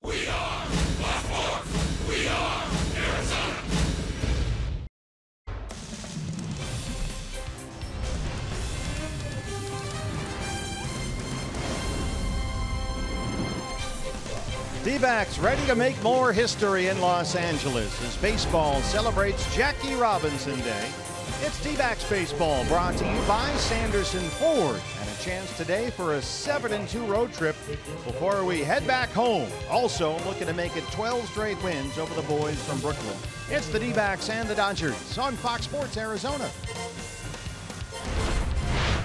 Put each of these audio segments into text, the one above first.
We are Black Force. We are Arizona. D-backs ready to make more history in Los Angeles as baseball celebrates Jackie Robinson Day. It's D-backs baseball brought to you by Sanderson Ford, and a chance today for a 7-2 road trip before we head back home. Also looking to make it 12 straight wins over the boys from Brooklyn. It's the D-backs and the Dodgers on Fox Sports Arizona.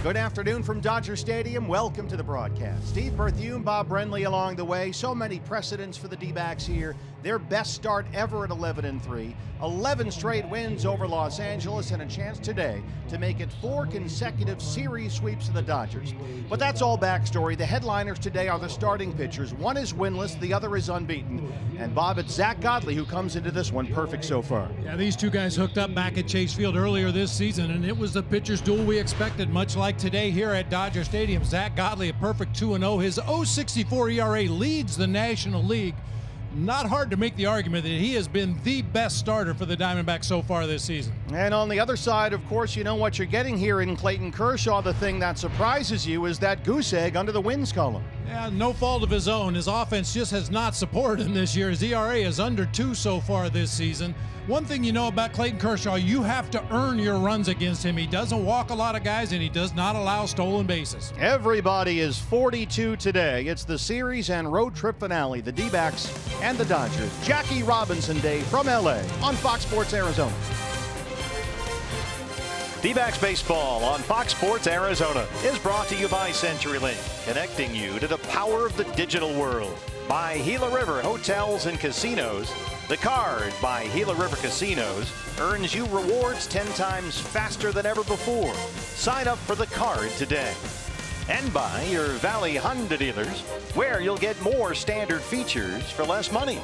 Good afternoon from Dodger Stadium. Welcome to the broadcast. Steve Berthiaume, Bob Brenly along the way. So many precedents for the D-backs here. Their best start ever at 11-3. 11 straight wins over Los Angeles and a chance today to make it 4 consecutive series sweeps of the Dodgers. But that's all backstory. The headliners today are the starting pitchers. One is winless, the other is unbeaten. And Bob, it's Zach Godley who comes into this one perfect so far. Yeah, these two guys hooked up back at Chase Field earlier this season, and it was the pitcher's duel we expected, much like today here at Dodger Stadium. Zach Godley, a perfect 2-0. His 0.64 ERA leads the National League. Not hard to make the argument that he has been the best starter for the Diamondbacks so far this season. And on the other side, of course, you know what you're getting here in Clayton Kershaw. The thing that surprises you is that goose egg under the wins column. Yeah, no fault of his own. His offense just has not supported him this year. His ERA is under 2 so far this season. One thing you know about Clayton Kershaw, you have to earn your runs against him. He doesn't walk a lot of guys, and he does not allow stolen bases. Everybody is 42 today. It's the series and road trip finale, the D-backs and the Dodgers. Jackie Robinson Day from LA on Fox Sports Arizona. D-backs baseball on Fox Sports Arizona is brought to you by CenturyLink, connecting you to the power of the digital world. By Gila River Hotels and Casinos. The card by Gila River Casinos earns you rewards 10 times faster than ever before. Sign up for the card today. And by your Valley Honda dealers, where you'll get more standard features for less money.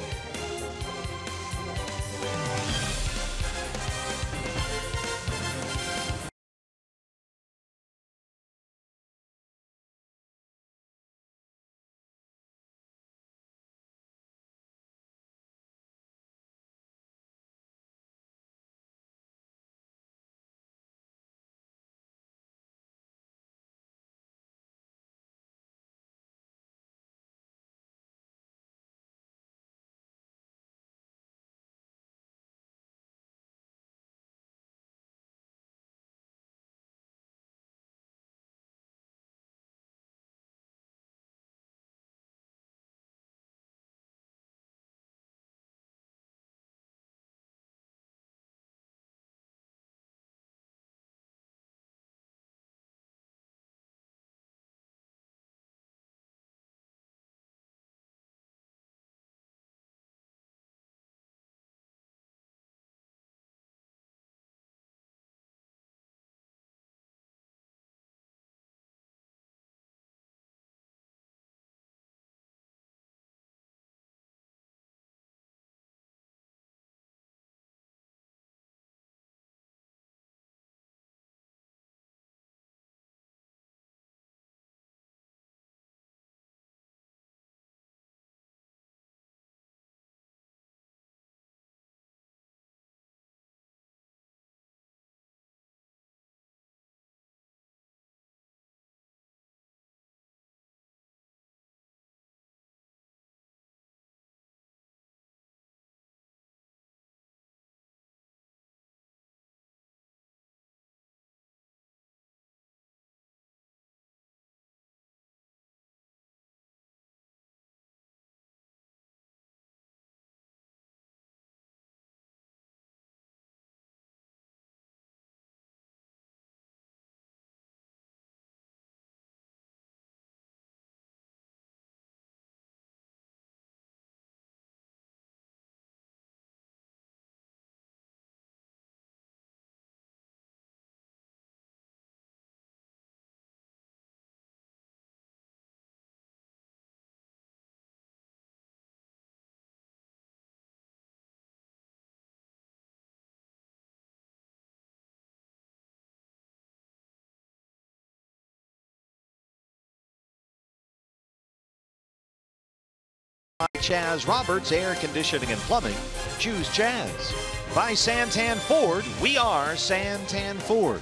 By Chaz Roberts Air Conditioning and Plumbing, choose Chaz. By Santan Ford, we are Santan Ford.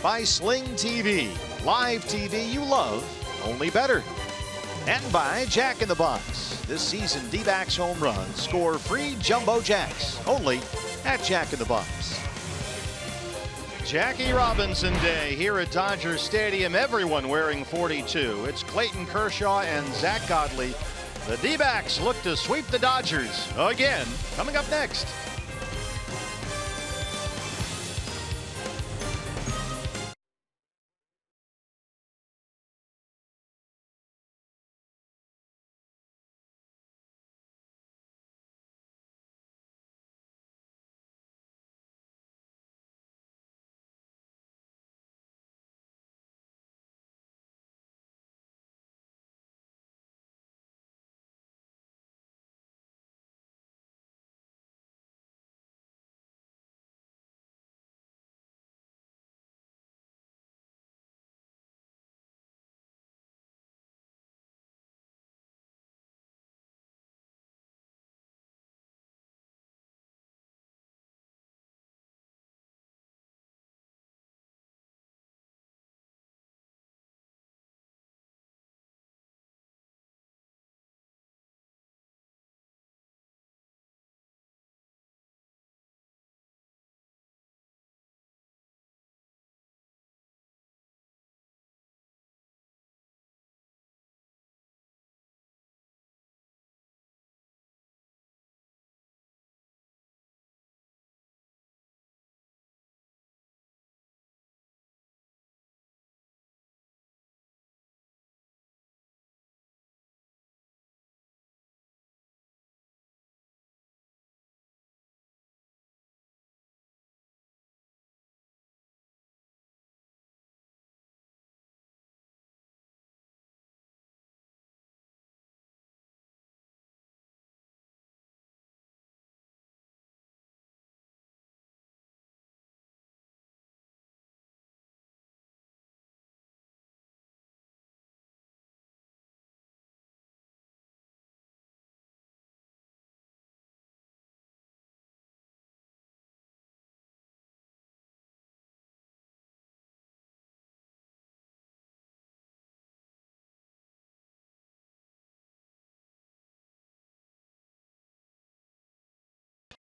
By Sling TV, live TV you love, only better. And by Jack in the Box. This season, D-backs home runs score free Jumbo Jacks, only at Jack in the Box. Jackie Robinson Day here at Dodger Stadium. Everyone wearing 42. It's Clayton Kershaw and Zach Godley. The D-backs look to sweep the Dodgers again. Coming up next.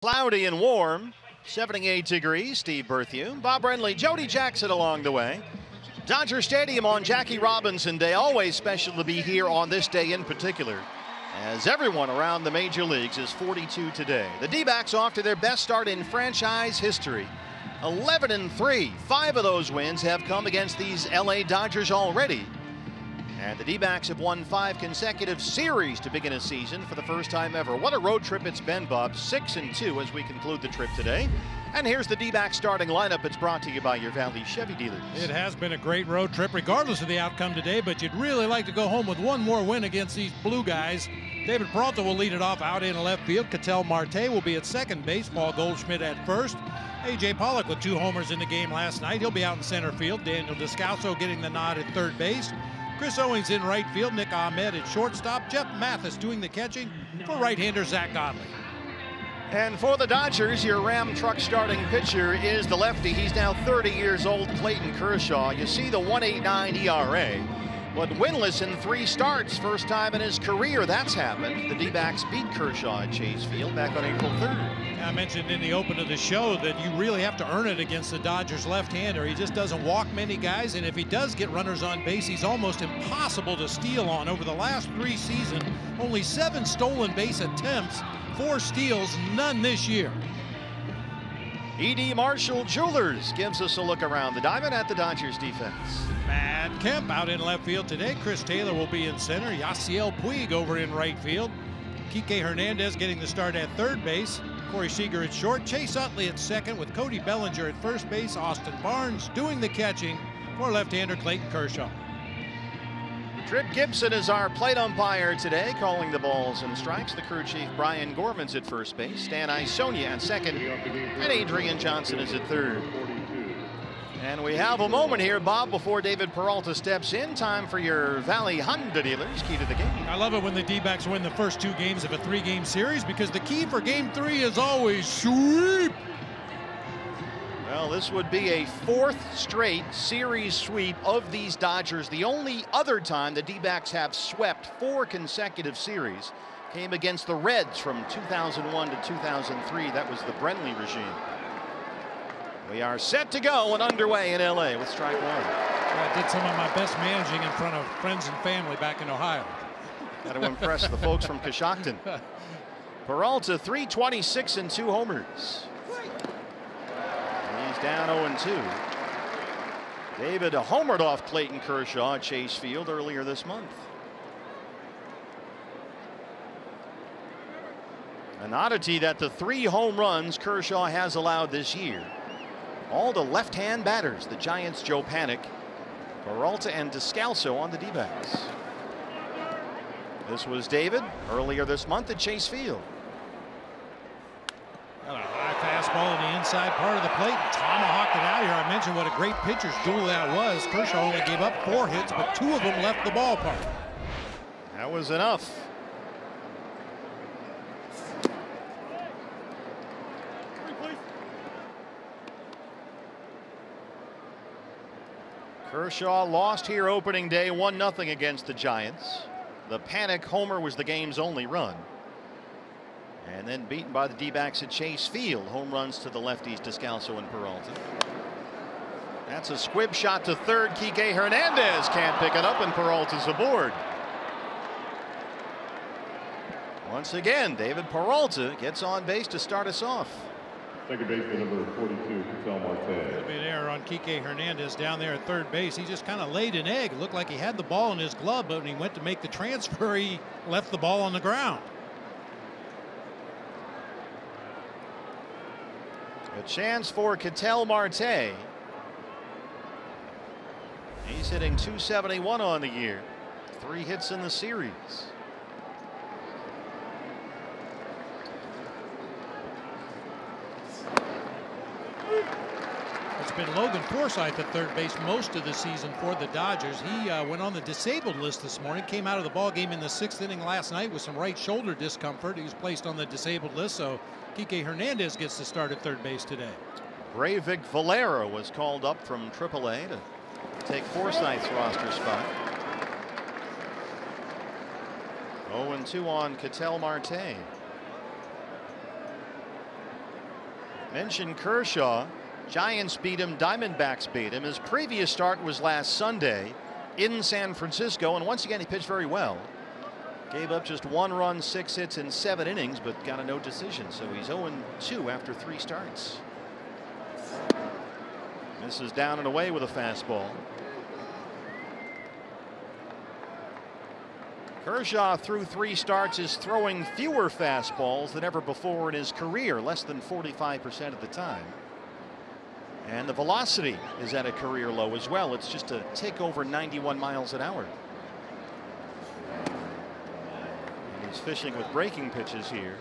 Cloudy and warm, 78 degrees. Steve Berthiaume, Bob Brenly, Jody Jackson along the way. Dodger Stadium on Jackie Robinson Day. Always special to be here on this day in particular, as everyone around the major leagues is 42 today. The D-backs off to their best start in franchise history. 11-3. 5 of those wins have come against these LA Dodgers already. And the D-backs have won 5 consecutive series to begin a season for the first time ever. What a road trip it's been, Bob. 6-2 as we conclude the trip today. And here's the D-backs starting lineup. It's brought to you by your Valley Chevy dealers. It has been a great road trip regardless of the outcome today, but you'd really like to go home with one more win against these blue guys. David Peralta will lead it off out in left field. Ketel Marte will be at second base. Paul Goldschmidt at first. A.J. Pollock with 2 homers in the game last night. He'll be out in center field. Daniel Descalso getting the nod at third base. Chris Owings in right field. Nick Ahmed at shortstop. Jeff Mathis doing the catching for right-hander Zach Godley. And for the Dodgers, your Ram truck starting pitcher is the lefty. He's now 30 years old, Clayton Kershaw. You see the 1.89 ERA, but winless in 3 starts. First time in his career that's happened. The D-backs beat Kershaw at Chase Field back on April 3rd. I mentioned in the open of the show that you really have to earn it against the Dodgers left-hander. He just doesn't walk many guys, and if he does get runners on base, he's almost impossible to steal on. Over the last 3 seasons, only 7 stolen base attempts, 4 steals, none this year. E.D. Marshall Jewelers gives us a look around the diamond at the Dodgers defense. Matt Kemp out in left field today. Chris Taylor will be in center. Yasiel Puig over in right field. Kike Hernandez getting the start at third base. Corey Seager at short. Chase Utley at second with Cody Bellinger at first base. Austin Barnes doing the catching for left-hander Clayton Kershaw. Trip Gibson is our plate umpire today, calling the balls and strikes. The crew chief Brian Gorman's at first base. Stan Isonia at second. And Adrian Johnson is at third. And we have a moment here, Bob, before David Peralta steps in. Time for your Valley Honda dealers. Key to the game. I love it when the D-backs win the first 2 games of a 3-game series, because the key for game 3 is always sweep. Well, this would be a 4th straight series sweep of these Dodgers. The only other time the D-backs have swept 4 consecutive series came against the Reds from 2001 to 2003. That was the Brenly regime. We are set to go and underway in LA with strike 1. I did some of my best managing in front of friends and family back in Ohio. Got to impress the folks from Coshocton. Peralta, 326 and 2 homers. He's down 0-2. David homered off Clayton Kershaw at Chase Field earlier this month. An oddity that the 3 home runs Kershaw has allowed this year, all to left-hand batters. The Giants' Joe Panik, Peralta, and Descalso on the D-backs. This was David earlier this month at Chase Field. Got a high fastball in the inside part of the plate. Tomahawked it out here. I mentioned what a great pitcher's duel that was. Kershaw only gave up 4 hits, but 2 of them left the ballpark. That was enough. Kershaw lost here opening day 1-0 against the Giants. The Panik homer was the game's only run. And then beaten by the D-backs at Chase Field. Home runs to the lefties, Descalso and Peralta. That's a squib shot to third. Kike Hernandez can't pick it up, and Peralta's aboard. Once again, David Peralta gets on base to start us off. Second baseman number 42, Ketel Marte. There'll be an error on Kike Hernandez down there at third base. He just kind of laid an egg. It looked like he had the ball in his glove, but when he went to make the transfer, he left the ball on the ground. A chance for Ketel Marte. He's hitting .271 on the year. 3 hits in the series. It's been Logan Forsythe at third base most of the season for the Dodgers. He went on the disabled list this morning, came out of the ball game in the 6th inning last night with some right shoulder discomfort. He was placed on the disabled list, so Kike Hernandez gets to start at third base today. Breivik Valera was called up from AAA to take Forsythe's roster spot. 0-2 on Ketel Marte. Mentioned Kershaw. Giants beat him, Diamondbacks beat him. His previous start was last Sunday in San Francisco, and once again he pitched very well. Gave up just 1 run, 6 hits in 7 innings, but got a no decision, so he's 0-2 after 3 starts. Misses down and away with a fastball. Kershaw, through 3 starts, is throwing fewer fastballs than ever before in his career, less than 45% of the time. And the velocity is at a career low as well. It's just a tick over 91 miles an hour. And he's fishing with breaking pitches here.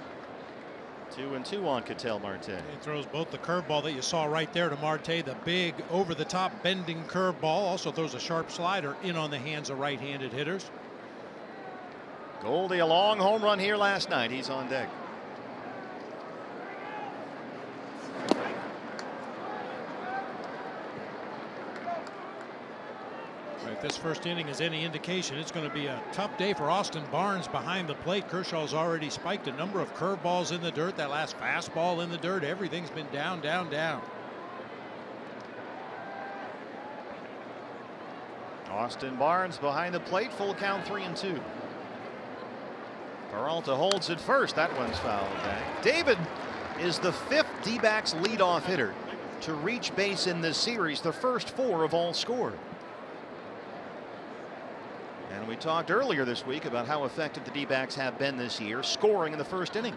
2-2 on Ketel Marte. He throws both the curveball that you saw right there to Marte, the big over-the-top bending curveball. Also throws a sharp slider in on the hands of right-handed hitters. Goldie, a long home run here last night. He's on deck. If this first inning is any indication, it's going to be a tough day for Austin Barnes behind the plate. Kershaw's already spiked a number of curveballs in the dirt. That last fastball in the dirt. Everything's been down, down, down. Austin Barnes behind the plate. Full count, 3-2. Peralta holds it first. That one's fouled back. David is the 5th D-backs leadoff hitter to reach base in this series, the first 4 of all scored. And we talked earlier this week about how effective the D-backs have been this year, scoring in the first inning.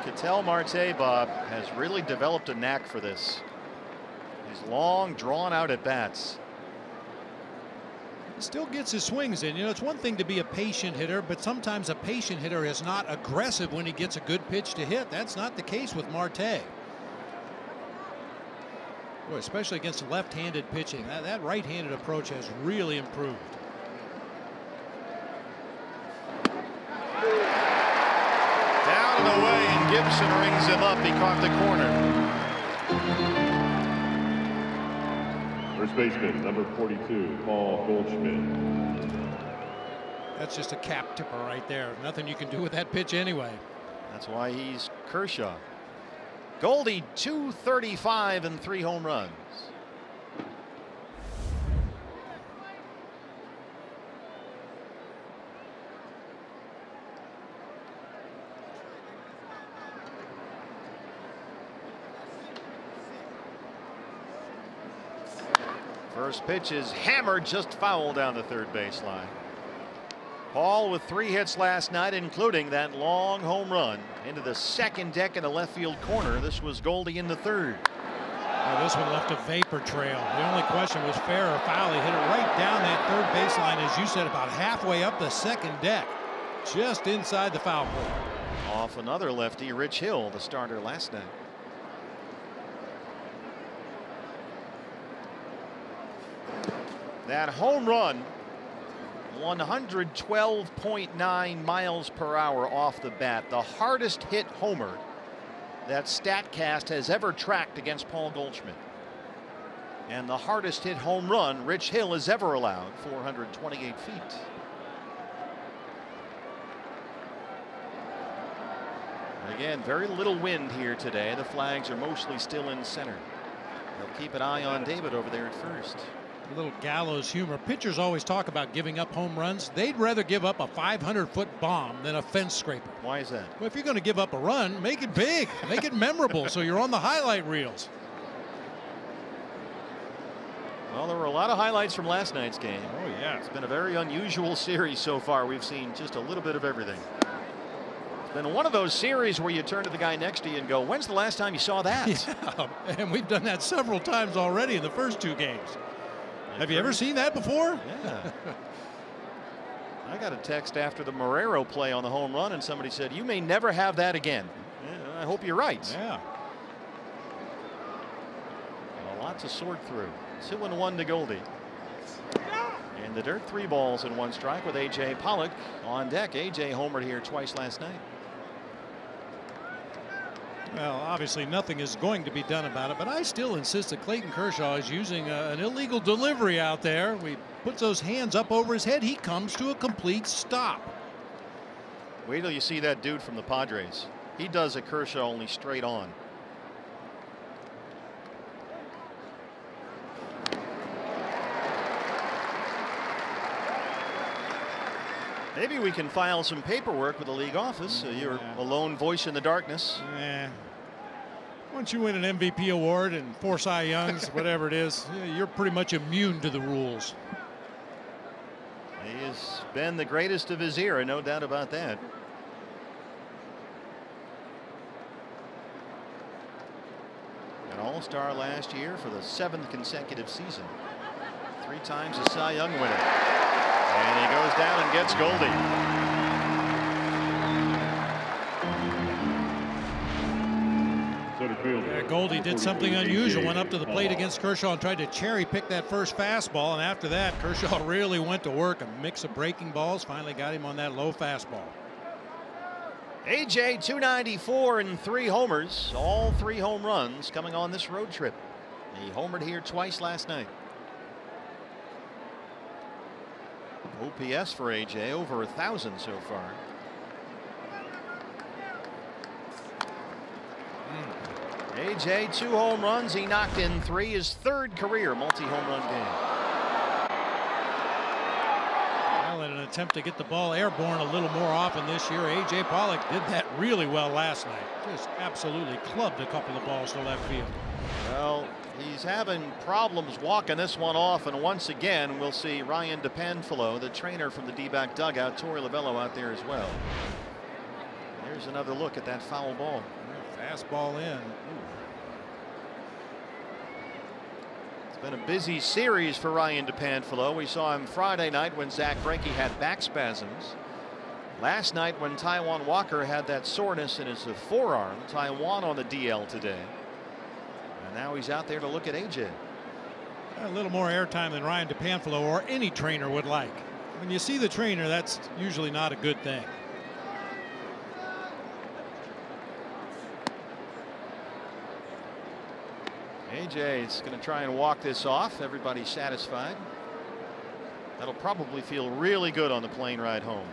Ketel Marte, Bob, has really developed a knack for this. These long, drawn-out at-bats. Still gets his swings in. You know, it's one thing to be a patient hitter, but sometimes a patient hitter is not aggressive when he gets a good pitch to hit. That's not the case with Marte. Boy, especially against left-handed pitching. That right-handed approach has really improved. Down and away, and Gibson rings him up. He caught the corner. First baseman, number 42, Paul Goldschmidt. That's just a cap tipper right there. Nothing you can do with that pitch anyway. That's why he's Kershaw. Goldie, 235 and 3 home runs. First pitch is hammered, just foul down the third baseline. Paul with 3 hits last night, including that long home run into the second deck in the left field corner. This was Goldie in the third. Well, this one left a vapor trail. The only question was fair or foul. He hit it right down that third baseline, as you said, about halfway up the second deck, just inside the foul pole. Off another lefty, Rich Hill, the starter last night. That home run, 112.9 miles per hour off the bat, the hardest hit homer that StatCast has ever tracked against Paul Goldschmidt. And the hardest hit home run Rich Hill has ever allowed, 428 feet. Again, very little wind here today. The flags are mostly still in center. They'll keep an eye on David over there at first. A little gallows humor. Pitchers always talk about giving up home runs. They'd rather give up a 500-foot bomb than a fence scraper. Why is that? Well, if you're going to give up a run, make it big, make it memorable, so you're on the highlight reels. Well, there were a lot of highlights from last night's game. Oh yeah, it's been a very unusual series so far. We've seen just a little bit of everything. It's been one of those series where you turn to the guy next to you and go, "When's the last time you saw that?" Yeah, and we've done that several times already in the first 2 games. Have you ever seen that before? Yeah. I got a text after the Marrero play on the home run, and somebody said, "You may never have that again." Yeah, I hope you're right. Yeah. A lot to sort through. 2-1 to Goldie. And the dirt, 3 balls and 1 strike with A.J. Pollock on deck. A.J. homered here twice last night. Well, obviously nothing is going to be done about it, but I still insist that Clayton Kershaw is using an illegal delivery out there. He puts those hands up over his head. He comes to a complete stop. Wait till you see that dude from the Padres. He does a Kershaw only straight on. Maybe we can file some paperwork with the league office, so you're a lone voice in the darkness. Yeah. Once you win an MVP award and 4 Cy Youngs, whatever it is, you're pretty much immune to the rules. He has been the greatest of his era, no doubt about that. An All-Star last year for the 7th consecutive season. 3 times a Cy Young winner. And he goes down and gets Goldie. Yeah, Goldie did something unusual, went up to the plate against Kershaw and tried to cherry pick that first fastball, and after that Kershaw really went to work. A mix of breaking balls finally got him on that low fastball. AJ 294 and 3 homers, all 3 home runs coming on this road trip. He homered here twice last night. OPS for AJ over 1,000 so far. AJ 2 home runs. He knocked in 3, his 3rd career multi-home run game. Well, in an attempt to get the ball airborne a little more often this year, A.J. Pollock did that really well last night. Just absolutely clubbed a couple of balls to left field. Well, he's having problems walking this one off, and once again we'll see Ryan DePanfilo, the trainer from the D-back dugout, Torey Lovello out there as well. Here's another look at that foul ball. Fastball in. It's been a busy series for Ryan DePanfilo. We saw him Friday night when Zach Greinke had back spasms. Last night when Taijuan Walker had that soreness in his forearm. Taijuan on the DL today. And now he's out there to look at AJ. A little more airtime than Ryan DePanfilo or any trainer would like. When you see the trainer, that's usually not a good thing. AJ is going to try and walk this off. Everybody's satisfied. That'll probably feel really good on the plane ride home.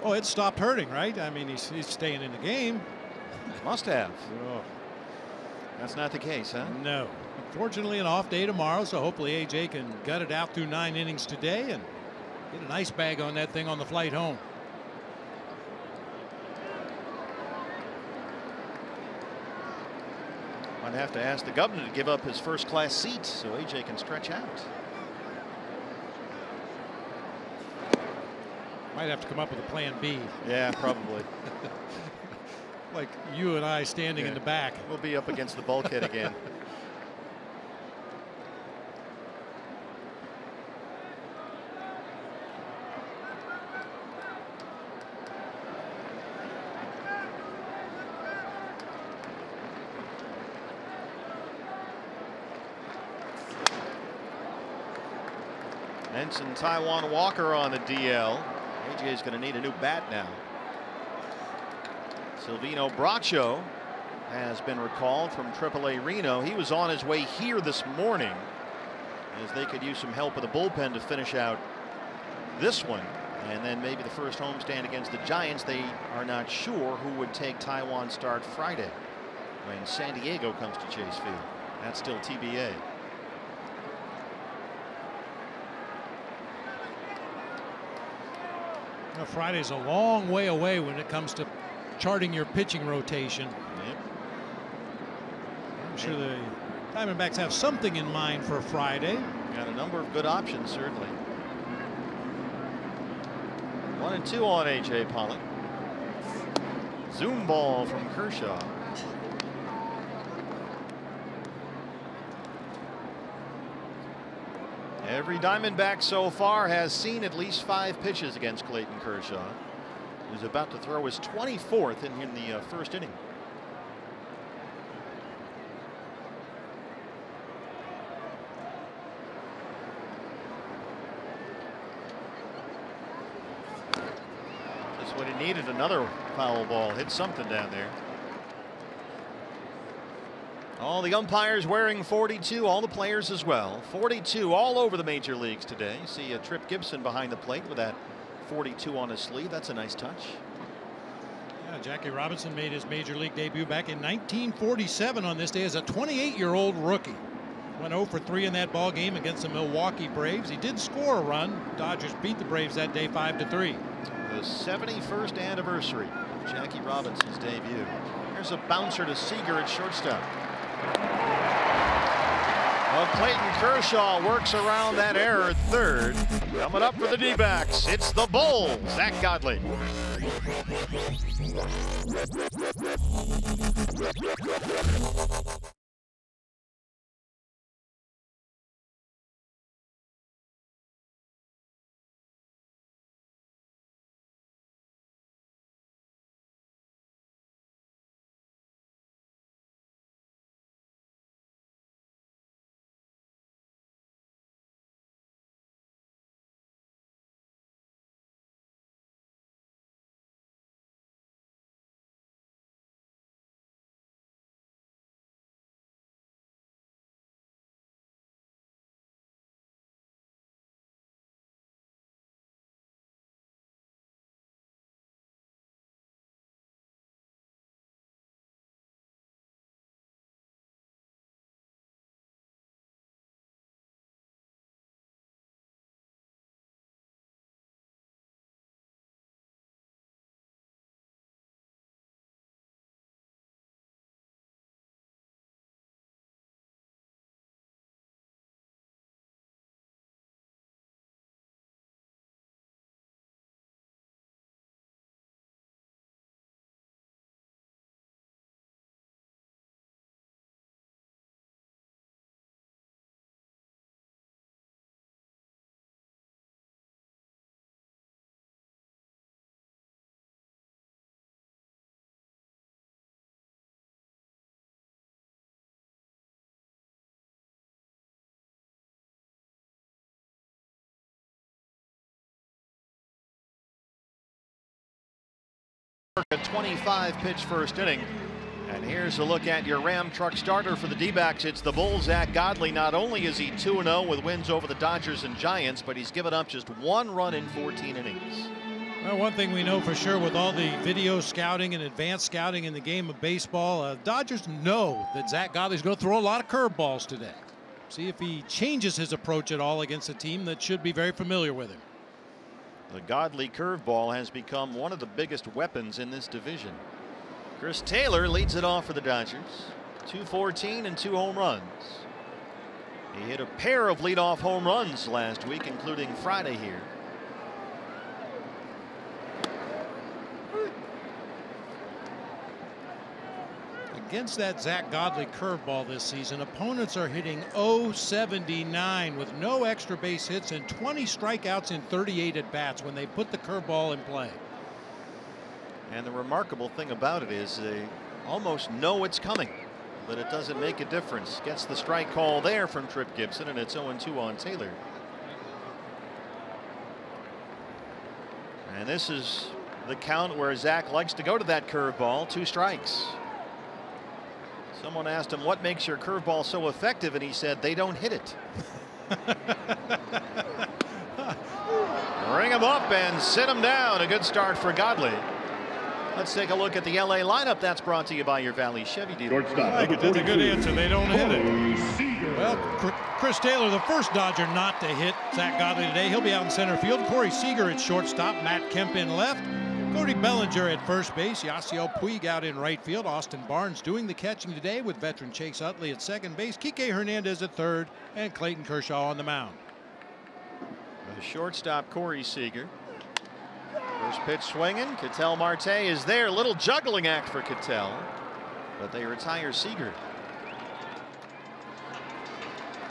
Oh, it stopped hurting, right? I mean, he's staying in the game. Must have. Oh. That's not the case, huh? No. Unfortunately, an off day tomorrow, so hopefully AJ can gut it out through 9 innings today and get an ice bag on that thing on the flight home. Might have to ask the governor to give up his first class seat so AJ can stretch out. Might have to come up with a plan B. Yeah, probably. Like you and I standing in the back. We'll be up against the bulkhead again. Ensign Taijuan Walker on the DL. AJ is going to need a new bat now. Silvino Bracho has been recalled from AAA Reno. He was on his way here this morning as they could use some help with the bullpen to finish out this one. And then maybe the first homestand against the Giants. They are not sure who would take Taijuan's start Friday when San Diego comes to Chase Field. That's still TBA. Well, Friday's a long way away when it comes to charting your pitching rotation. Yep. I'm sure the Diamondbacks have something in mind for Friday. Got a number of good options, certainly. 1-2 on AJ Pollock. Zoom ball from Kershaw. Every Diamondback so far has seen at least 5 pitches against Clayton Kershaw, who's about to throw his 24th in the first inning. Just what he needed, another foul ball. Hit something down there. All the umpires wearing 42, all the players as well. 42 all over the major leagues today. See Trip Gibson behind the plate with that 42 on his sleeve. That's a nice touch. Yeah, Jackie Robinson made his major league debut back in 1947 on this day as a 28-year-old rookie. Went 0 for 3 in that ball game against the Milwaukee Braves. He did score a run. Dodgers beat the Braves that day 5-3. The 71st anniversary of Jackie Robinson's debut. Here's a bouncer to Seager at shortstop. Well, Clayton Kershaw works around that error at third. Coming up for the D-backs, it's the Bulls. Zach Godley. A 25-pitch first inning. And here's a look at your Ram truck starter for the D-backs. It's the Bulls, Zack Godley. Not only is he 2-0 with wins over the Dodgers and Giants, but he's given up just 1 run in 14 innings. Well, one thing we know for sure with all the video scouting and advanced scouting in the game of baseball, Dodgers know that Zack Godley's going to throw a lot of curveballs today. See if he changes his approach at all against a team that should be very familiar with him. The Godley curveball has become one of the biggest weapons in this division. Chris Taylor leads it off for the Dodgers. 214 and 2 home runs. He hit a pair of leadoff home runs last week, including Friday here. Against that Zack Godley curveball this season, opponents are hitting .079 with no extra base hits and 20 strikeouts in 38 at bats when they put the curveball in play. And the remarkable thing about it is they almost know it's coming, but it doesn't make a difference. Gets the strike call there from Trip Gibson, and it's 0-2 on Taylor. And this is the count where Zack likes to go to that curveball. 2 strikes. Someone asked him, what makes your curveball so effective? And he said, they don't hit it. Ring him up and sit him down. A good start for Godley. Let's take a look at the LA lineup. That's brought to you by your Valley Chevy dealer. That's a good answer. They don't hit it. Well, Chris Taylor, the first Dodger not to hit Zack Godley today. He'll be out in center field. Corey Seager at shortstop. Matt Kemp in left. Cody Bellinger at first base. Yasiel Puig out in right field. Austin Barnes doing the catching today with veteran Chase Utley at second base. Kike Hernandez at third. And Clayton Kershaw on the mound. The shortstop, Corey Seager. First pitch swinging. Ketel Marte is there. Little juggling act for Ketel, but they retire Seager.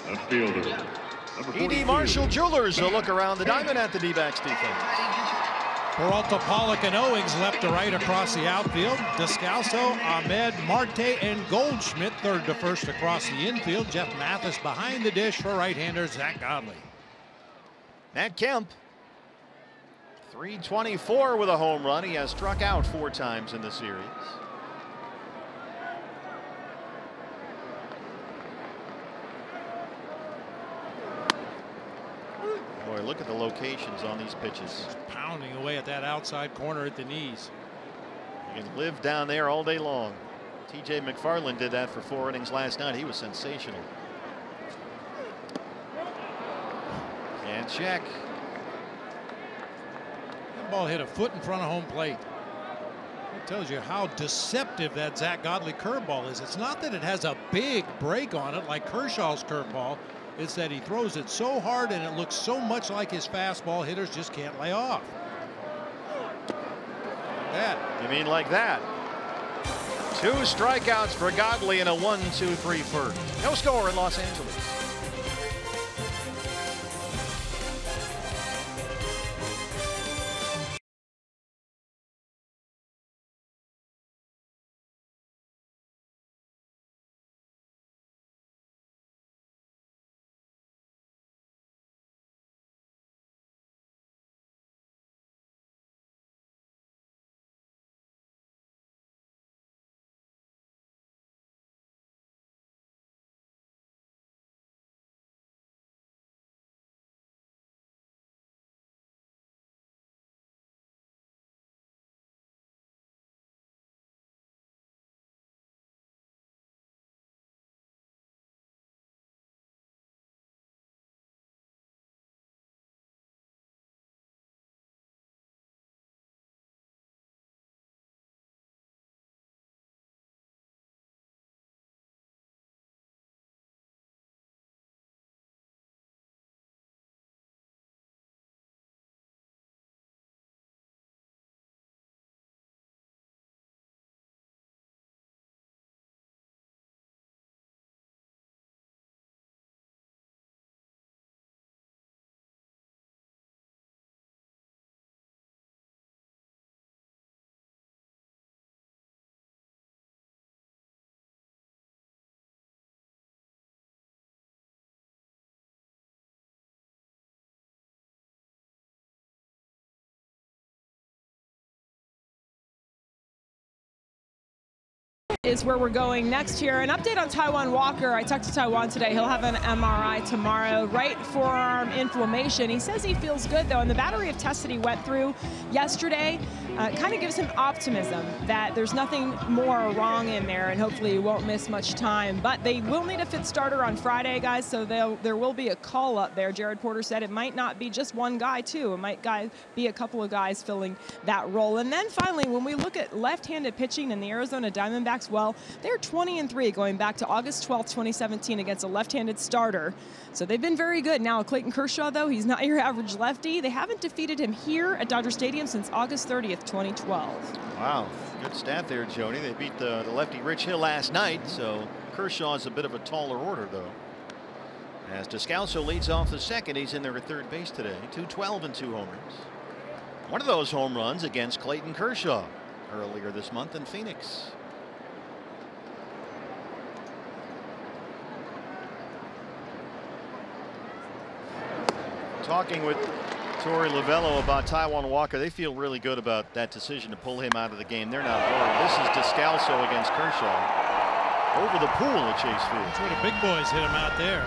Left fielder, number 42. E.D. Marshall Jewelers a look around the diamond at the D-backs defense. Peralta, Pollock, and Owings left to right across the outfield. Descalso, Ahmed, Marte, and Goldschmidt third to first across the infield. Jeff Mathis behind the dish for right-hander Zack Godley. Matt Kemp, 324 with a home run. He has struck out 4 times in the series. Boy, look at the locations on these pitches. Pounding away at that outside corner at the knees. You can live down there all day long. T.J. McFarland did that for 4 innings last night. He was sensational. And check. That ball hit a foot in front of home plate. It tells you how deceptive that Zack Godley curveball is. It's not that it has a big break on it like Kershaw's curveball. It's that he throws it so hard and it looks so much like his fastball. Hitters just can't lay off. That. You mean like that? 2 strikeouts for Godley in a 1-2-3 first. No score in Los Angeles. is where we're going next here. An update on Taijuan Walker. I talked to Taijuan today. He'll have an MRI tomorrow. Right forearm inflammation. He says he feels good, though, and the battery of tests that he went through yesterday kind of gives him optimism that there's nothing more wrong in there, and hopefully he won't miss much time. But they will need a fit starter on Friday, guys, so there will be a call up there. Jared Porter said it might not be just one guy, too. It might be a couple of guys filling that role. And then finally, when we look at left-handed pitching in the Arizona Diamondbacks, well, they're 20-3 going back to August 12th, 2017 against a left-handed starter. So they've been very good. Now, Clayton Kershaw, though, he's not your average lefty. They haven't defeated him here at Dodger Stadium since August 30th, 2012. Wow, good stat there, Jody. They beat the lefty Rich Hill last night, so Kershaw is a bit of a taller order, though. As Descalso leads off the second, he's in there at third base today. 212 and 2 homers. One of those home runs against Clayton Kershaw earlier this month in Phoenix. Talking with Torey Lovullo about Taijuan Walker, they feel really good about that decision to pull him out of the game. They're not worried. This is Descalso against Kershaw over the pool at Chase Field. That's where the big boys hit him out there.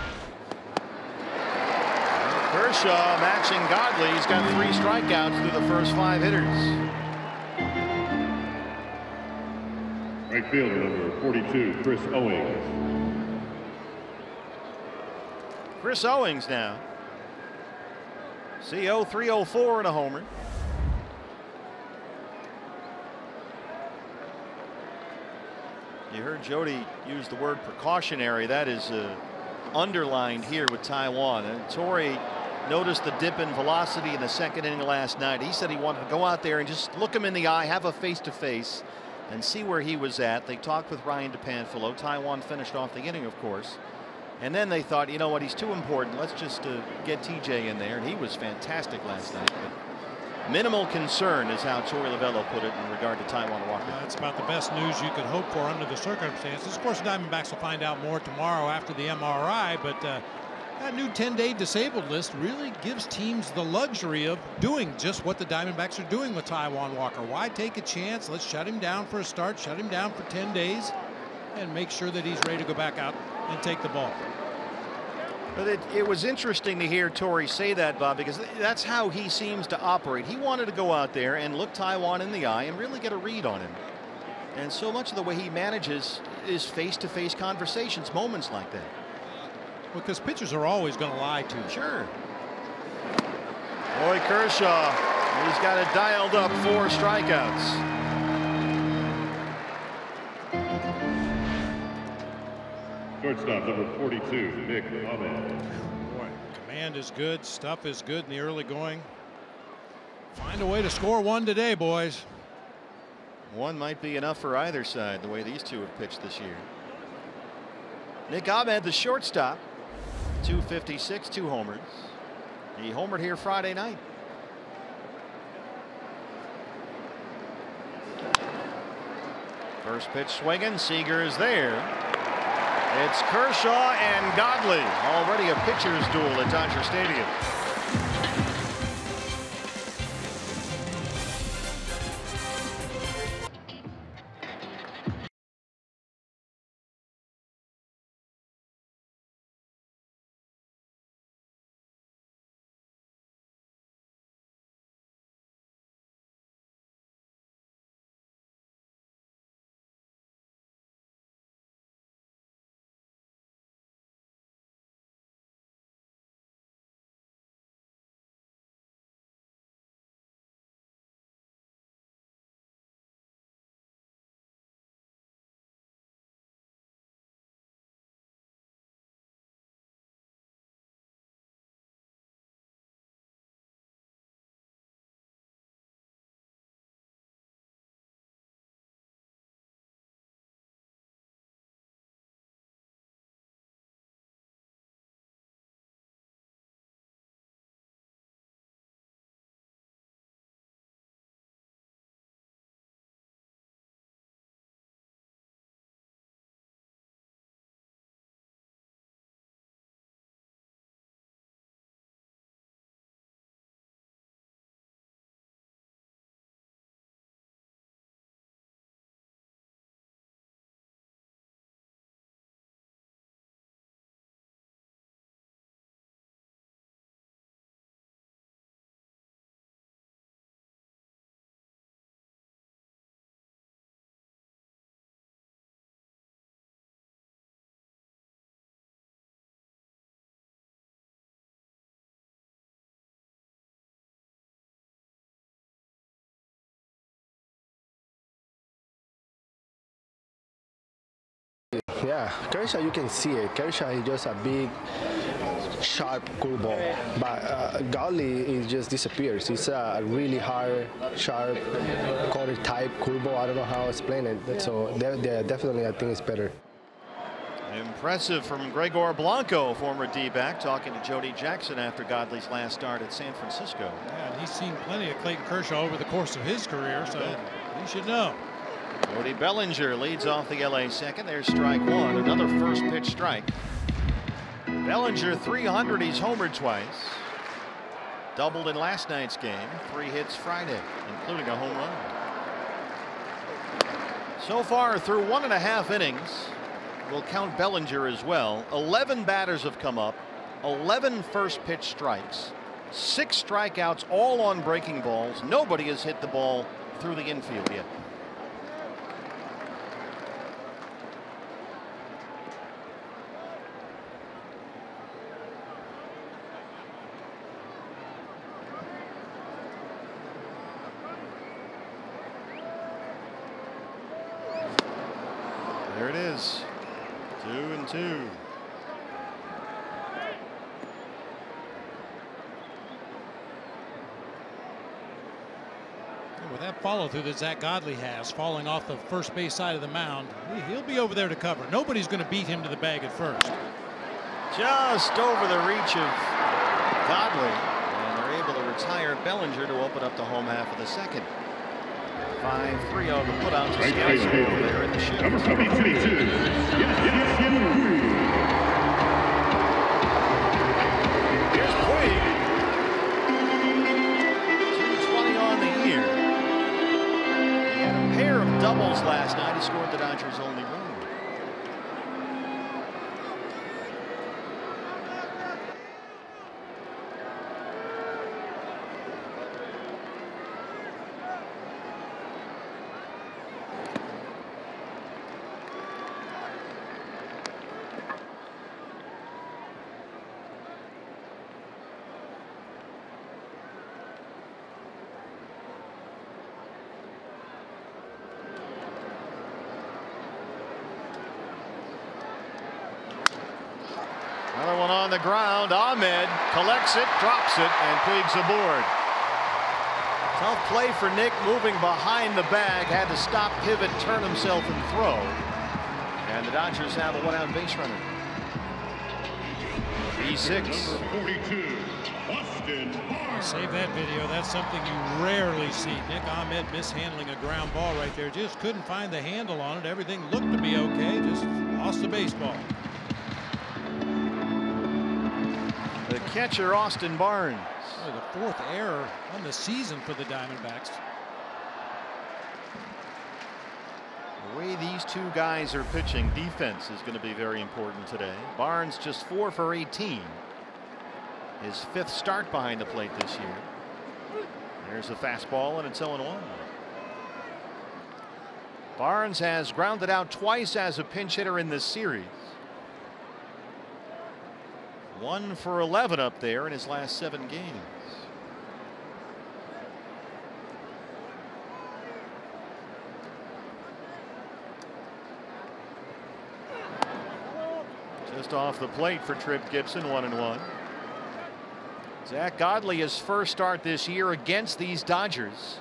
Kershaw matching Godley. He's got 3 strikeouts through the first 5 hitters. Right fielder number 42, Chris Owings. Chris Owings now. CO 304 and a homer. You heard Jody use the word precautionary. That is underlined here with Taijuan. And Torey noticed the dip in velocity in the second inning last night. He said he wanted to go out there and just look him in the eye, have a face-to-face, and see where he was at. They talked with Ryan DePanfilo. Taijuan finished off the inning, of course. And then they thought, you know what, he's too important. Let's just get TJ in there. And he was fantastic last night. But minimal concern is how Torey Lovullo put it in regard to Taijuan Walker. That's about the best news you could hope for under the circumstances. Of course, the Diamondbacks will find out more tomorrow after the MRI, but that new 10-day disabled list really gives teams the luxury of doing just what the Diamondbacks are doing with Taijuan Walker. Why take a chance? Let's shut him down for a start, shut him down for 10 days, and make sure that he's ready to go back out and take the ball. But it was interesting to hear Torey say that, Bob, because that's how he seems to operate. He wanted to go out there and look Taijuan in the eye and really get a read on him. And so much of the way he manages is face-to-face conversations, moments like that. Because pitchers are always going to lie to you. Sure. Boy, Kershaw, he's got it dialed up, 4 strikeouts. Shortstop number 42, Nick Ahmed. Boy, command is good, stuff is good in the early going. Find a way to score 1 today, boys. 1 might be enough for either side, the way these two have pitched this year. Nick Ahmed, the shortstop, 256, 2 homers. He homered here Friday night. First pitch swinging, Seager is there. It's Kershaw and Godley, already a pitcher's duel at Dodger Stadium. Yeah, Kershaw, you can see it. Kershaw is just a big, sharp curveball, but Godley, it just disappears. It's a really hard, sharp, quarter type curveball. I don't know how to explain it. So definitely, I think it's better. Impressive from Gregor Blanco, former D-back, talking to Jody Jackson after Godley's last start at San Francisco. Yeah, and he's seen plenty of Clayton Kershaw over the course of his career, so he should know. Cody Bellinger leads off the LA second. There's strike one, another first pitch strike. Bellinger 300, he's homered twice. Doubled in last night's game, 3 hits Friday, including a home run. So far through 1.5 innings, we'll count Bellinger as well. 11 batters have come up, 11 first pitch strikes, 6 strikeouts, all on breaking balls. Nobody has hit the ball through the infield yet. There it is. 2-2. With that follow through that Zach Godley has, falling off the first base side of the mound, he'll be over there to cover. Nobody's going to beat him to the bag at first. Just over the reach of Godley, and they're able to retire Bellinger to open up the home half of the second. 5-3 on the putout to Scouts over there in the shift. Number 72. Here's Puig. 220 on the year. He had a pair of doubles last night. He scored the Dodgers' only run. Another one on the ground. Ahmed collects it, drops it, and Puig's aboard. Tough play for Nick, moving behind the bag. Had to stop, pivot, turn himself, and throw. And the Dodgers have a one-out base runner. E6. Number 42, Austin Barnes. Save that video. That's something you rarely see. Nick Ahmed mishandling a ground ball right there. Just couldn't find the handle on it. Everything looked to be okay. Just lost the baseball. The catcher, Austin Barnes. The 4th error on the season for the Diamondbacks. The way these two guys are pitching, defense is going to be very important today. Barnes just 4 for 18. His 5th start behind the plate this year. There's a fastball, and it's 0-1. Barnes has grounded out twice as a pinch hitter in this series. 1 for 11 up there in his last 7 games. Just off the plate for Tripp Gibson, 1-1. Zach Godley, his first start this year against these Dodgers.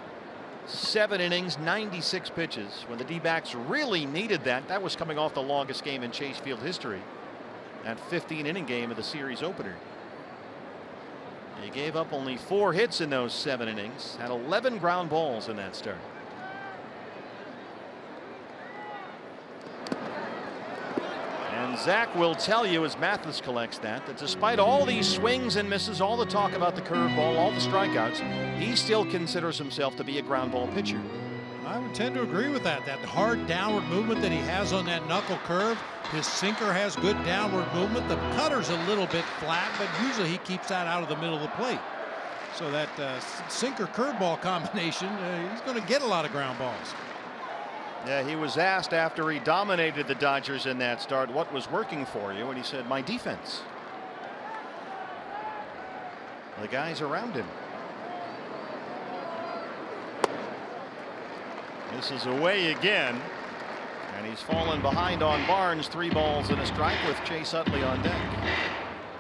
7 innings, 96 pitches. When the D-backs really needed that, that was coming off the longest game in Chase Field history. That 15-inning game of the series opener. He gave up only 4 hits in those 7 innings, had 11 ground balls in that start. And Zach will tell you, as Mathis collects that despite all these swings and misses, all the talk about the curveball, all the strikeouts, he still considers himself to be a ground ball pitcher. I would tend to agree with that. That hard downward movement that he has on that knuckle curve. His sinker has good downward movement. The cutter's a little bit flat, but usually he keeps that out of the middle of the plate. So that sinker curveball combination, he's going to get a lot of ground balls. Yeah, he was asked after he dominated the Dodgers in that start, what was working for you? And he said, my defense. The guys around him. This is away again. And he's fallen behind on Barnes. 3 balls and a strike with Chase Utley on deck.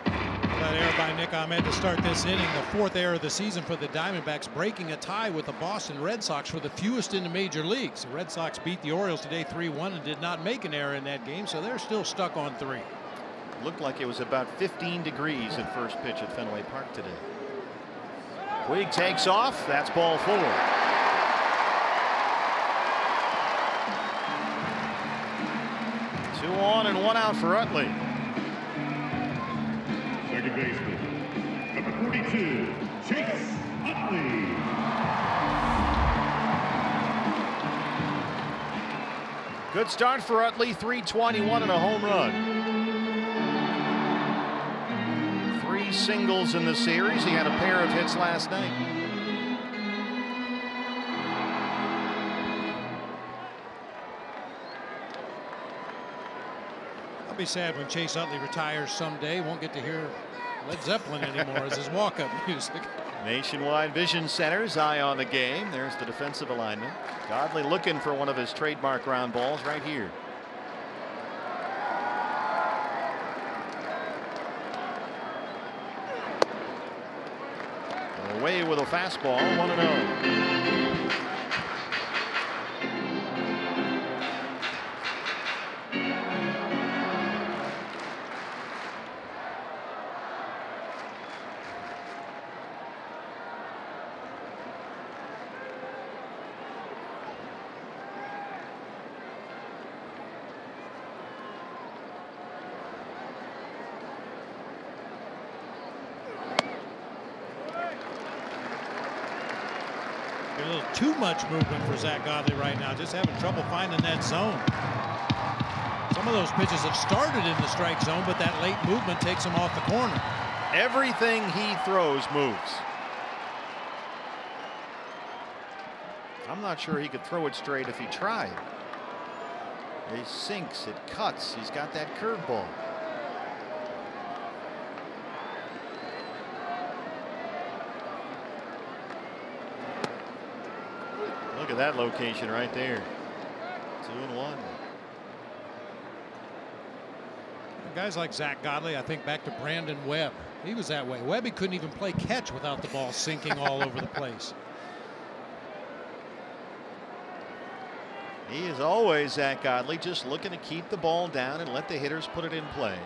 That error by Nick Ahmed to start this inning, the 4th error of the season for the Diamondbacks, breaking a tie with the Boston Red Sox for the fewest in the major leagues. The Red Sox beat the Orioles today 3-1 and did not make an error in that game, so they're still stuck on 3. Looked like it was about 15 degrees at first pitch at Fenway Park today. Puig takes off. That's ball 4. Two on and 1 out for Utley. Second baseman, number 42, Chase Utley. Good start for Utley. 321 and a home run. 3 singles in the series. He had a pair of hits last night. I'll be sad when Chase Utley retires someday. Won't get to hear Led Zeppelin anymore as his walk-up music. Nationwide Vision Center's eye on the game. There's the defensive alignment. Godley looking for one of his trademark ground balls right here. Away with a fastball, 1-0. A little too much movement for Zach Godley right now, just having trouble finding that zone. Some of those pitches have started in the strike zone, but that late movement takes him off the corner. Everything he throws moves. I'm not sure he could throw it straight if he tried. He sinks, it cuts. He's got that curveball. Look at that location right there. 2-1. Guys like Zach Godley, I think back to Brandon Webb. He was that way. Webb, he couldn't even play catch without the ball sinking all over the place. He is always, Zach Godley, just looking to keep the ball down and let the hitters put it in play.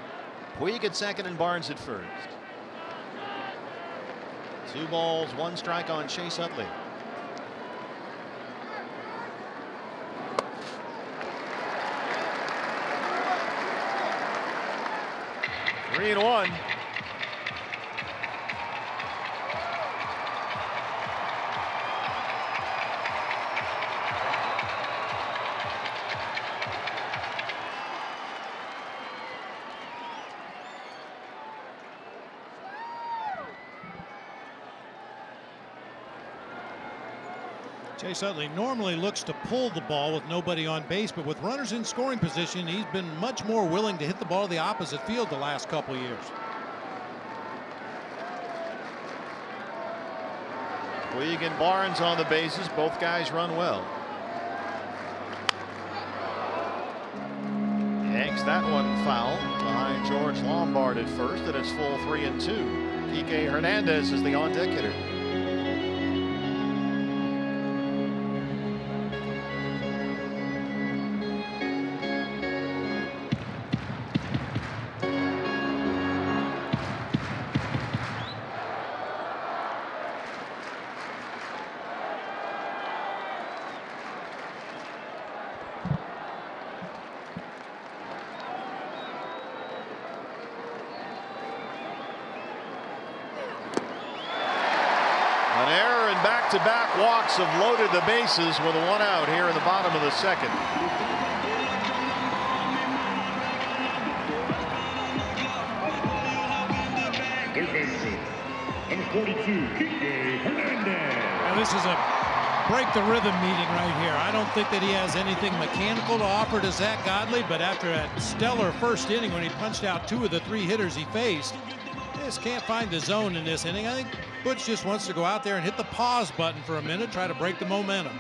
Puig at second and Barnes at first. 2 balls, 1 strike on Chase Utley. Three and 1. Chase Utley normally looks to pull the ball with nobody on base, but with runners in scoring position, he's been much more willing to hit the ball to the opposite field the last couple of years. Puig and Barnes on the bases. Both guys run well. Yanks that one foul behind George Lombard at first, and it's full 3-2. Kike Hernandez is the on-deck hitter. An error and back-to-back walks have loaded the bases with a 1 out here in the bottom of the second. Third baseman, number 42, Kike Hernandez. Now this is a break the rhythm meeting right here. I don't think that he has anything mechanical to offer to Zach Godley, but after a stellar first inning when he punched out 2 of the 3 hitters he faced, just can't find the zone in this inning. I think Butch just wants to go out there and hit the pause button for a minute, try to break the momentum.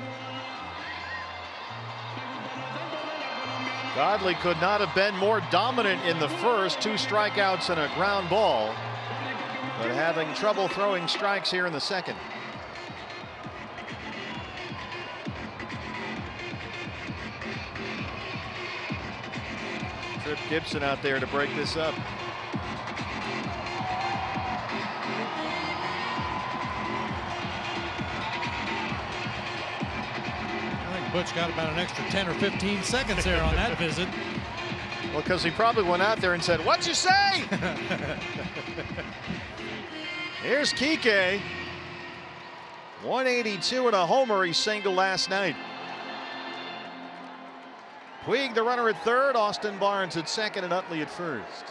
Godley could not have been more dominant in the first. 2 strikeouts and a ground ball, but having trouble throwing strikes here in the second. Trip Gibson out there to break this up. Butch got about an extra 10 or 15 seconds there on that visit. Well, because he probably went out there and said, "What'd you say?" Here's Kike. 182 and a homer. He singled last night. Puig, the runner at third. Austin Barnes at second, and Utley at first.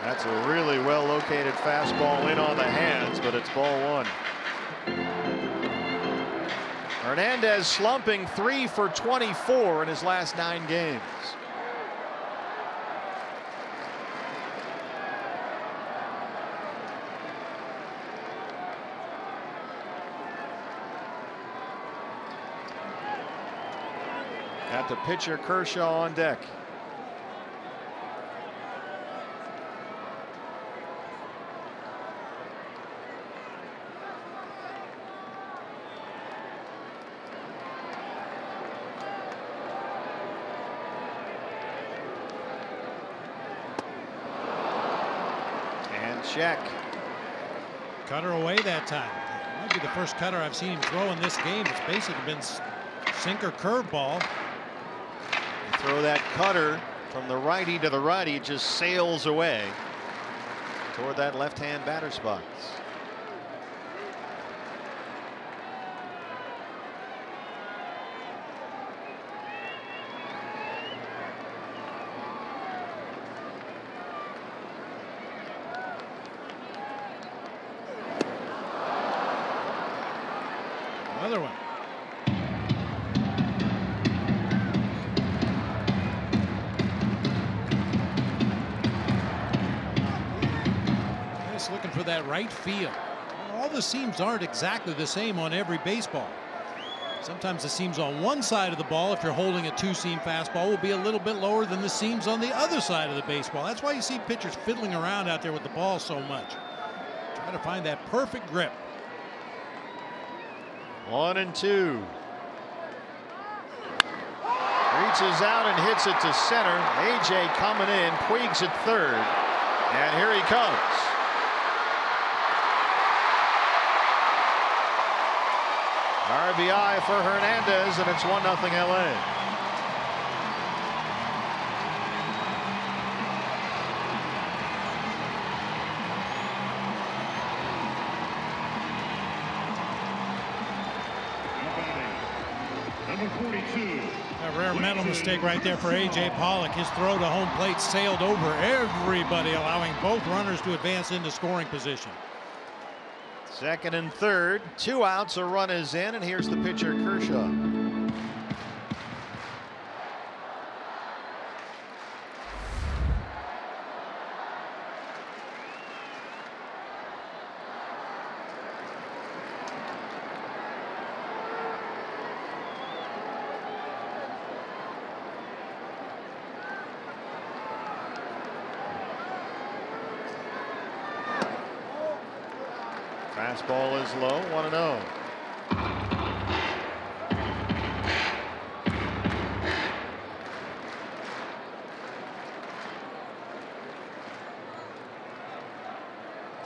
That's a really well located fastball in on the hands, but it's ball 1. Hernandez slumping 3 for 24 in his last 9 games. Got the pitcher Kershaw on deck. Check. Cutter away that time. Might be the first cutter I've seen him throw in this game. It's basically been sinker curveball. Throw that cutter from the righty to the righty, it just sails away toward that left-hand batter's box. Another one. Just looking for that right field. All the seams aren't exactly the same on every baseball. Sometimes the seams on one side of the ball, if you're holding a 2-seam fastball, will be a little bit lower than the seams on the other side of the baseball. That's why you see pitchers fiddling around out there with the ball so much. Try to find that perfect grip. 1-2. Reaches out and hits it to center. AJ coming in. Puig's at third. And here he comes. RBI for Hernandez, and it's 1-0 LA. A rare mental mistake right there for A.J. Pollock. His throw to home plate sailed over everybody, allowing both runners to advance into scoring position. Second and third, 2 outs, a run is in, and here's the pitcher Kershaw. Fastball is low, 1-0.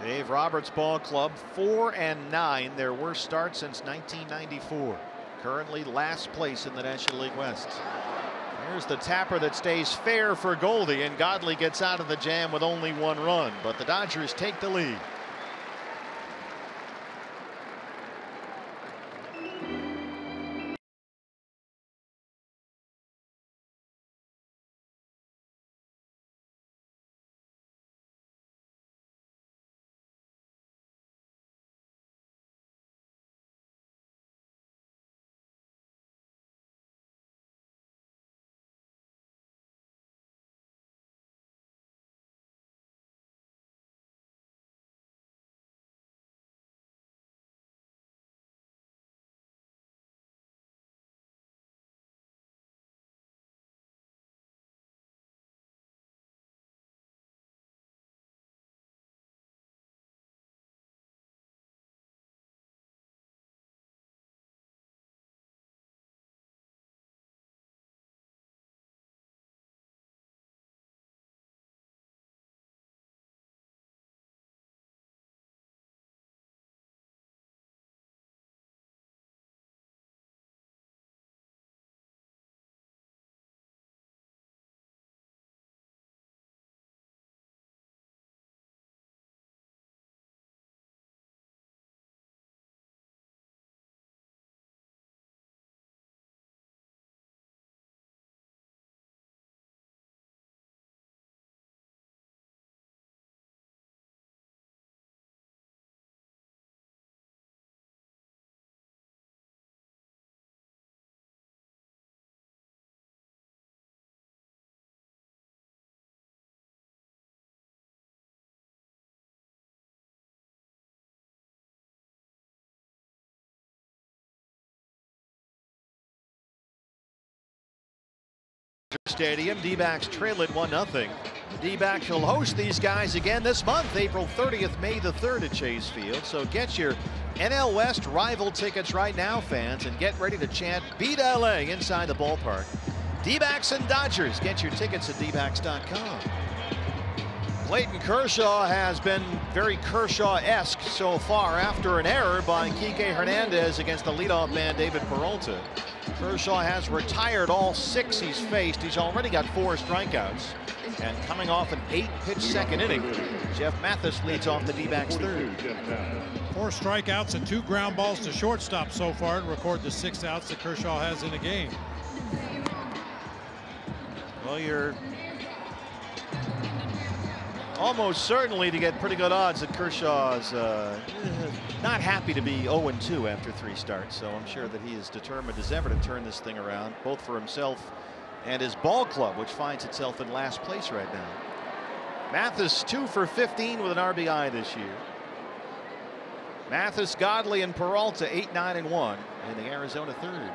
Dave Roberts Ball Club 4-9, their worst start since 1994. Currently last place in the National League West. Here's the tapper that stays fair for Goldie, and Godley gets out of the jam with only 1 run, but the Dodgers take the lead. Stadium. D-backs trail it 1-0. The D-backs will host these guys again this month, April 30th, May the 3rd at Chase Field. So get your NL West rival tickets right now, fans, and get ready to chant "Beat LA" inside the ballpark. D-backs and Dodgers. Get your tickets at dbacks.com. Clayton Kershaw has been very Kershaw-esque so far after an error by Kike Hernandez against the leadoff man David Peralta. Kershaw has retired all 6 he's faced. He's already got 4 strikeouts. And coming off an 8-pitch second inning, Jeff Mathis leads off the D-backs third. 4 strikeouts and 2 ground balls to shortstop so far to record the 6 outs that Kershaw has in a game. Well, you're almost certainly to get pretty good odds that Kershaw's not happy to be 0-2 after 3 starts. So I'm sure that he is determined as ever to turn this thing around, both for himself and his ball club, which finds itself in last place right now. Mathis 2 for 15 with an RBI this year. Mathis, Godley, and Peralta 8, 9, and 1 in the Arizona third.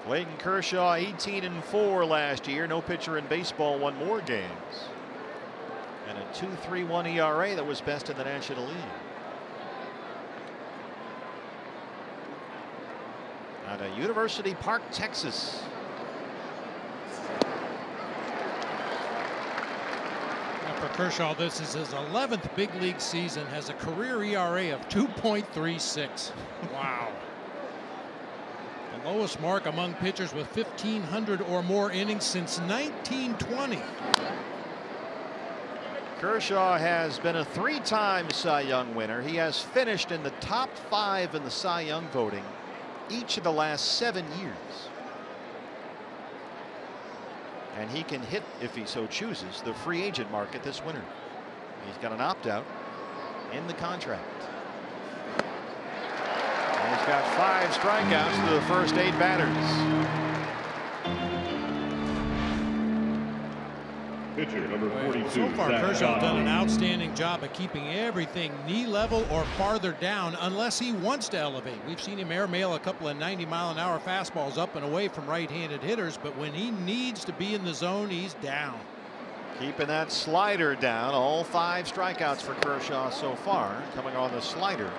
Clayton Kershaw 18-4 last year. No pitcher in baseball won more games. And a 2.31 ERA that was best in the National League. Out of University Park, Texas. For Kershaw, this is his 11th big league season, has a career ERA of 2.36. Wow. The lowest mark among pitchers with 1,500 or more innings since 1920. Kershaw has been a 3-time Cy Young winner. He has finished in the top 5 in the Cy Young voting each of the last 7 years. And he can hit, if he so chooses, the free agent market this winter. He's got an opt-out in the contract. And he's got 5 strikeouts through the first 8 batters. Pitcher number 42. So far, Kershaw done an outstanding job of keeping everything knee level or farther down unless he wants to elevate. We've seen him airmail a couple of 90-mile-an-hour fastballs up and away from right-handed hitters, but when he needs to be in the zone, he's down. Keeping that slider down. All 5 strikeouts for Kershaw so far coming on the slider.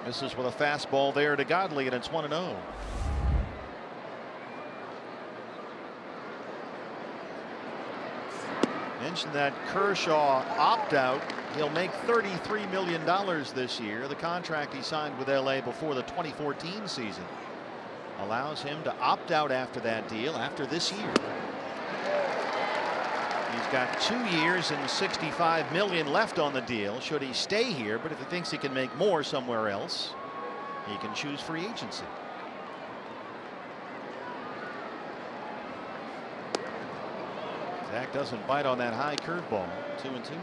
This is with a fastball there to Godley, and it's 1-0. Mentioned that Kershaw opt-out. He'll make $33 million this year. The contract he signed with LA before the 2014 season allows him to opt out after that deal after this year. He's got 2 years and $65 million left on the deal should he stay here, but if he thinks he can make more somewhere else, he can choose free agency. Zach doesn't bite on that high curveball. 2-2.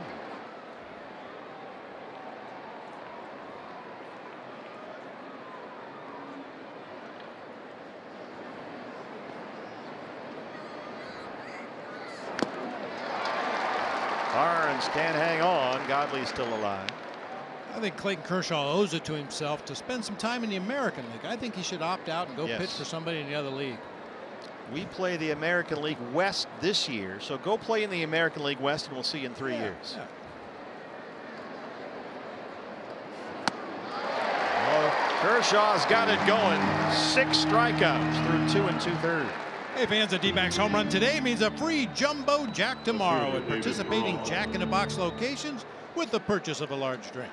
Barnes can't hang on. Godley's still alive. I think Clayton Kershaw owes it to himself to spend some time in the American League. I think he should opt out and go pitch for somebody in the other league. We play the American League West this year, so go play in the American League West and we'll see you in 3 years. Yeah. Well, Kershaw's got it going. 6 strikeouts through 2 2/3. Hey fans, a D-backs home run today means a free jumbo jack tomorrow at participating Jack-in-the-Box locations with the purchase of a large drink.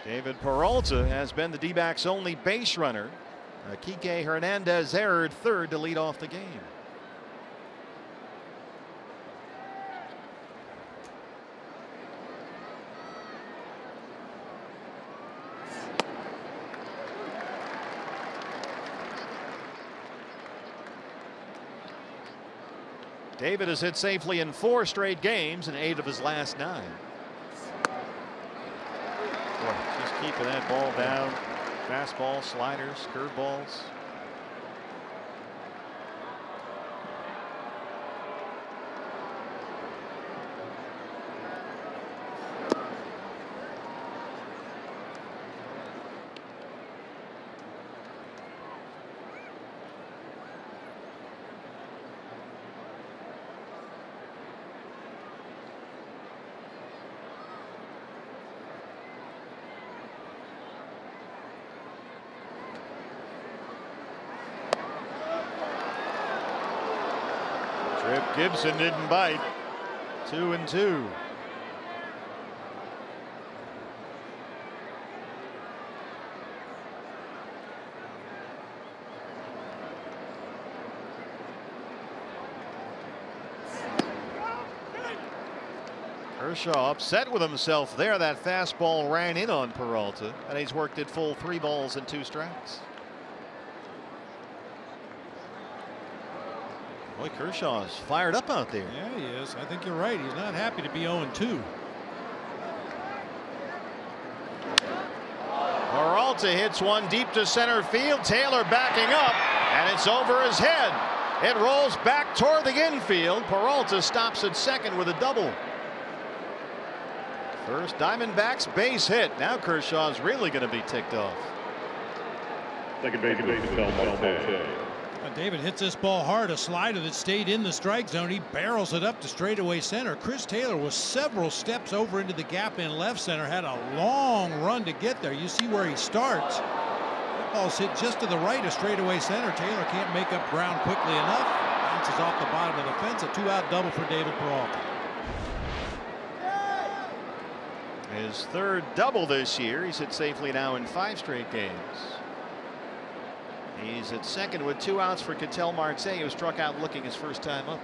David Peralta has been the D-backs' only base runner. Kike Hernandez erred third to lead off the game. David has hit safely in 4 straight games and 8 of his last 9. Boy, just keeping that ball down. Fastball, sliders, curveballs. Trip Gibson didn't bite. 2-2. Kershaw upset with himself there. That fastball ran in on Peralta, and he's worked it full 3 balls and 2 strikes. Boy, Kershaw's fired up out there. Yeah, he is. I think you're right. He's not happy to be 0-2. Peralta hits one deep to center field. Taylor backing up, and it's over his head. It rolls back toward the infield. Peralta stops at second with a double. First Diamondbacks base hit. Now Kershaw's really going to be ticked off. Second base, Marte. David hits this ball hard. A slider that stayed in the strike zone. He barrels it up to straightaway center. Chris Taylor was several steps over into the gap in left center. Had a long run to get there. You see where he starts. That ball's hit just to the right of straightaway center. Taylor can't make up ground quickly enough. Bounces off the bottom of the fence. A 2-out double for David Peralta. His 3rd double this year. He's hit safely now in 5 straight games. He's at second with 2 outs for Ketel Marte, who struck out looking his first time up.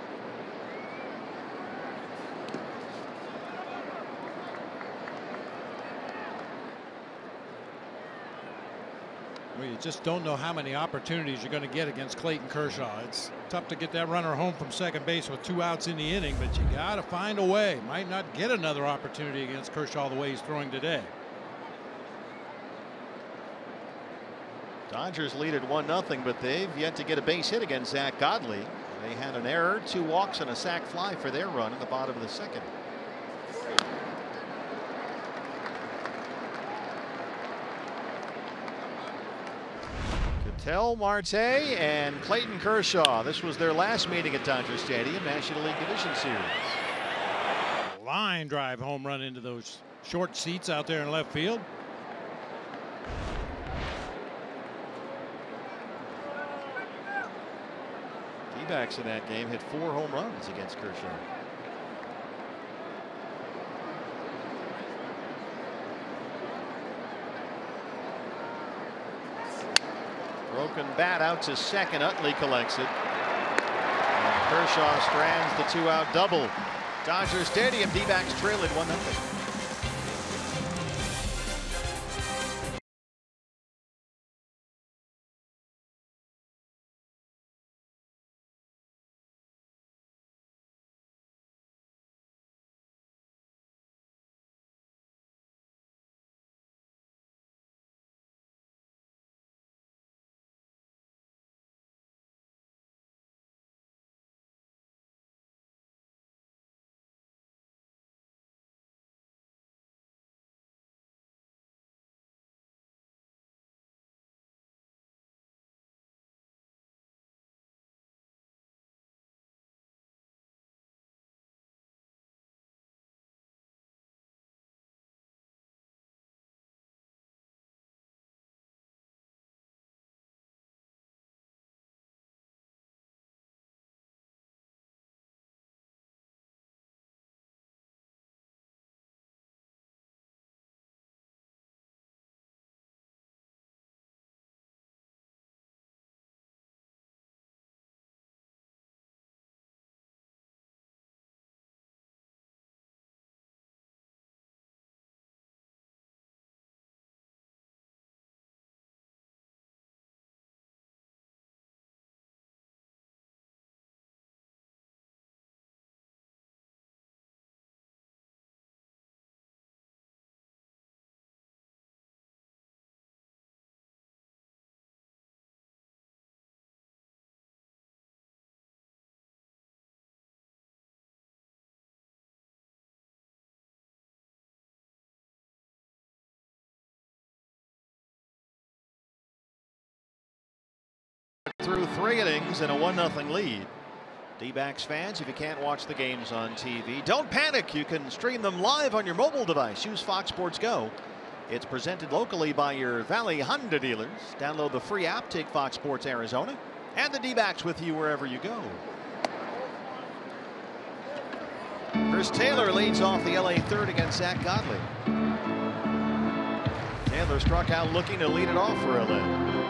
Well, you just don't know how many opportunities you're going to get against Clayton Kershaw. It's tough to get that runner home from second base with 2 outs in the inning, but you got to find a way. Might not get another opportunity against Kershaw the way he's throwing today. Dodgers lead at 1-0, but they've yet to get a base hit against Zach Godley. They had an error, 2 walks, and a sac fly for their run in the bottom of the 2nd. Ketel Marte and Clayton Kershaw. This was their last meeting at Dodger Stadium, National League Division Series. Line drive home run into those short seats out there in left field. D-backs in that game hit 4 home runs against Kershaw. Broken bat out to second. Utley collects it. And Kershaw strands the 2-out double. Dodger Stadium, D-backs trail at 1-0. through 3 innings and a 1-0 lead. D-backs fans, if you can't watch the games on TV, don't panic. You can stream them live on your mobile device. Use Fox Sports Go. It's presented locally by your Valley Honda dealers. Download the free app, take Fox Sports Arizona, and the D-backs with you wherever you go. Chris Taylor leads off the LA third against Zach Godley. Taylor struck out looking to lead it off for LA.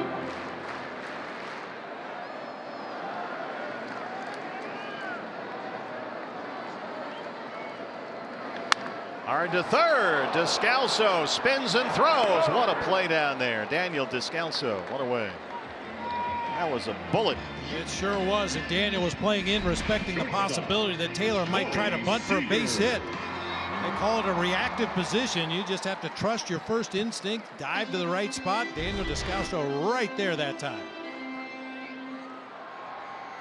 Hard to third. Descalso spins and throws. What a play down there. Daniel Descalso. What a way. That was a bullet. It sure was. And Daniel was playing in, respecting the possibility that Taylor might try to bunt for a base hit. They call it a reactive position. You just have to trust your first instinct, dive to the right spot. Daniel Descalso right there that time.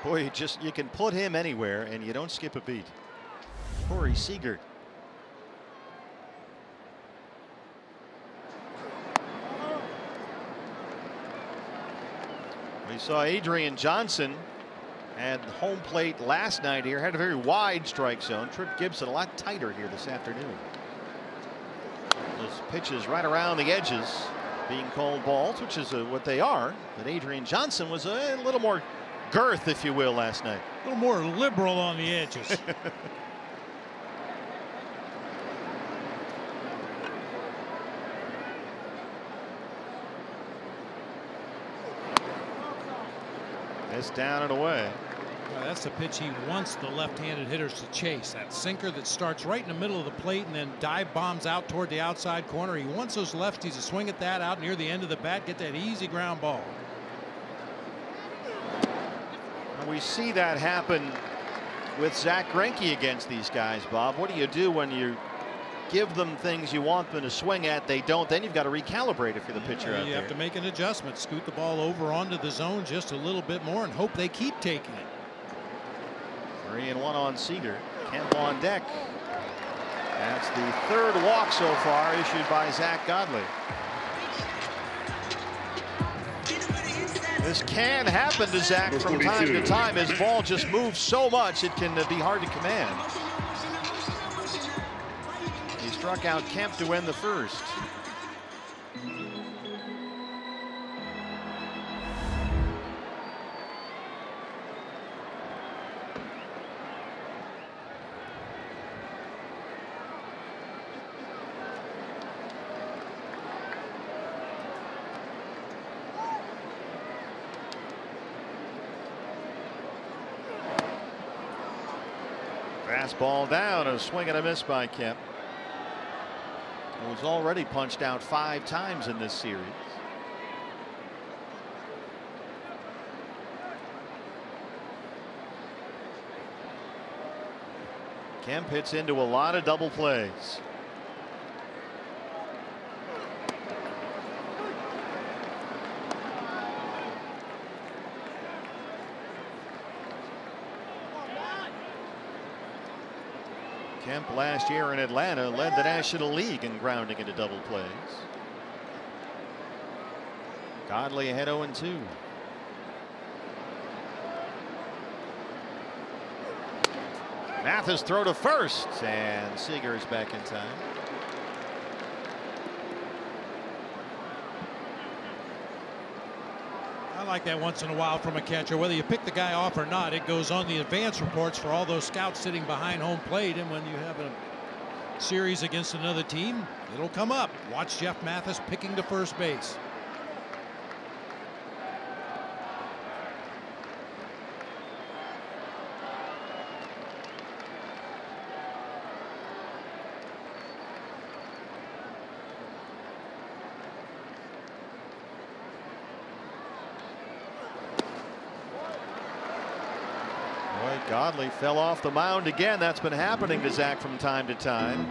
Boy, you can put him anywhere and you don't skip a beat. Corey Seager. We saw Adrian Johnson at home plate last night here. Had a very wide strike zone. Trip Gibson a lot tighter here this afternoon. Those pitches right around the edges being called balls, which is what they are. But Adrian Johnson was a little more girth, if you will, last night. A little more liberal on the edges. It's down and away. Well, that's the pitch he wants the left-handed hitters to chase. That sinker that starts right in the middle of the plate and then dive bombs out toward the outside corner. He wants those lefties to swing at that out near the end of the bat, get that easy ground ball. And we see that happen with Zach Greinke against these guys, Bob. What do you do when you give them things you want them to swing at? They don't. Then you've got to recalibrate if you're the pitcher out there. You have to make an adjustment, scoot the ball over onto the zone just a little bit more and hope they keep taking it. 3-1 on Seager. Kemp on deck. That's the third walk so far issued by Zach Godley. This can happen to Zach from time to time. His ball just moves so much it can be hard to command. He struck out Kemp to win the first. Fastball down, a swing and a miss by Kemp. He was already punched out 5 times in this series. Kemp hits into a lot of double plays. Kemp last year in Atlanta led the National League in grounding into double plays. Godley ahead 0-2. Mathis throw to first, and Seager's back in time. I like that once in a while from a catcher. Whether you pick the guy off or not, it goes on the advance reports for all those scouts sitting behind home plate. And when you have a series against another team, it'll come up. Watch Jeff Mathis picking to first base. Godley fell off the mound again. That's been happening to Zach from time to time.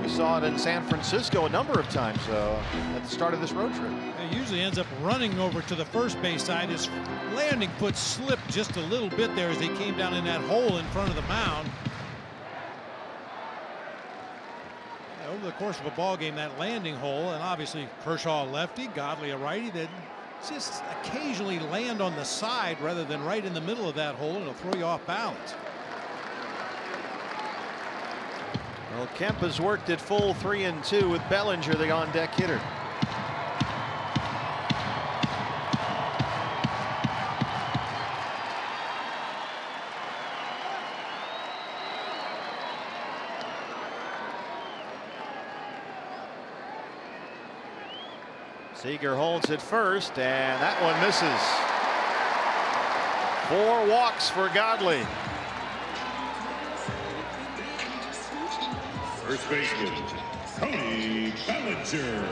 We saw it in San Francisco a number of times at the start of this road trip. He usually ends up running over to the first base side. His landing foot slipped just a little bit there as he came down in that hole in front of the mound. Over the course of a ball game, that landing hole, and obviously Kershaw a lefty, Godley a righty, that just occasionally land on the side rather than right in the middle of that hole, and it'll throw you off balance. Well, Kemp has worked at full 3-2 with Bellinger, the on-deck hitter. Seager holds it first, and that one misses. 4 walks for Godley. First baseman, Cody Bellinger.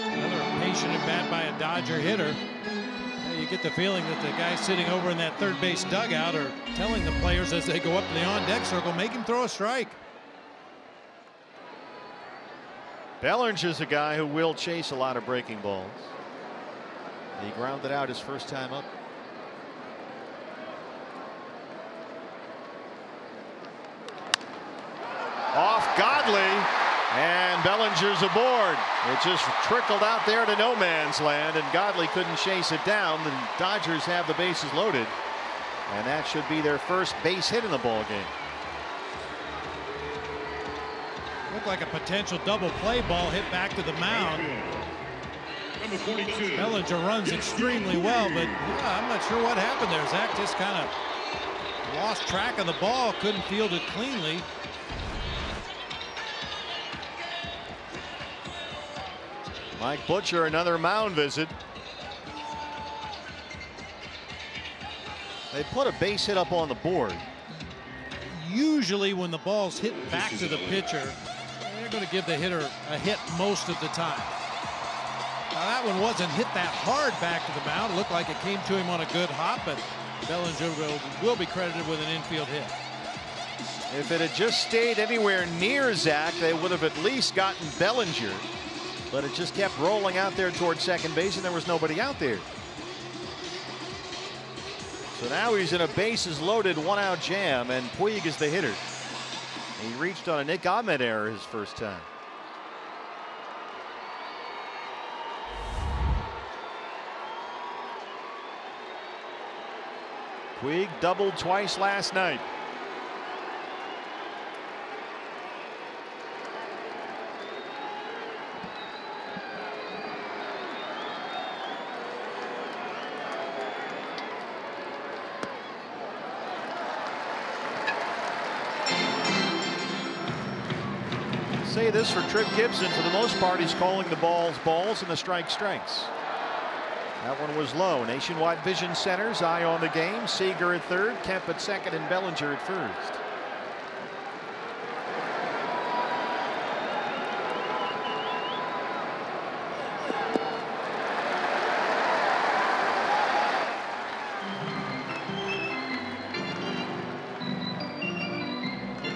Another patient at bat by a Dodger hitter. You get the feeling that the guys sitting over in that third base dugout are telling the players as they go up to the on-deck circle, make him throw a strike. Bellinger's a guy who will chase a lot of breaking balls. He grounded out his first time up. Off Godley, and Bellinger's aboard. It just trickled out there to no man's land, and Godley couldn't chase it down. The Dodgers have the bases loaded, and that should be their first base hit in the ball game. Looked like a potential double play ball hit back to the mound. Number 42. Bellinger runs extremely well, but yeah, I'm not sure what happened there. Zach just kind of lost track of the ball, couldn't field it cleanly. Mike Butcher, another mound visit. They put a base hit up on the board. Usually when the ball's hit back to the pitcher, they're going to give the hitter a hit most of the time. Now that one wasn't hit that hard back to the mound. It looked like it came to him on a good hop, but Bellinger will be credited with an infield hit. If it had just stayed anywhere near Zach, they would have at least gotten Bellinger. But it just kept rolling out there towards second base, and there was nobody out there. So now he's in a bases loaded 1-out jam, and Puig is the hitter. He reached on a Nick Ahmed error his first time. Puig doubled twice last night. Say this for Trip Gibson, for the most part he's calling the balls balls and the strikes strikes. That one was low. Nationwide Vision Center's eye on the game. Seager at third, Kemp at second, and Bellinger at first.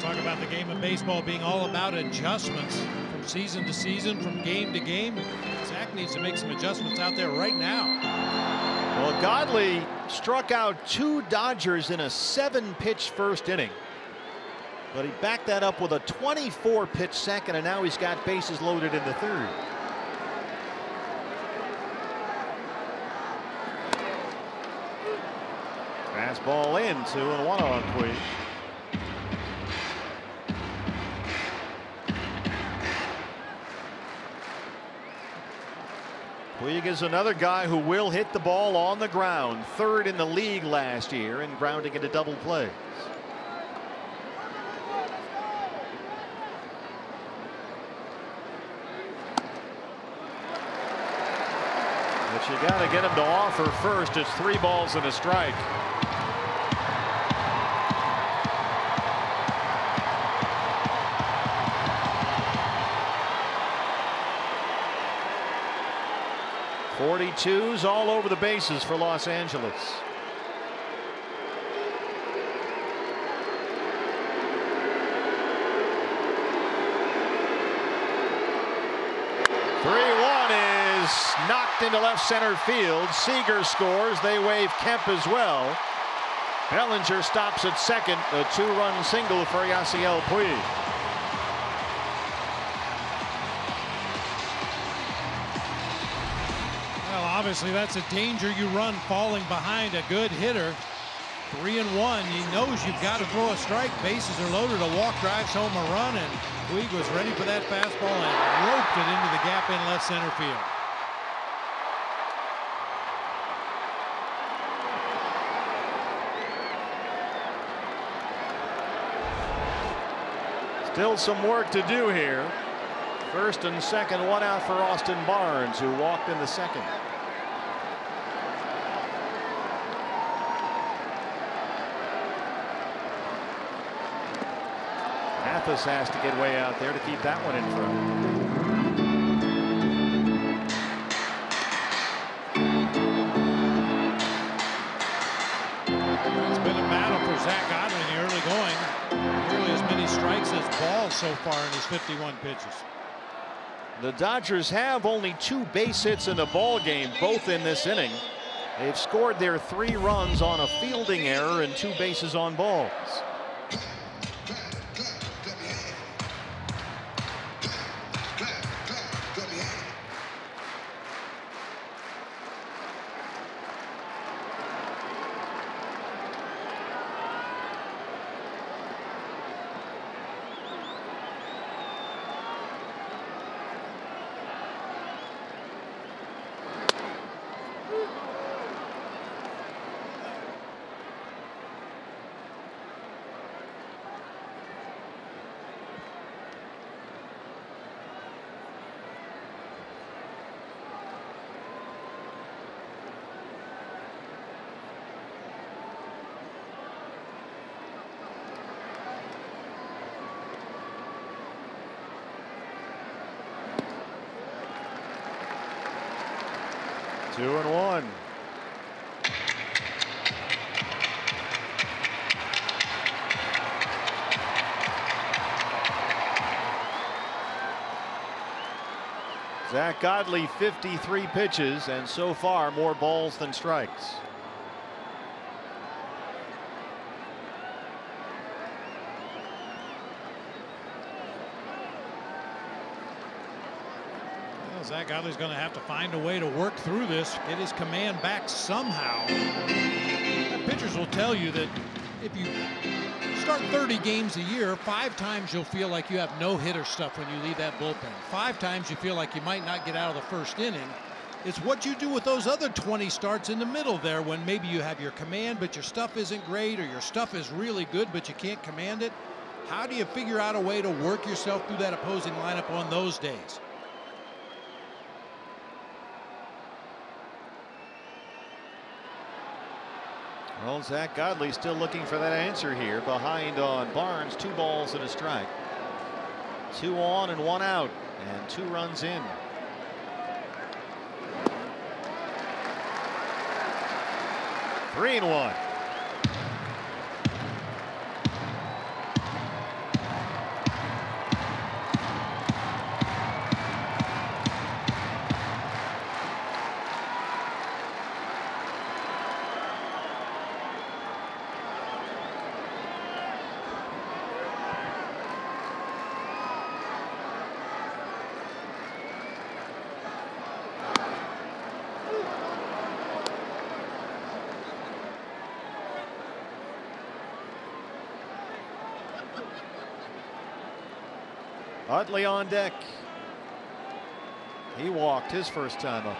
Talk about the game of baseball being all about adjustments from season to season, from game to game. Zach needs to make some adjustments out there right now. Well, Godley struck out 2 Dodgers in a 7-pitch first inning, but he backed that up with a 24-pitch second, and now he's got bases loaded in the third. Fastball in, 2-1 on Puig. Puig is another guy who will hit the ball on the ground. 3rd in the league last year and grounding into double plays. But you got to get him to offer first. It's 3 balls and a strike. .42s all over the bases for Los Angeles. Is knocked into left center field. Seager scores. They wave Kemp as well. Bellinger stops at second. A 2-run single for Yasiel Puig. Well, obviously that's a danger you run, falling behind a good hitter. 3-1. He knows you've got to throw a strike. Bases are loaded. A walk drives home a run, and Puig was ready for that fastball and roped it into the gap in left center field. Still some work to do here. First and second, one out for Austin Barnes, who walked in the second. Mathis has to get way out there to keep that one in front. It's been a battle for Zach Godley in the early going. Nearly as many strikes as balls so far in his 51 pitches. The Dodgers have only 2 base hits in the ball game, both in this inning. They've scored their 3 runs on a fielding error and 2 bases on balls. Two and one. Zach Godley, 53 pitches, and so far more balls than strikes. Zach Godley's going to have to find a way to work through this, get his command back somehow. And pitchers will tell you that if you start 30 games a year, 5 times you'll feel like you have no hitter stuff when you leave that bullpen. 5 times you feel like you might not get out of the first inning. It's what you do with those other 20 starts in the middle there, when maybe you have your command but your stuff isn't great, or your stuff is really good but you can't command it. How do you figure out a way to work yourself through that opposing lineup on those days? Well, Zach Godley still looking for that answer here, behind on Barnes. 2 balls and a strike. 2 on and 1 out, and 2 runs in. Three and one. Utley on deck. He walked his first time up.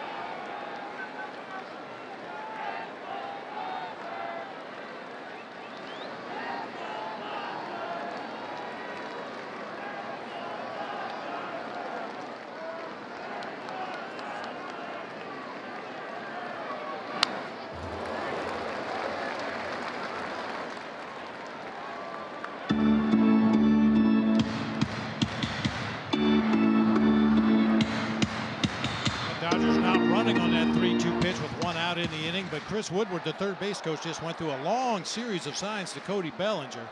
In the inning, but Chris Woodward, the third base coach, just went through a long series of signs to Cody Bellinger.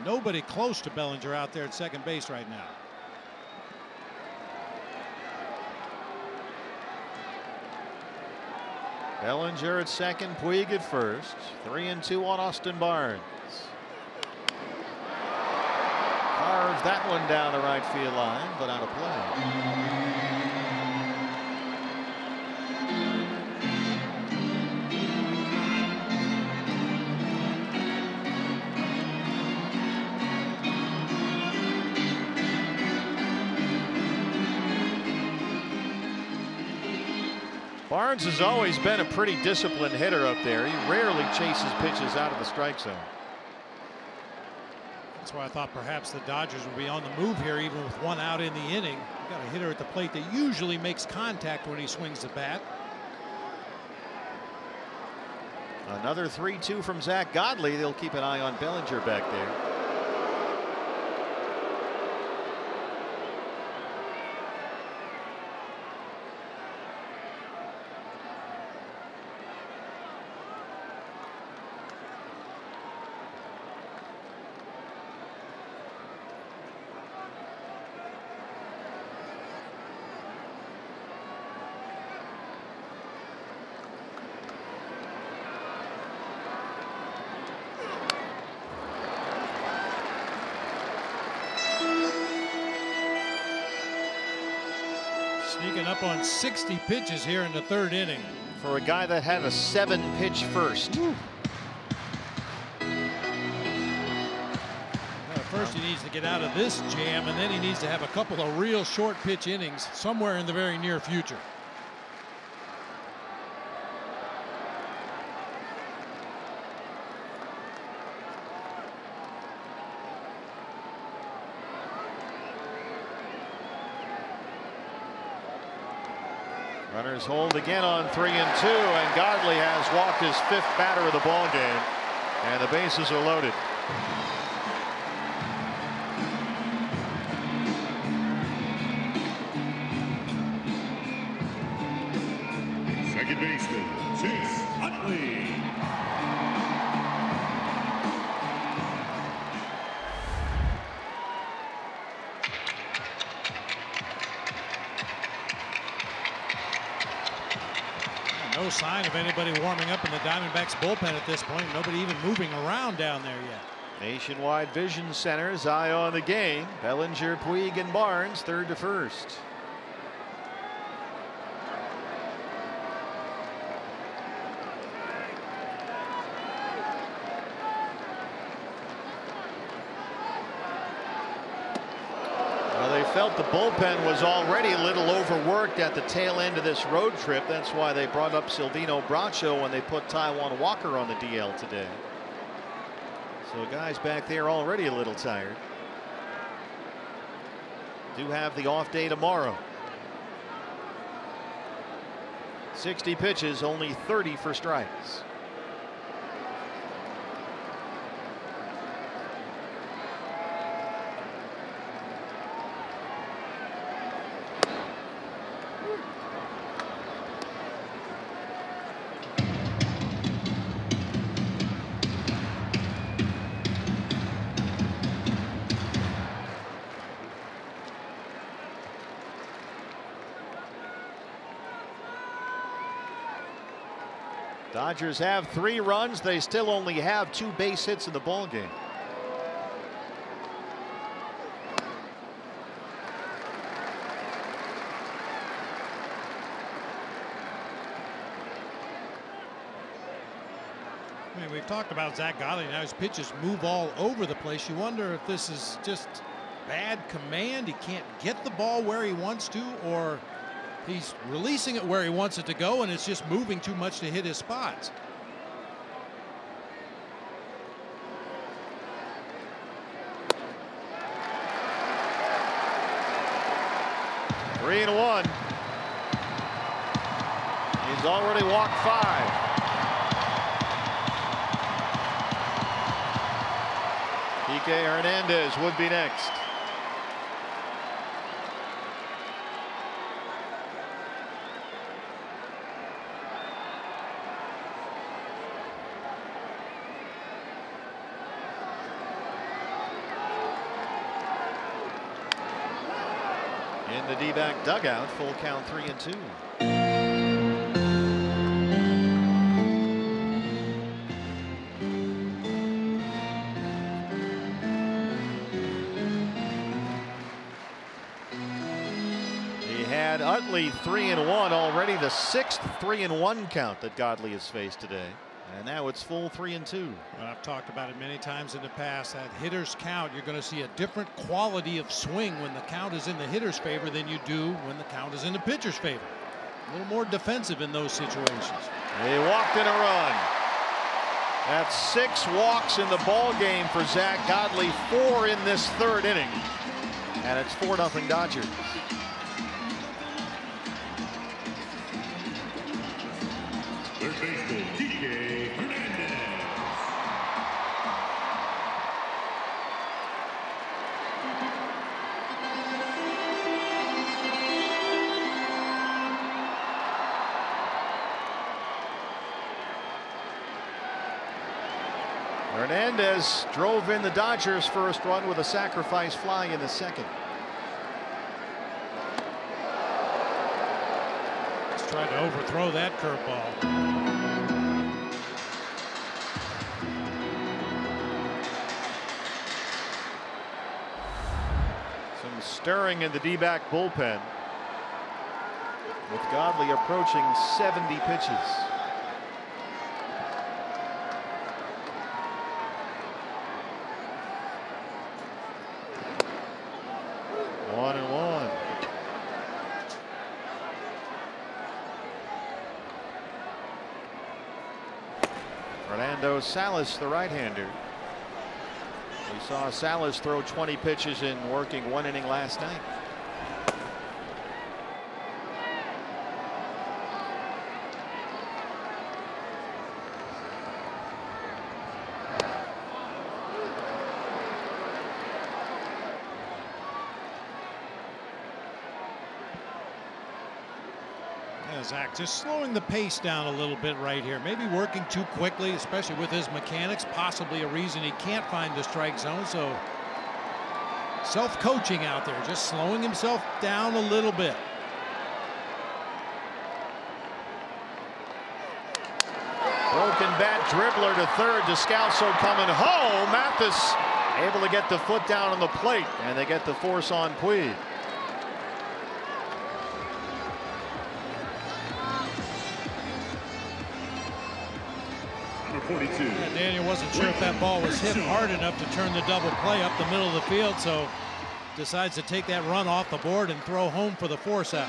Nobody close to Bellinger out there at second base right now. Bellinger at second, Puig at first. 3-2 on Austin Barnes. Carves that one down the right field line, but out of play. Barnes has always been a pretty disciplined hitter up there. He rarely chases pitches out of the strike zone. That's why I thought perhaps the Dodgers would be on the move here, even with one out in the inning. You got a hitter at the plate that usually makes contact when he swings the bat. Another 3-2 from Zach Godley. They'll keep an eye on Bellinger back there. Sneaking up on 60 pitches here in the third inning. For a guy that had a 7-pitch first. First he needs to get out of this jam, and then he needs to have a couple of real short pitch innings somewhere in the very near future. Runners hold again on 3-2, and Godley has walked his 5th batter of the ball game, and the bases are loaded. Second baseman, Chase Utley. No sign of anybody warming up in the Diamondbacks bullpen at this point. Nobody even moving around down there yet. Nationwide Vision Center's eye on the game. Bellinger, Puig, and Barnes, 3rd to 1st. Felt the bullpen was already a little overworked at the tail end of this road trip. That's why they brought up Sildino Bracho when they put Taijuan Walker on the DL today. So guys back there already a little tired. Do have the off day tomorrow. 60 pitches, only 30 for strikes. Dodgers have 3 runs. They still only have 2 base hits in the ball game. I mean, we've talked about Zach Godley. Now his pitches move all over the place. You wonder if this is just bad command. He can't get the ball where he wants to, or he's releasing it where he wants it to go, and it's just moving too much to hit his spots. Three and 1. He's already walked 5. Kike Hernandez would be next. In the D-back dugout, full count 3-2. had Utley 3-1 already, the 6th 3-1 count that Godley has faced today. And now it's full 3-2. Well, I've talked about it many times in the past. That hitter's count, you're going to see a different quality of swing when the count is in the hitter's favor than you do when the count is in the pitcher's favor. A little more defensive in those situations. He walked in a run. That's 6 walks in the ball game for Zach Godley, 4 in this 3rd inning. And it's 4-0 Dodgers. Third baseman, DJ Hernandez. Hernandez drove in the Dodgers' first run with a sacrifice fly in the 2nd. Let's try to overthrow that curveball. Some stirring in the D-back bullpen, with Godley approaching 70 pitches. One and one. Fernando Salas, the right-hander. We saw Salas throw 20 pitches in working 1 inning last night. Yeah, Zach, just slowing the pace down a little bit right here. Maybe working too quickly, especially with his mechanics. Possibly a reason he can't find the strike zone. So self-coaching out there, just slowing himself down a little bit. Broken bat dribbler to third. Descalso coming home. Mathis able to get the foot down on the plate, and they get the force on Puig. Number 42. Yeah, Daniel wasn't sure if that ball was hit hard enough to turn the double play up the middle of the field, so decides to take that run off the board and throw home for the force out.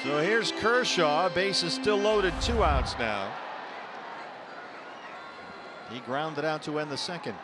So here's Kershaw. Base is still loaded, 2 outs now. He grounded out to end the 2nd.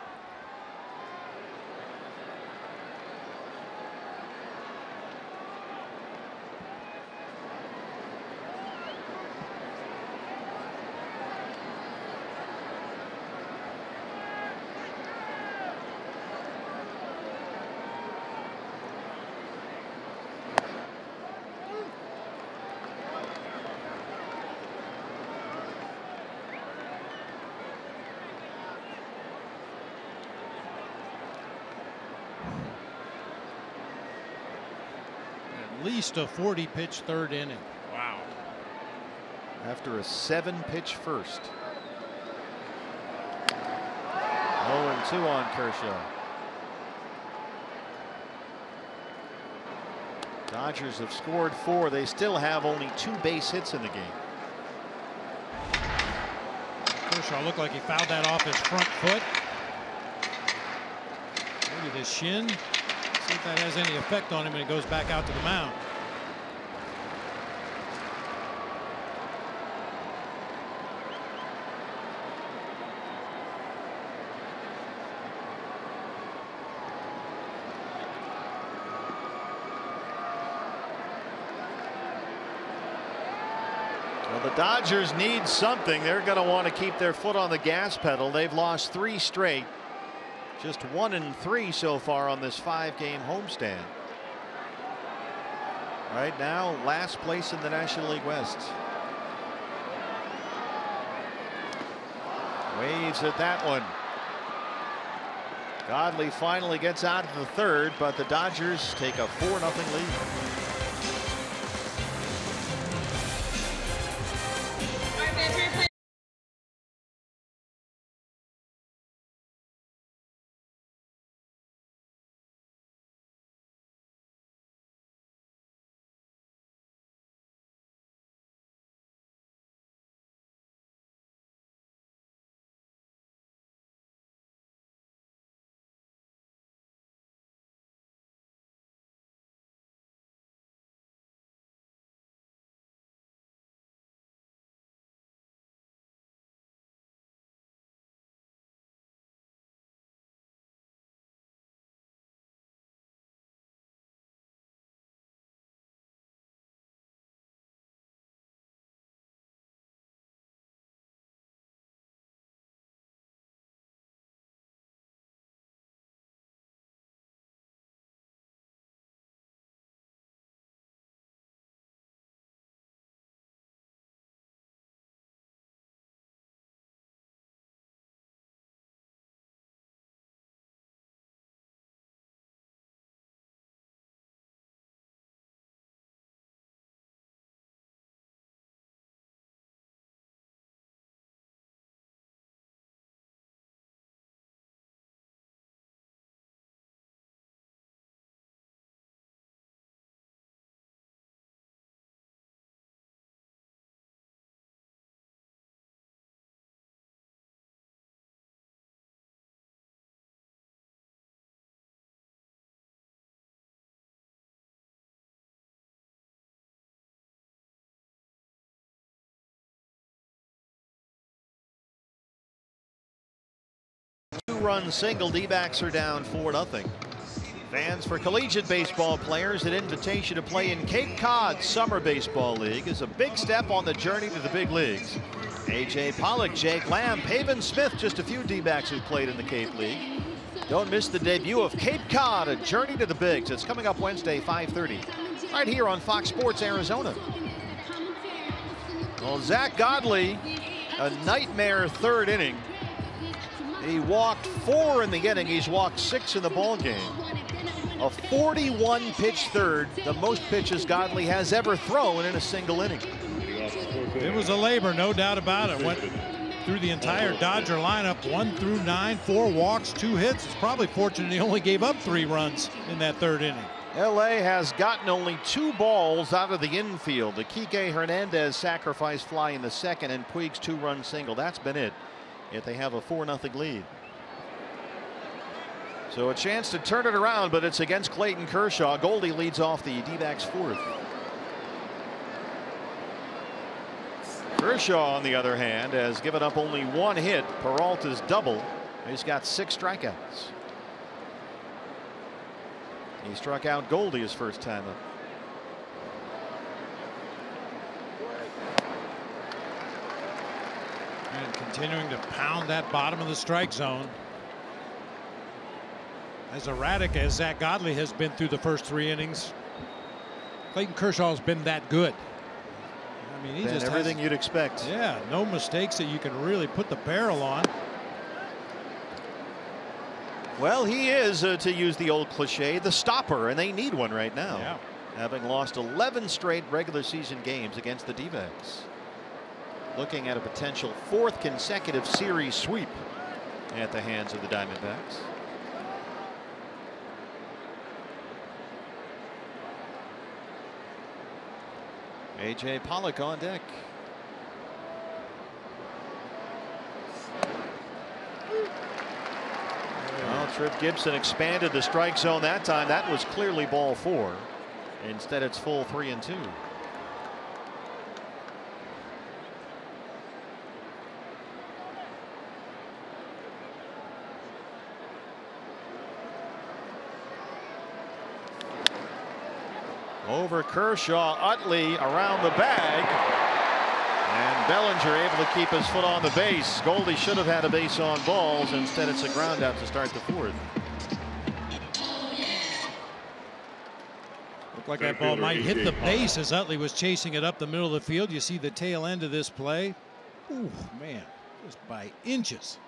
At least a 40-pitch 3rd inning. Wow. After a 7-pitch first. 0-2 on Kershaw. Dodgers have scored 4. They still have only 2 base hits in the game. Kershaw looked like he fouled that off his front foot. Maybe the shin. See if that has any effect on him when he goes back out to the mound. Well, the Dodgers need something. They're going to want to keep their foot on the gas pedal. They've lost 3 straight. Just 1-3 so far on this 5-game homestand. Right now, last place in the National League West. Waves at that one. Godley finally gets out of the 3rd, but the Dodgers take a 4-0 lead. 2-run single. D-backs are down 4-0. Fans for collegiate baseball players, an invitation to play in Cape Cod Summer Baseball League is a big step on the journey to the big leagues. A.J. Pollock, Jake Lamb, Pavin Smith, just a few D-backs who played in the Cape League. Don't miss the debut of Cape Cod, a journey to the bigs. It's coming up Wednesday, 5:30, right here on Fox Sports Arizona. Well, Zach Godley, a nightmare third inning. He walked 4 in the inning. He's walked 6 in the ball game. A 41-pitch third, the most pitches Godley has ever thrown in a single inning. It was a labor, no doubt about it. Went through the entire Dodger lineup, 1 through 9, 4 walks, 2 hits. It's probably fortunate he only gave up 3 runs in that third inning. LA has gotten only 2 balls out of the infield. The Kike Hernandez sacrifice fly in the second and Puig's 2-run single. That's been it. Yet they have a 4-0 lead. So a chance to turn it around, but it's against Clayton Kershaw. Goldie leads off the D-backs 4th. Kershaw, on the other hand, has given up only 1 hit. Peralta's double. He's got 6 strikeouts. He struck out Goldie his first time up. And continuing to pound that bottom of the strike zone. As erratic as Zach Godley has been through the first 3 innings, Clayton Kershaw's been that good. I mean, he just everything you'd expect. Yeah, no mistakes that you can really put the barrel on. Well, he is, to use the old cliche, the stopper, and they need one right now. Yeah. Having lost 11 straight regular season games against the D-backs. Looking at a potential 4th consecutive series sweep at the hands of the Diamondbacks. A.J. Pollock on deck. Well, Trip Gibson expanded the strike zone that time. That was clearly ball 4. Instead, it's full 3-2. Over Kershaw, Utley around the bag, and Bellinger able to keep his foot on the base. Goldie should have had a base on balls. Instead, it's a ground out to start the 4th. Looked like that ball might hit the base as Utley was chasing it up the middle of the field. You see the tail end of this play. Ooh, man, just by inches.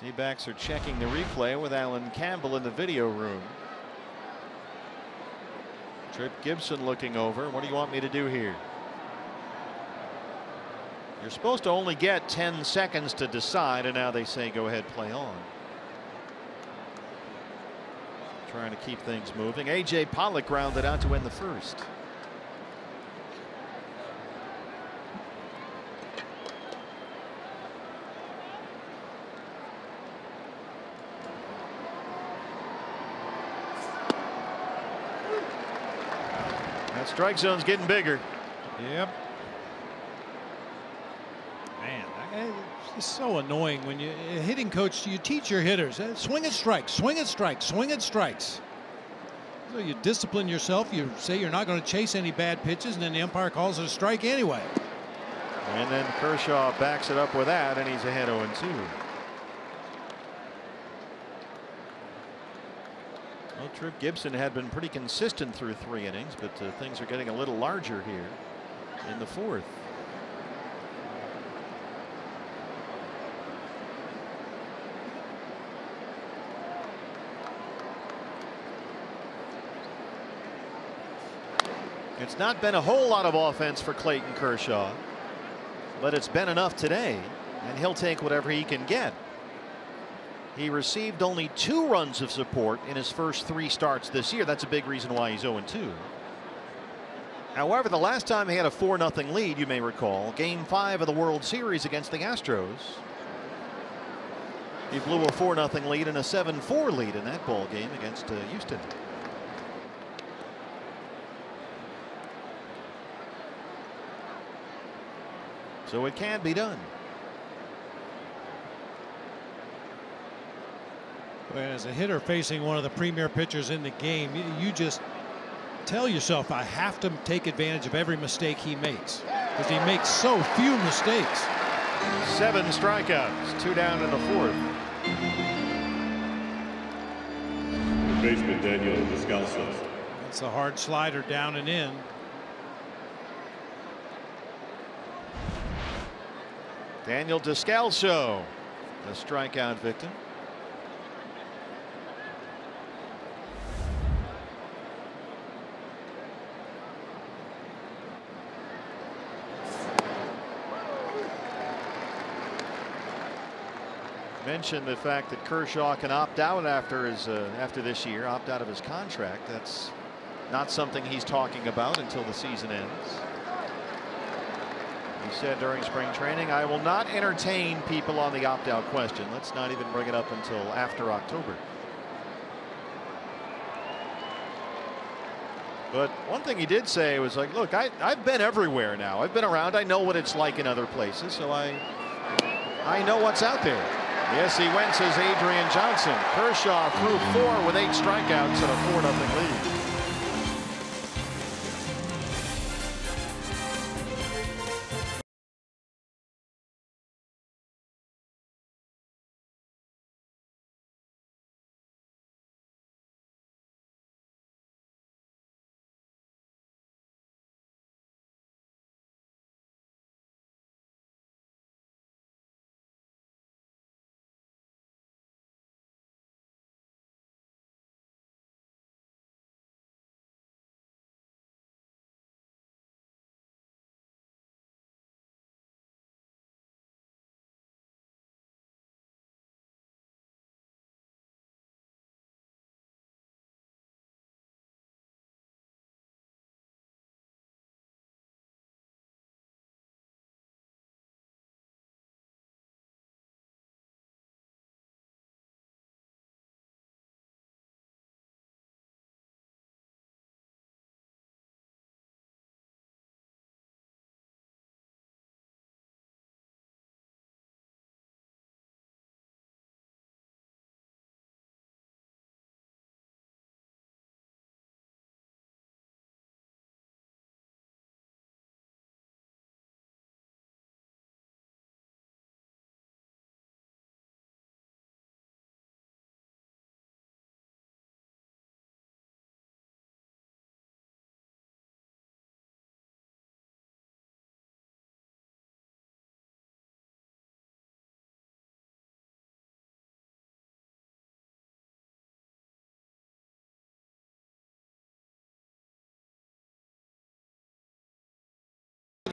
D-backs are checking the replay with Alan Campbell in the video room. Trip Gibson looking over. What do you want me to do here? You're supposed to only get 10 seconds to decide, and now they say go ahead, play on. Trying to keep things moving. A.J. Pollock grounded out to win the 1st. That strike zone's getting bigger. Yep. Man, it's so annoying when you hitting coach. You teach your hitters swing at strikes, swing at strikes, swing at strikes. So you discipline yourself. You say you're not going to chase any bad pitches, and then the umpire calls it a strike anyway. And then Kershaw backs it up with that, and he's ahead 0-2. Well, Trip Gibson had been pretty consistent through 3 innings, but things are getting a little larger here in the 4th. It's not been a whole lot of offense for Clayton Kershaw, but it's been enough today, and he'll take whatever he can get. He received only 2 runs of support in his first 3 starts this year. That's a big reason why he's 0-2. However, the last time he had a 4-0 lead, you may recall, Game 5 of the World Series against the Astros. He blew a 4-0 lead and a 7-4 lead in that ball game against Houston. So it can be done. As a hitter facing one of the premier pitchers in the game, you just tell yourself, I have to take advantage of every mistake he makes, because he makes so few mistakes. 7 strikeouts, 2 down in the 4th. Baseman Daniel Descalso. That's a hard slider down and in. Daniel Descalso, the strikeout victim. Mentioned the fact that Kershaw can opt out after this year, opt out of his contract. That's not something he's talking about until the season ends. He said during spring training, I will not entertain people on the opt-out question. Let's not even bring it up until after October. But one thing he did say was like, look, I've been everywhere now. I've been around. I know what it's like in other places, so I know what's out there. Yes, he went, says Adrian Johnson. Kershaw threw 4 with 8 strikeouts and a 4-0 lead.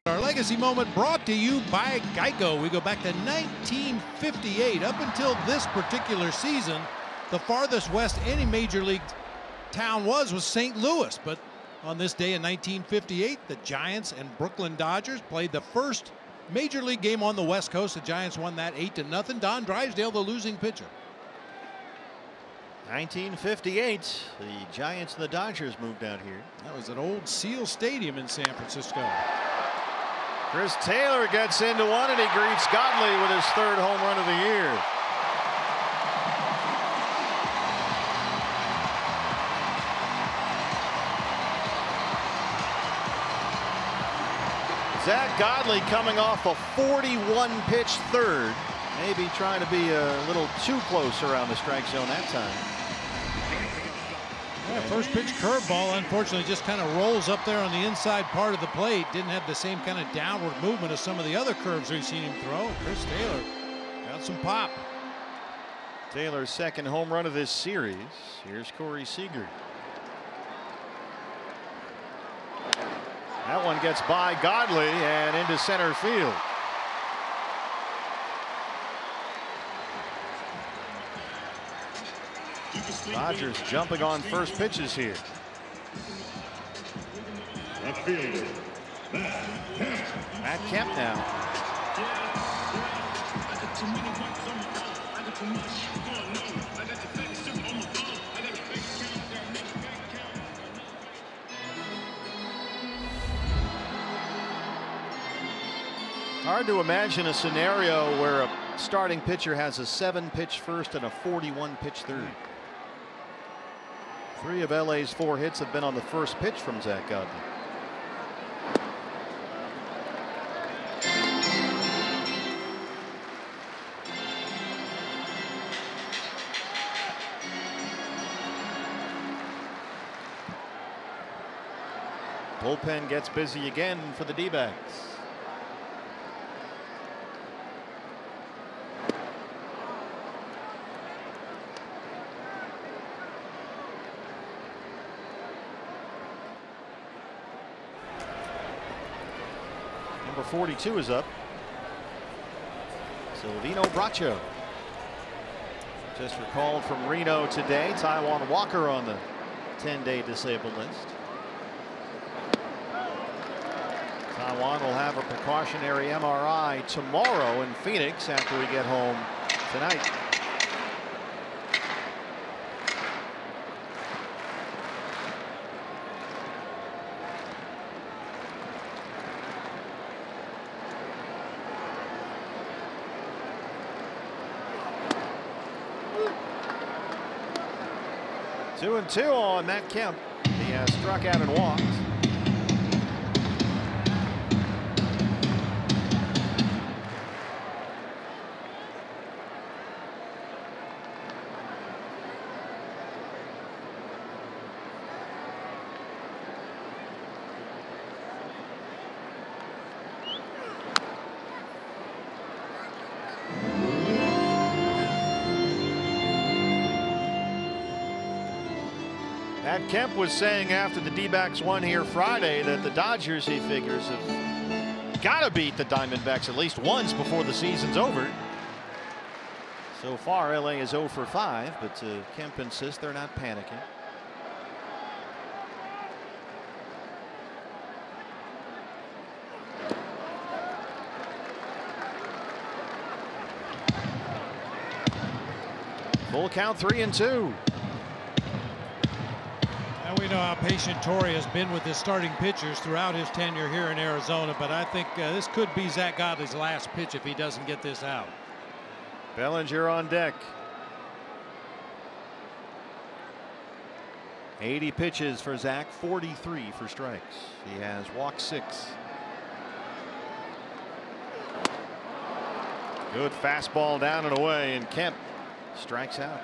Our legacy moment brought to you by Geico. We go back to 1958. Up until this particular season, the farthest west any major league town was St. Louis. But on this day in 1958, the Giants and Brooklyn Dodgers played the first major league game on the West Coast. The Giants won that 8-0. Don Drysdale, the losing pitcher. 1958, the Giants and the Dodgers moved out here. That was at old Seal Stadium in San Francisco. Chris Taylor gets into one, and he greets Godley with his 3rd home run of the year. Zach Godley coming off a 41-pitch 3rd. Maybe trying to be a little too close around the strike zone that time. Yeah, first pitch curveball, unfortunately, just kind of rolls up there on the inside part of the plate. Didn't have the same kind of downward movement as some of the other curves we've seen him throw. Chris Taylor got some pop. Taylor's 2nd home run of this series. Here's Corey Seager. That one gets by Godley and into center field. Dodgers jumping on first pitches here. Matt Kemp now. Hard to imagine a scenario where a starting pitcher has a 7-pitch first and a 41-pitch third. 3 of LA's 4 hits have been on the first pitch from Zach Godley. Bullpen gets busy again for the D-backs. Number 42 is up. Silvino Bracho. Just recalled from Reno today. Taijuan Walker on the 10-day disabled list. Taijuan will have a precautionary MRI tomorrow in Phoenix after we get home tonight. Two and two on Matt Kemp. He has struck out and walked. Matt Kemp was saying after the D-backs won here Friday that the Dodgers, he figures, have got to beat the Diamondbacks at least once before the season's over. So far, LA is 0 for 5, but Kemp insists they're not panicking. Full count, 3 and 2. We know how patient Torrey has been with his starting pitchers throughout his tenure here in Arizona, but I think this could be Zach Godley's last pitch if he doesn't get this out. Bellinger on deck. 80 pitches for Zach, 43 for strikes. He has walked 6. Good fastball down and away, and Kemp strikes out.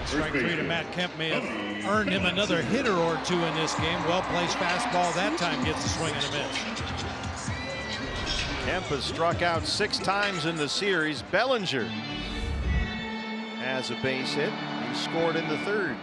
Strike 3 to Matt Kemp may have earned him another hitter or 2 in this game. Well-placed fastball that time gets a swing and a miss. Kemp has struck out 6 times in the series. Bellinger has a base hit. He scored in the 3rd.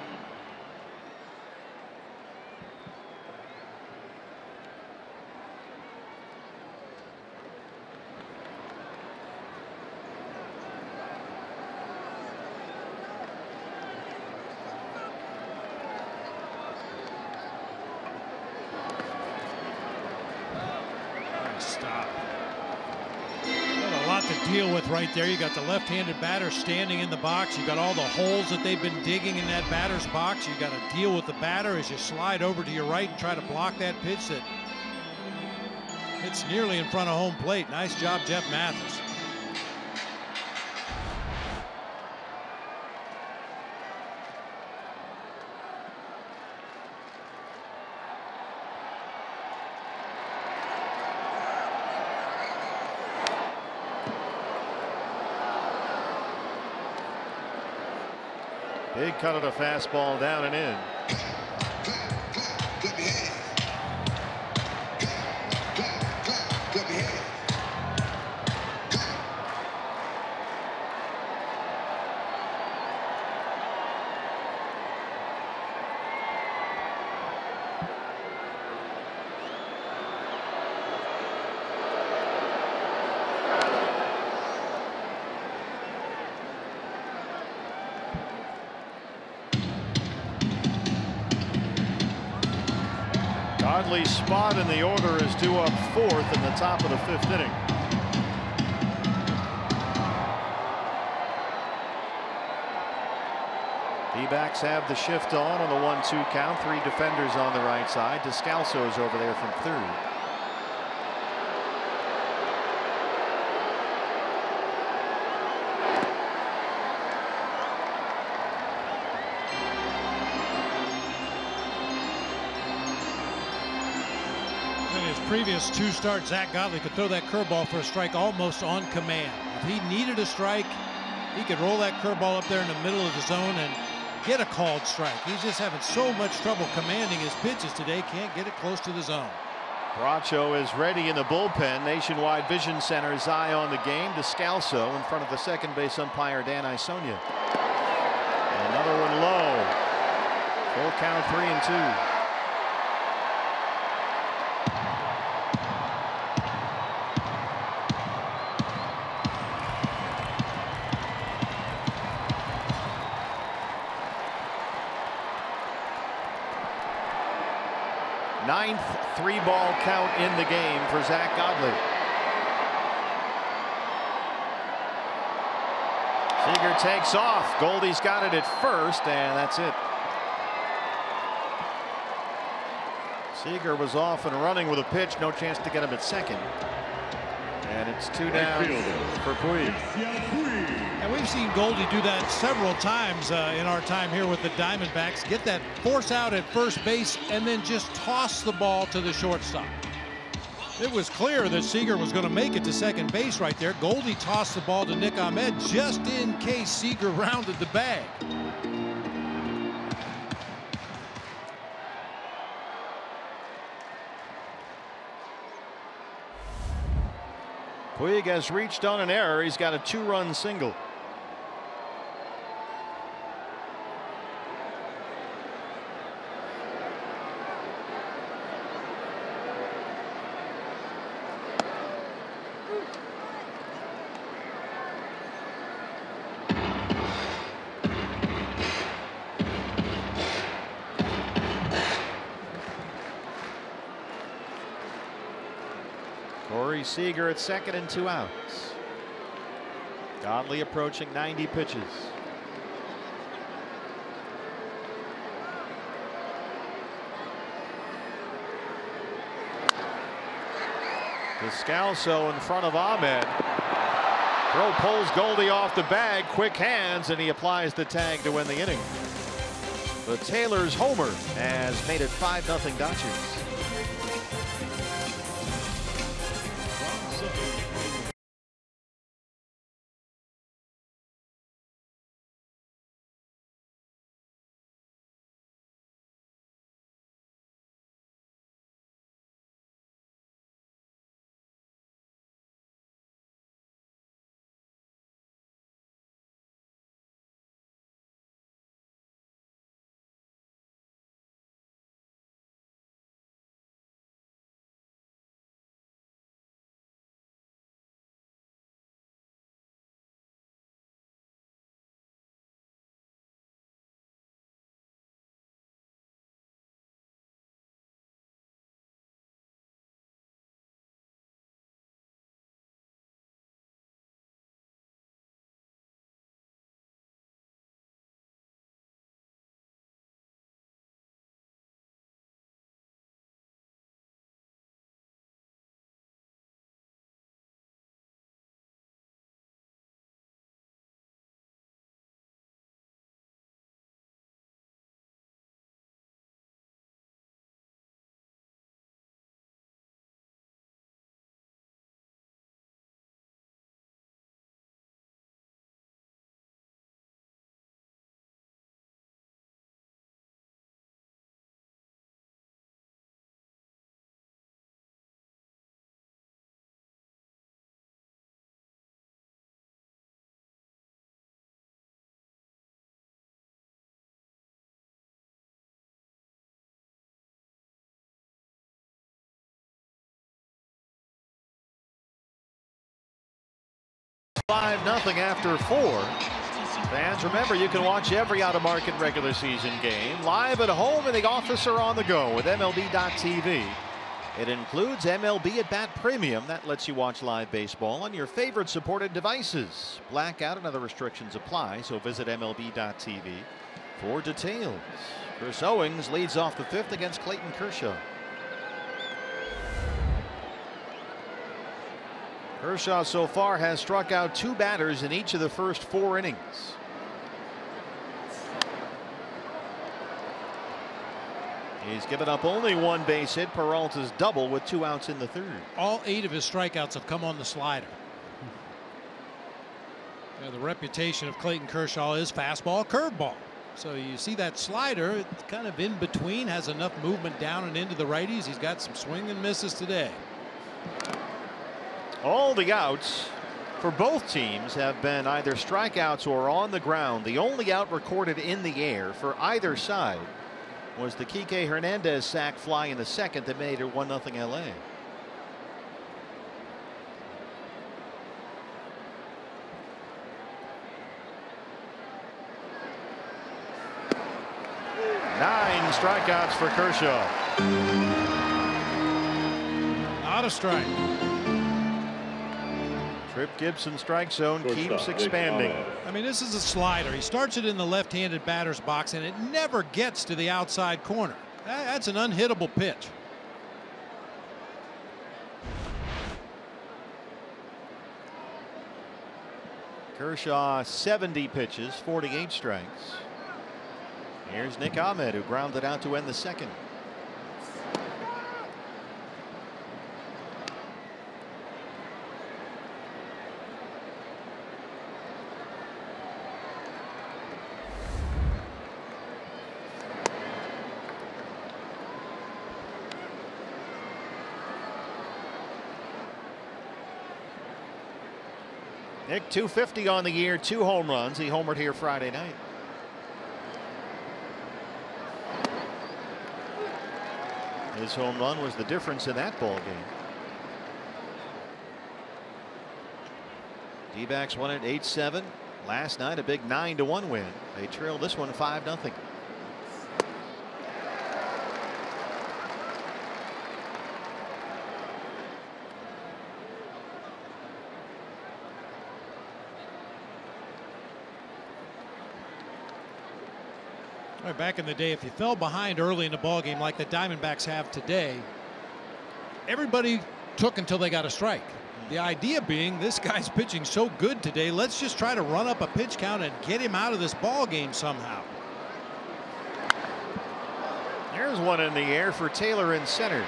Deal with right there. You got the left-handed batter standing in the box. You got all the holes that they've been digging in that batter's box. You got to deal with the batter as you slide over to your right and try to block that pitch that hits nearly in front of home plate. Nice job, Jeff Mathis. Big cut of the fastball down and in. Godley's spot in the order is due up 4th in the top of the 5th inning. D-backs have the shift on the 1-2 count. 3 defenders on the right side. Descalso's over there from 3rd. previous 2 starts, Zach Godley could throw that curveball for a strike almost on command. If he needed a strike, he could roll that curveball up there in the middle of the zone and get a called strike. He's just having so much trouble commanding his pitches today, can't get it close to the zone. Bracho is ready in the bullpen. Nationwide Vision Center's eye on the game. Descalso in front of the second base umpire Dan Isonia. Another one low. Full count, 3-2. Ninth 3-ball count in the game for Zach Godley. Seager takes off. Goldie's got it at first, and that's it. Seager was off and running with a pitch. No chance to get him at second. And it's 2 down for Puig. And we've seen Goldie do that several times in our time here with the Diamondbacks. Get that force out at first base and then just toss the ball to the shortstop. It was clear that Seager was going to make it to second base right there. Goldie tossed the ball to Nick Ahmed just in case Seager rounded the bag. Puig has reached on an error. He's got a 2-run single. Corey Seager at second and 2 outs. Godley approaching 90 pitches. Descalso in front of Ahmed. Throw pulls Goldie off the bag. Quick hands, and he applies the tag to win the inning. The Taylor's homer has made it 5-0 Dodgers. Five nothing after 4. Fans, remember, you can watch every out-of-market regular season game live at home, in the office, or on the go with MLB.tv. It includes MLB at Bat Premium. That lets you watch live baseball on your favorite supported devices. Blackout and other restrictions apply, so visit MLB.tv for details. Chris Owings leads off the 5th against Clayton Kershaw. Kershaw so far has struck out 2 batters in each of the first 4 innings. He's given up only one base hit. Peralta's double with 2 outs in the third. All 8 of his strikeouts have come on the slider. The reputation of Clayton Kershaw is fastball, curveball. So you see that slider, it's kind of in between, has enough movement down and into the righties. He's got some swing and misses today. All the outs for both teams have been either strikeouts or on the ground. The only out recorded in the air for either side was the Kike Hernandez sac fly in the second that made it 1-0 LA. Nine strikeouts for Kershaw. Not a strike. Trip Gibson strike zone keeps expanding. I mean, this is a slider. He starts it in the left-handed batter's box, and it never gets to the outside corner. That's an unhittable pitch. Kershaw 70 pitches, 48 strikes. Here's Nick Ahmed, who grounded out to end the second. Nick 250 on the year, 2 home runs. He homered here Friday night. His home run was the difference in that ball game. D-backs won it 8-7 last night, a big 9-1 win. They trailed this one 5-0. Back in the day, if you fell behind early in the ball game like the Diamondbacks have today, everybody took until they got a strike. The idea being, this guy's pitching so good today, let's just try to run up a pitch count and get him out of this ball game somehow. There's one in the air for Taylor in center.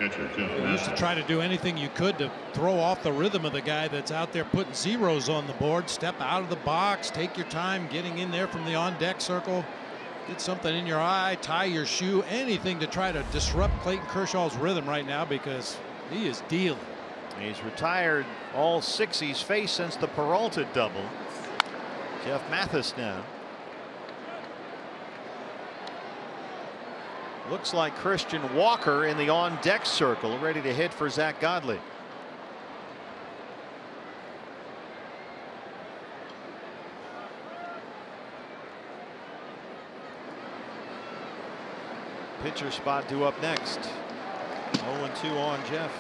You used to try to do anything you could to throw off the rhythm of the guy that's out there putting zeros on the board. Step out of the box, take your time getting in there from the on-deck circle. Get something in your eye, tie your shoe, anything to try to disrupt Clayton Kershaw's rhythm right now, because he is dealing. He's retired all 6 he's faced since the Peralta double. Jeff Mathis now. Looks like Christian Walker in the on-deck circle, ready to hit for Zach Godley. Pitcher spot due up next. 0-2 on Jeff.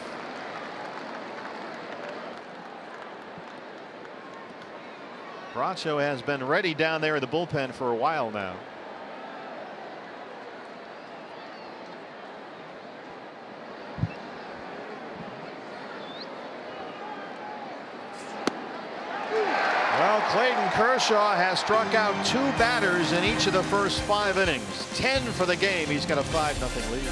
Bracho has been ready down there in the bullpen for a while now. Well, Clayton Kershaw has struck out 2 batters in each of the first 5 innings. 10 for the game. He's got a 5-0 lead.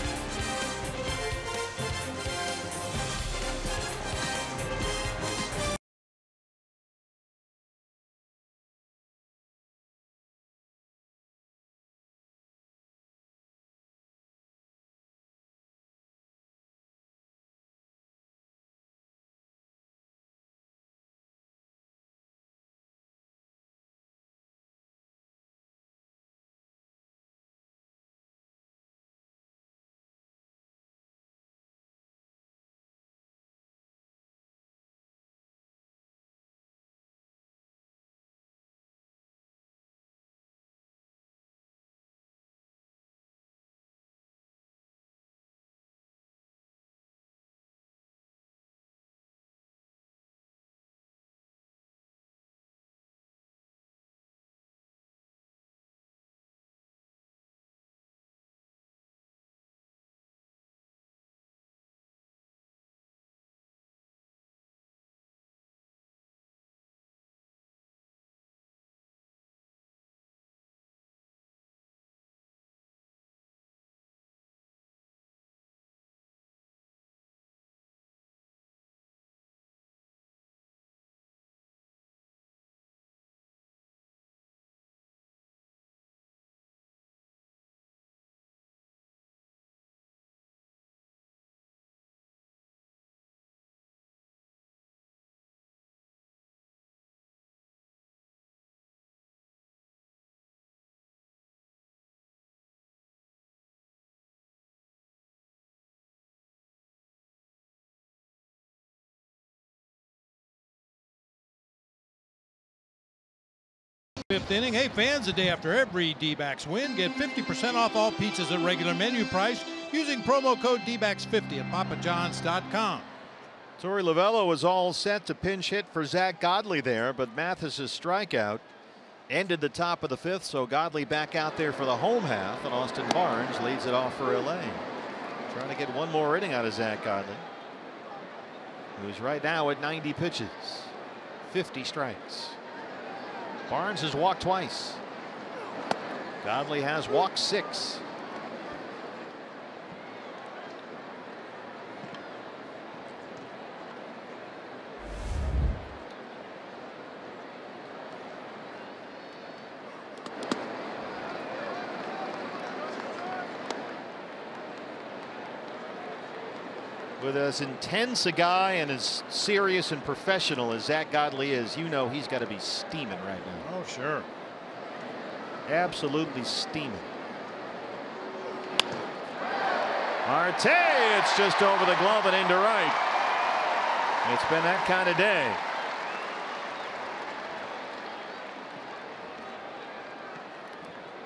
Fifth inning. Hey fans, the day after every D-backs win, get 50% off all pizzas at regular menu price using promo code DBACS50 at papajohns.com. Torey Lovullo was all set to pinch hit for Zach Godley there, but Mathis's strikeout ended the top of the fifth, so Godley back out there for the home half, and Austin Barnes leads it off for LA. Trying to get one more inning out of Zach Godley, who's right now at 90 pitches, 50 strikes. Barnes has walked twice. Godley has walked 6. With as intense a guy and as serious and professional as Zach Godley is, you know he's got to be steaming right now. Oh, sure. Absolutely steaming. Marte, it's just over the glove and into right. It's been that kind of day.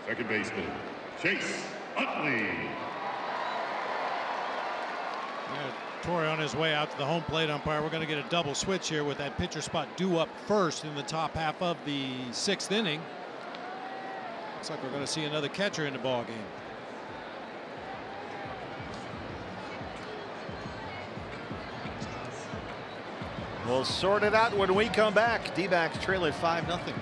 Second baseman, Chase Utley. Yeah, Torrey on his way out to the home plate umpire. We're going to get a double switch here with that pitcher spot due up first in the top half of the 6th inning. Looks like we're going to see another catcher in the ball game. We'll sort it out when we come back. D-backs trail at 5-0.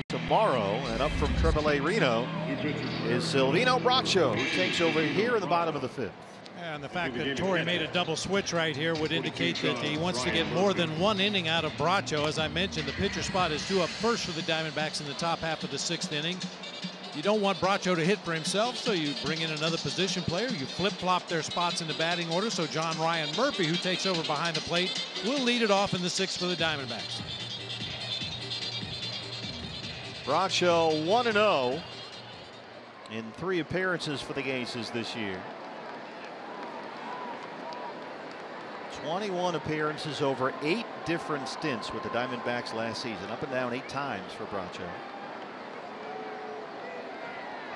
Tomorrow, and up from AAA Reno is Silvino Bracho, who takes over here in the bottom of the 5th. And the fact that Torrey made a double switch right here would indicate that he wants to get more than one inning out of Bracho. As I mentioned, the pitcher spot is due up first for the Diamondbacks in the top half of the 6th inning. You don't want Bracho to hit for himself, so you bring in another position player. You flip-flop their spots in the batting order, so John Ryan Murphy, who takes over behind the plate, will lead it off in the 6th for the Diamondbacks. Bracho 1-0 in 3 appearances for the Aces this year. 21 appearances over 8 different stints with the Diamondbacks last season. Up and down 8 times for Bracho.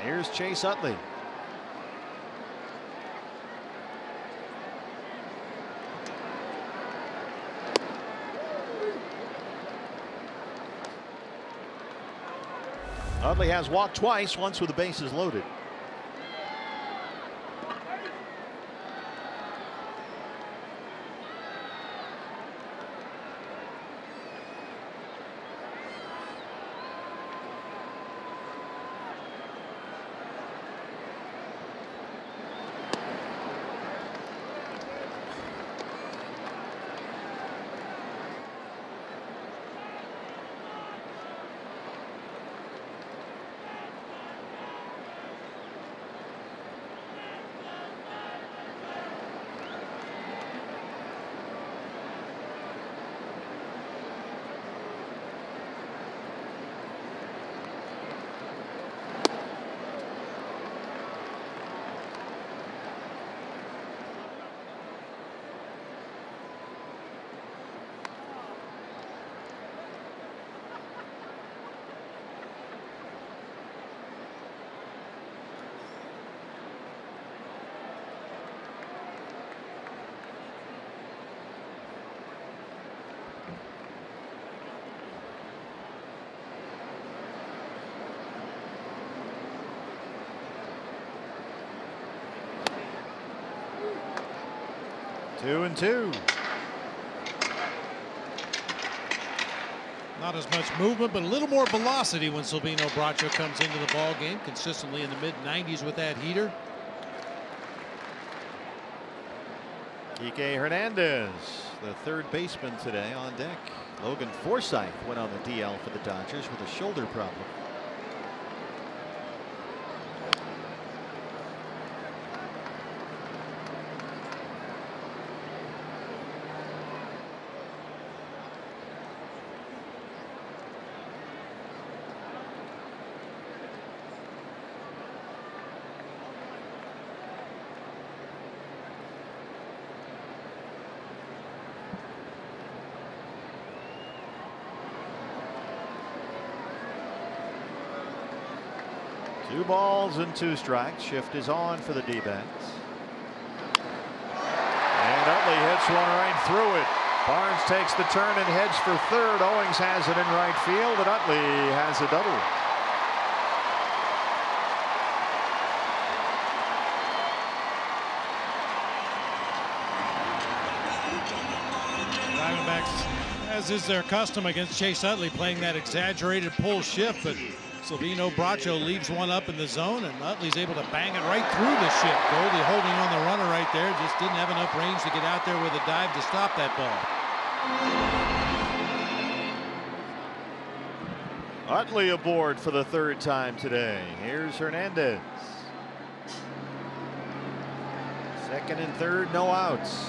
Here's Chase Utley. Utley has walked twice, once with the bases loaded. 2-2. Not as much movement, but a little more velocity when Silvino Bracho comes into the ball game, consistently in the mid-90s with that heater. Kike Hernandez, the third baseman today, on deck. Logan Forsythe went on the DL for the Dodgers with a shoulder problem. Two balls and two strikes. Shift is on for the D-backs. And Utley hits one right through it. Barnes takes the turn and heads for third. Owings has it in right field, and Utley has a double. Diamondbacks, as is their custom against Chase Utley, playing that exaggerated pull shift, but Silvino Bracho leaves one up in the zone, and Utley's able to bang it right through the shift. Goldie holding on the runner right there, just didn't have enough range to get out there with a dive to stop that ball. Utley aboard for the third time today. Here's Hernandez. Second and third, no outs.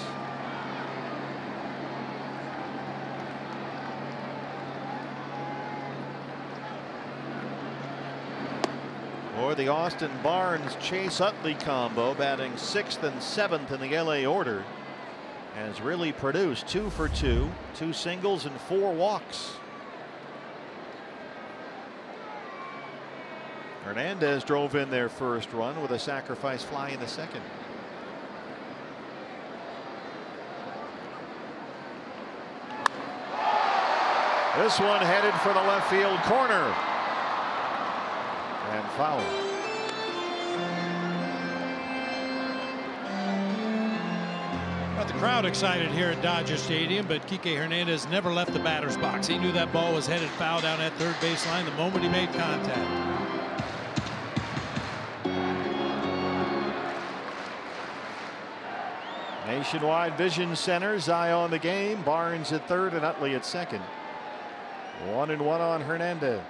Or the Austin Barnes-Chase Utley combo, batting 6th and 7th in the LA order, has really produced 2 for 2, 2 singles and 4 walks. Hernandez drove in their first run with a sacrifice fly in the second. This one headed for the left field corner. And foul. Got the crowd excited here at Dodger Stadium, but Kike Hernandez never left the batter's box. He knew that ball was headed foul down that third baseline the moment he made contact. Nationwide Vision Center's eye on the game. Barnes at third and Utley at second. 1-1 on Hernandez.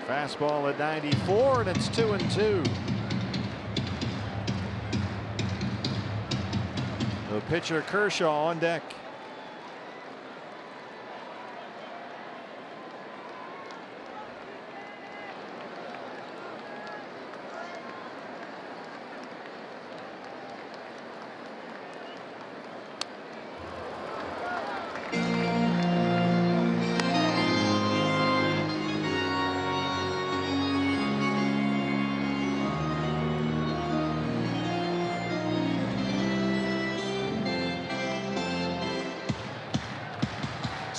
Fastball at 94, and it's 2-2. The pitcher Kershaw on deck.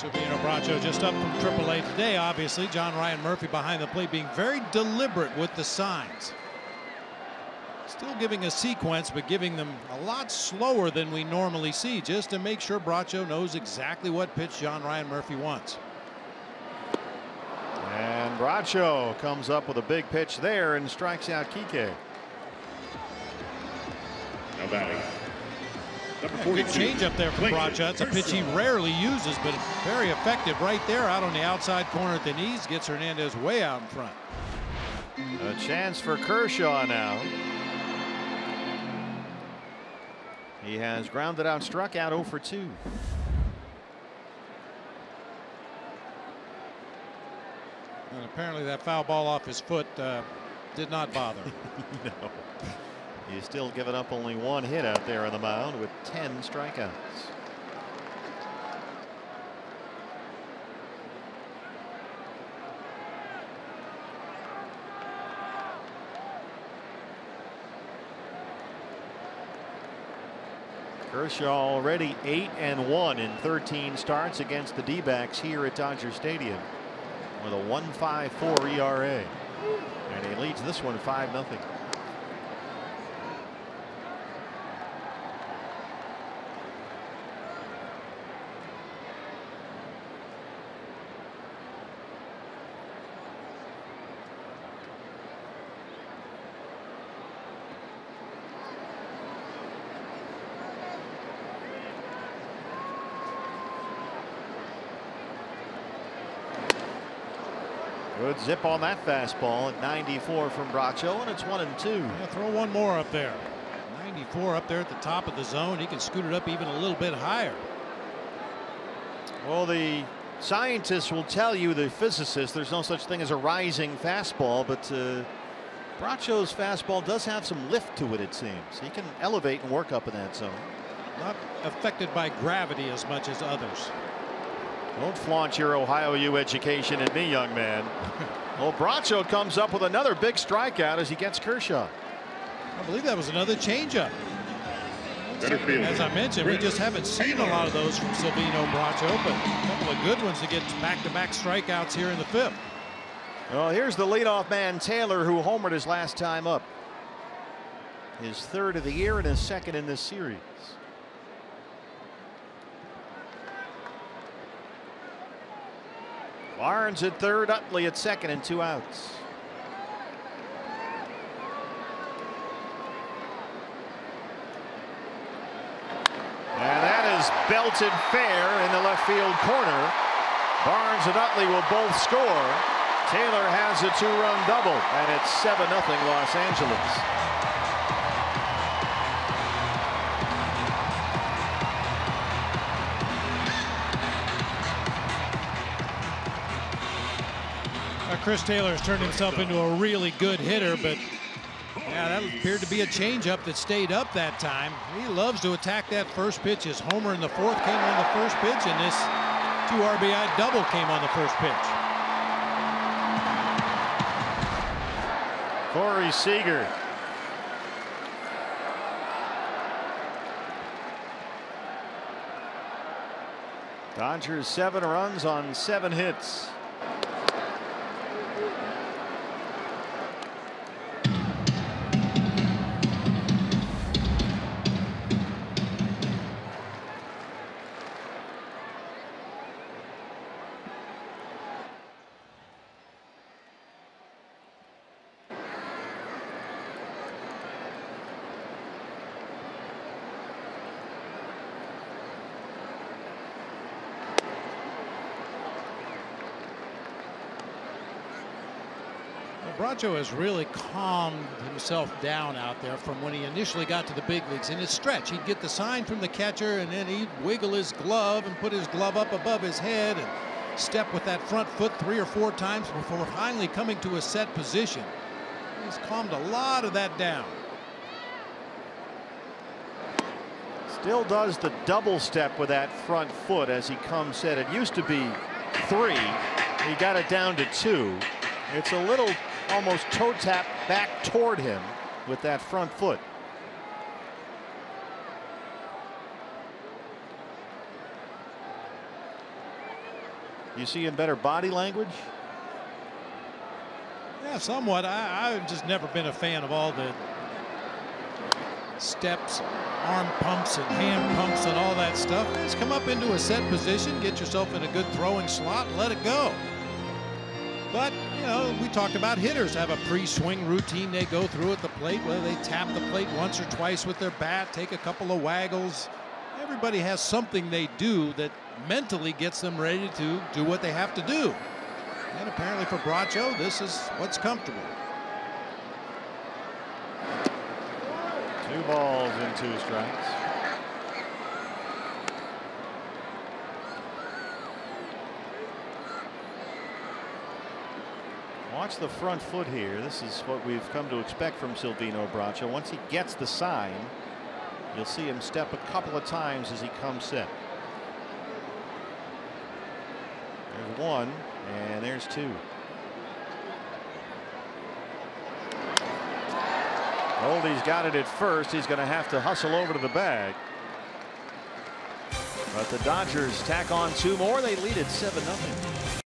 Silvino Bracho just up from AAA today, obviously. John Ryan Murphy behind the plate being very deliberate with the signs. Still giving a sequence, but giving them a lot slower than we normally see, just to make sure Bracho knows exactly what pitch John Ryan Murphy wants. And Bracho comes up with a big pitch there and strikes out Kike. Now batting, Number Good 42. change up there from Bracho. That's a pitch he rarely uses, but very effective right there out on the outside corner at the knees. Gets Hernandez way out in front. A chance for Kershaw now. He has grounded out, struck out 0 for 2. And apparently that foul ball off his foot did not bother. No. He's still given up only 1 hit out there on the mound with 10 strikeouts. Kershaw already 8-1 in 13 starts against the D-backs here at Dodger Stadium with a 1.54 ERA. And he leads this one 5-0. Good zip on that fastball at 94 from Bracho, and it's 1-2. Yeah, throw one more up there. 94 up there at the top of the zone. He can scoot it up even a little bit higher. Well, the scientists will tell you, the physicists, there's no such thing as a rising fastball, but Bracho's fastball does have some lift to it, it seems. He can elevate and work up in that zone. Not affected by gravity as much as others. Don't flaunt your Ohio U education at me, young man. Well, Bracho comes up with another big strikeout as he gets Kershaw. I believe that was another changeup. Center field. As I mentioned, we just haven't seen a lot of those from Silvino Bracho, but a couple of good ones to get back-to-back strikeouts here in the 5th. Well, here's the leadoff man, Taylor, who homered his last time up. His 3rd of the year and his 2nd in this series. Barnes at 3rd, Utley at 2nd, and 2 outs. And that is belted fair in the left field corner. Barnes and Utley will both score. Taylor has a 2-run double, and it's 7-0 Los Angeles. Chris Taylor has turned himself into a really good hitter, but yeah, that appeared to be a changeup that stayed up that time. He loves to attack that first pitch. His homer in the 4th came on the first pitch, and this 2 RBI double came on the first pitch. Corey Seager. Dodgers 7 runs on 7 hits. Bracho has really calmed himself down out there from when he initially got to the big leagues. In his stretch, he'd get the sign from the catcher, and then he'd wiggle his glove and put his glove up above his head and step with that front foot 3 or 4 times before finally coming to a set position. He's calmed a lot of that down. Still does the double step with that front foot as he comes set. It used to be 3. He got it down to 2. It's a little almost toe tap back toward him with that front foot. You see in better body language? Yeah, somewhat. I've just never been a fan of all the steps, arm pumps and hand pumps and all that stuff. Just come up into a set position, get yourself in a good throwing slot, and let it go. But, you know, we talked about hitters have a pre-swing routine they go through at the plate, whether they tap the plate once or twice with their bat, take a couple of waggles, Everybody has something they do that mentally gets them ready to do what they have to do. And apparently for Bracho, this is what's comfortable. 2 balls and 2 strikes. Watch the front foot here. This is what we've come to expect from Silvino Bracho. Once he gets the sign, you'll see him step a couple of times as he comes set. There's 1 and there's 2. Goldie's got it at first. He's going to have to hustle over to the bag. But the Dodgers tack on 2 more. They lead it 7-0.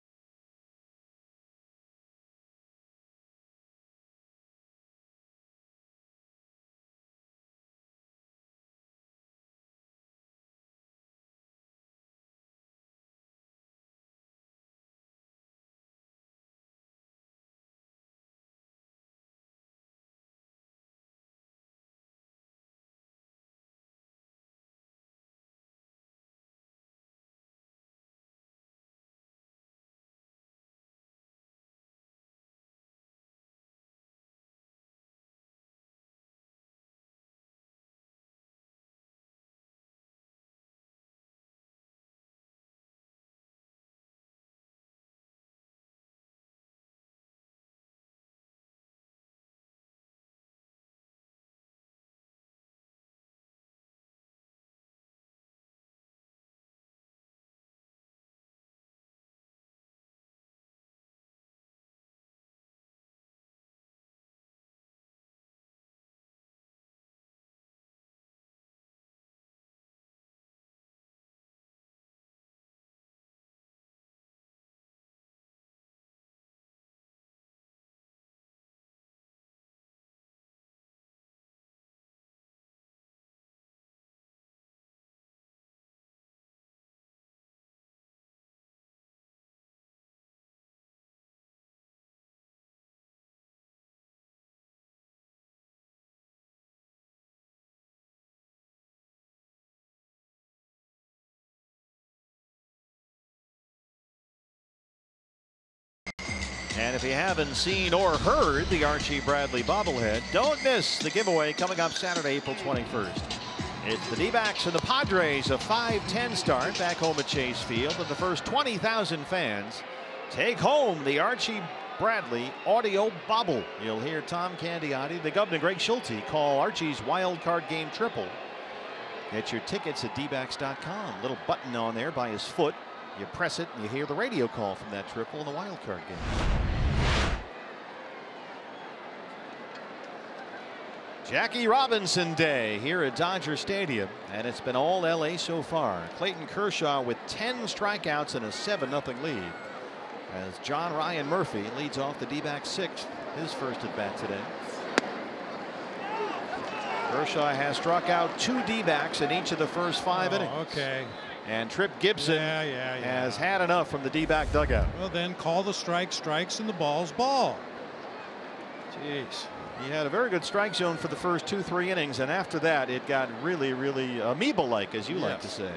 And if you haven't seen or heard the Archie Bradley bobblehead, don't miss the giveaway coming up Saturday, April 21st. It's the D-backs and the Padres, a 5-10 start back home at Chase Field. And the first 20,000 fans take home the Archie Bradley audio bobble. You'll hear Tom Candiotti, the Governor Greg Schulte, call Archie's wild card game triple. Get your tickets at dbacks.com. Little button on there by his foot. You press it and you hear the radio call from that triple in the wild card game. Jackie Robinson Day here at Dodger Stadium, and it's been all LA so far. Clayton Kershaw with 10 strikeouts and a 7-0 lead, as John Ryan Murphy leads off the D-backs 6th, his first at bat today. Kershaw has struck out 2 D-backs in each of the first 5 innings. Okay. And Tripp Gibson has had enough from the D-back dugout. Well, then call the strikes, and the ball's ball. Jeez. He had a very good strike zone for the first 2-3 innings, and after that it got really amoeba-like, as you like to say.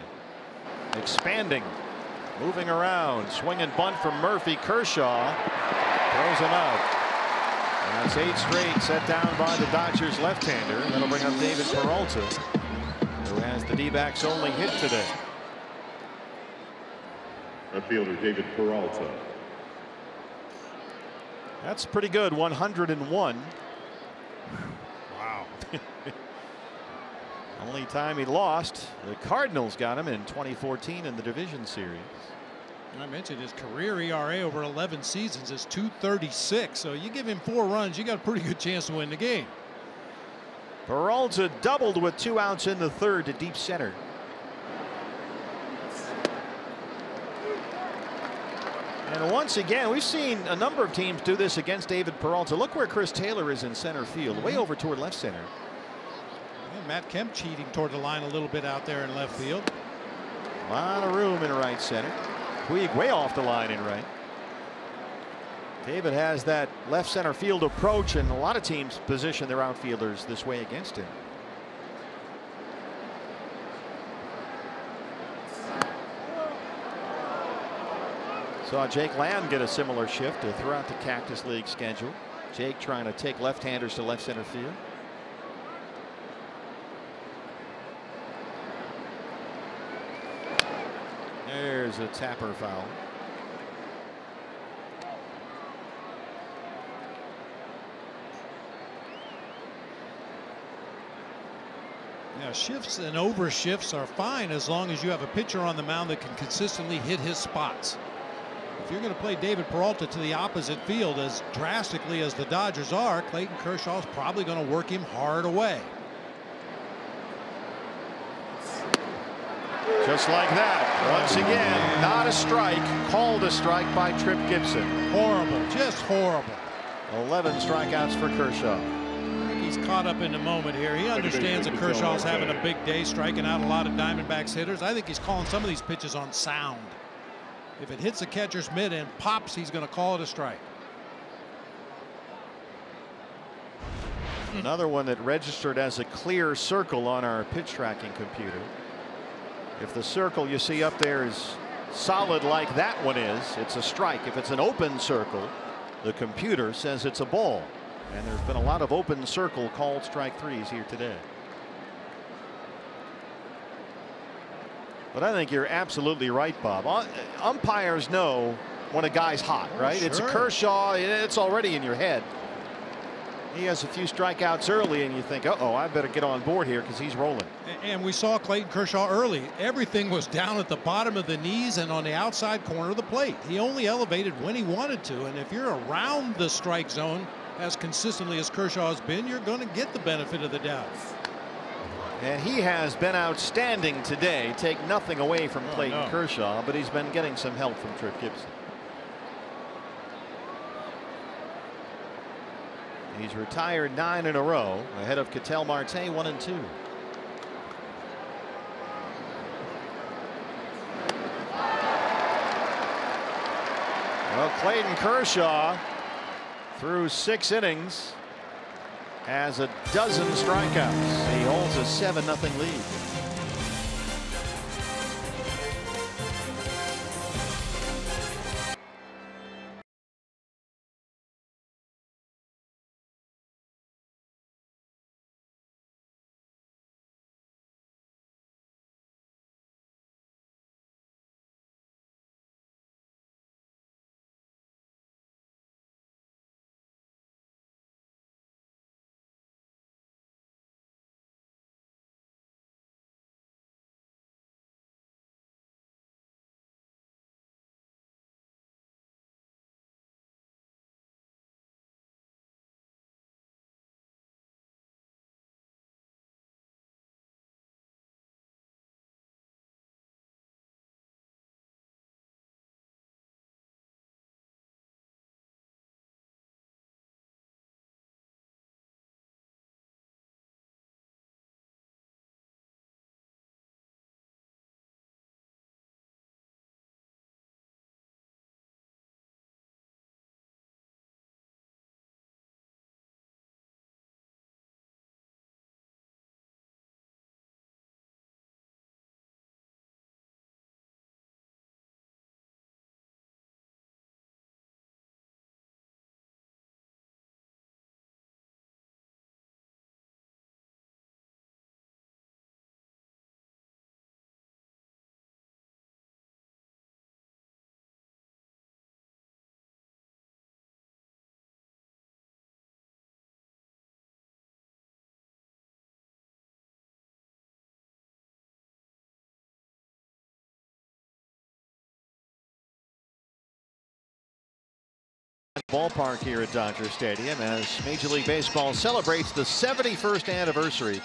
Expanding, moving around, swing and bunt from Murphy. Kershaw throws him out. And that's 8 straight set down by the Dodgers left-hander. That'll bring up David Peralta, who has the D-backs' only hit today. Left fielder David Peralta. That's pretty good. 101. Wow. Only time he lost, the Cardinals got him in 2014 in the division series. I mentioned his career ERA over 11 seasons is .236. So you give him 4 runs, you got a pretty good chance to win the game. Peralta doubled with 2 outs in the 3rd to deep center. And once again, we've seen a number of teams do this against David Peralta. Look where Chris Taylor is in center field, way over toward left center. And Matt Kemp cheating toward the line a little bit out there in left field. A lot of room in right center. Puig way off the line in right. David has that left center field approach, and a lot of teams position their outfielders this way against him. Saw Jake Land get a similar shift throughout the Cactus League schedule. Jake trying to take left-handers to left center field. There's a Tapper foul. Yeah, shifts and over shifts are fine as long as you have a pitcher on the mound that can consistently hit his spots. If you're going to play David Peralta to the opposite field as drastically as the Dodgers are, Clayton Kershaw's probably going to work him hard away. Just like that. Once again, not a strike. Called a strike by Trip Gibson. Horrible. Just horrible. 11 strikeouts for Kershaw. He's caught up in the moment here. He understands that Kershaw's having a big day, striking out a lot of Diamondbacks hitters. I think he's calling some of these pitches on sound. If it hits the catcher's mitt and pops, he's going to call it a strike. Another one that registered as a clear circle on our pitch tracking computer. If the circle you see up there is solid like that one is, it's a strike. If it's an open circle, the computer says it's a ball. And there's been a lot of open circle called strike threes here today. But I think you're absolutely right, Bob. Umpires know when a guy's hot, right? Sure. It's a Kershaw. It's already in your head. He has a few strikeouts early and you think, uh-oh, I better get on board here because he's rolling. And we saw Clayton Kershaw early. Everything was down at the bottom of the knees and on the outside corner of the plate. He only elevated when he wanted to. And if you're around the strike zone as consistently as Kershaw has been, you're going to get the benefit of the doubt. And he has been outstanding today. Take nothing away from Clayton Kershaw, but he's been getting some help from Trip Gibson. He's retired 9 in a row, ahead of Ketel Marte 1-2. Well, Clayton Kershaw through 6 innings has a dozen strikeouts. He holds a 7-0 lead. Ballpark here at Dodger Stadium as Major League Baseball celebrates the 71st anniversary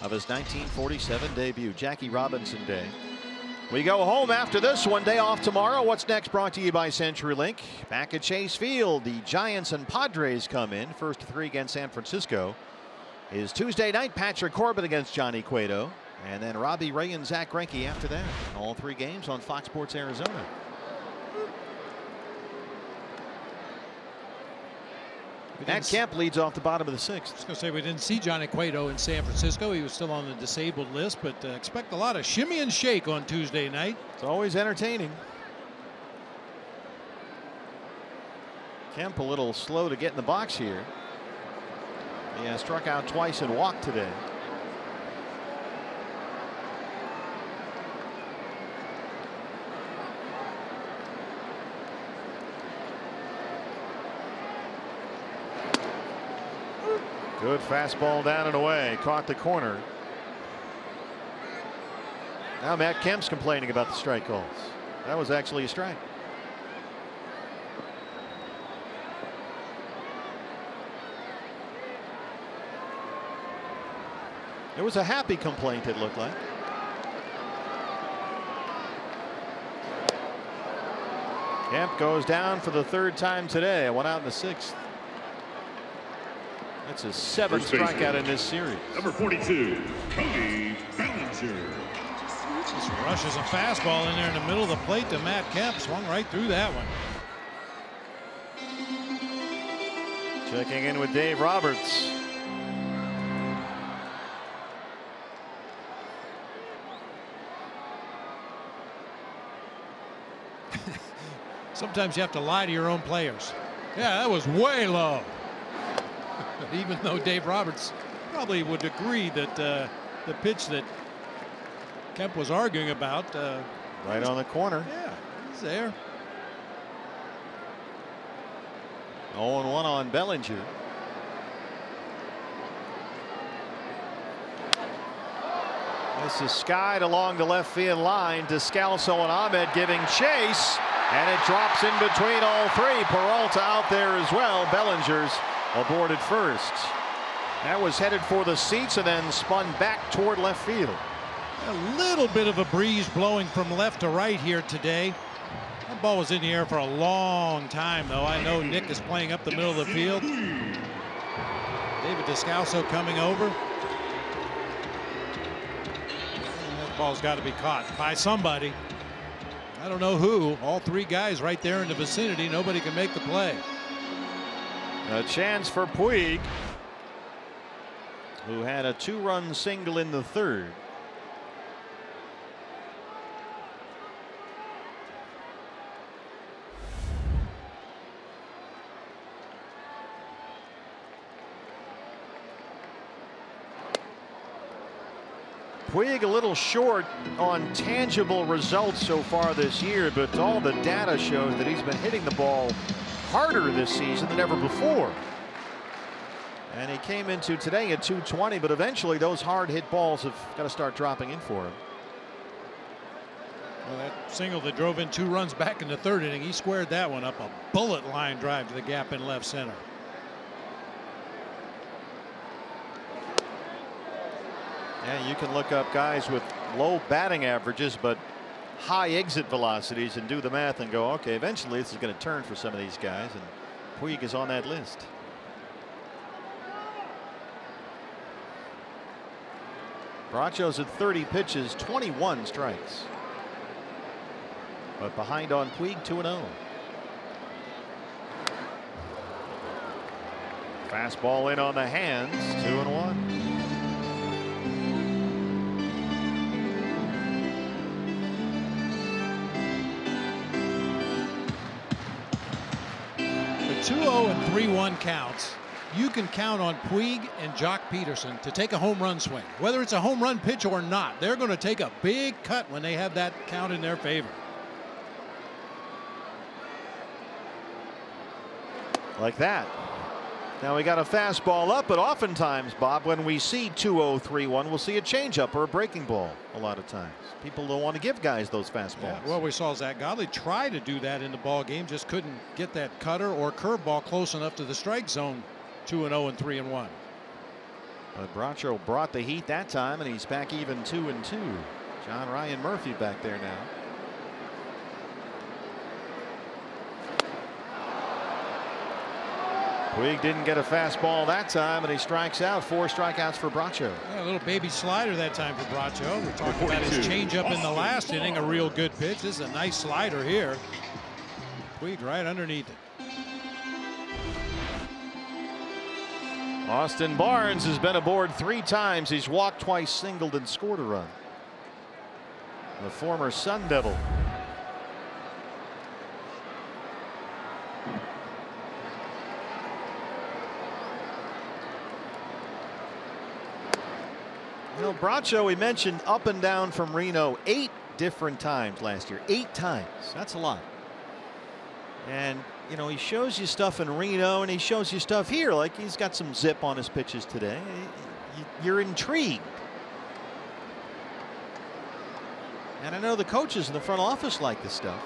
of his 1947 debut, Jackie Robinson Day. We go home after this one, day off tomorrow. What's next brought to you by CenturyLink. Back at Chase Field, the Giants and Padres come in. First 3 against San Francisco is Tuesday night. Patrick Corbin against Johnny Cueto. And then Robbie Ray and Zach Greinke after that. All 3 games on Fox Sports Arizona. Matt Kemp leads off the bottom of the 6th. I was going to say we didn't see Johnny Cueto in San Francisco. He was still on the disabled list, but expect a lot of shimmy and shake on Tuesday night. It's always entertaining. Kemp a little slow to get in the box here. He has struck out twice and walked today. Good fastball down and away. Caught the corner. Now Matt Kemp's complaining about the strike calls. That was actually a strike. It was a happy complaint, it looked like. Kemp goes down for the third time today. One out in the sixth. That's his seventh strikeout in this series. Number 42, Cody Bellinger. Just rushes a fastball in there in the middle of the plate to Matt Kemp. Swung right through that one. Checking in with Dave Roberts. Sometimes you have to lie to your own players. Yeah, that was way low. Even though Dave Roberts probably would agree that the pitch that Kemp was arguing about. Right on the corner. Yeah, he's there. 0-1 on Bellinger. This is skied along the left field line. Descalso and Ahmed giving chase. And it drops in between all three. Peralta out there as well. Bellinger's aboard at first. That was headed for the seats and then spun back toward left field. A little bit of a breeze blowing from left to right here today. That ball was in the air for a long time, though. I know Nick is playing up the middle of the field. David Descalso coming over. That ball's got to be caught by somebody. I don't know who. All three guys right there in the vicinity. Nobody can make the play. A chance for Puig, who had a two-run single in the third. Puig a little short on tangible results so far this year, but all the data shows that he's been hitting the ball harder this season than ever before. And he came into today at 220, but eventually those hard hit balls have got to start dropping in for him. Well, that single that drove in 2 runs back in the third inning, he squared that one up. A bullet line drive to the gap in left center. Yeah, you can look up guys with low batting averages but high exit velocities and do the math and go, okay, eventually this is going to turn for some of these guys, and Puig is on that list. Bracho's at 30 pitches, 21 strikes. But behind on Puig, 2-0. Fastball in on the hands, 2-1. The 2-0 and 3-1 counts. You can count on Puig and Jock Peterson to take a home run swing. Whether it's a home run pitch or not, they're going to take a big cut when they have that count in their favor. Like that. Now we got a fastball up, but oftentimes, Bob, when we see 2-0, 3-1, we'll see a changeup or a breaking ball a lot of times. People don't want to give guys those fastballs. Yeah, well, we saw Zach Godley try to do that in the ball game, just couldn't get that cutter or curveball close enough to the strike zone. 2-0 and 3-1. But Bracho brought the heat that time, and he's back even 2-2. John Ryan Murphy back there now. Puig didn't get a fastball that time, and he strikes out. 4 strikeouts for Bracho. Yeah, a little baby slider that time for Bracho. We talked about his changeup in the last inning, a real good pitch. This is a nice slider here. Puig right underneath it. Austin Barnes has been aboard 3 times. He's walked twice, singled, and scored a run. The former Sun Devil. Well, Bracho, we mentioned up and down from Reno 8 different times last year. 8 times. That's a lot. And, you know, he shows you stuff in Reno and he shows you stuff here. Like he's got some zip on his pitches today. You're intrigued. And I know the coaches in the front office like this stuff.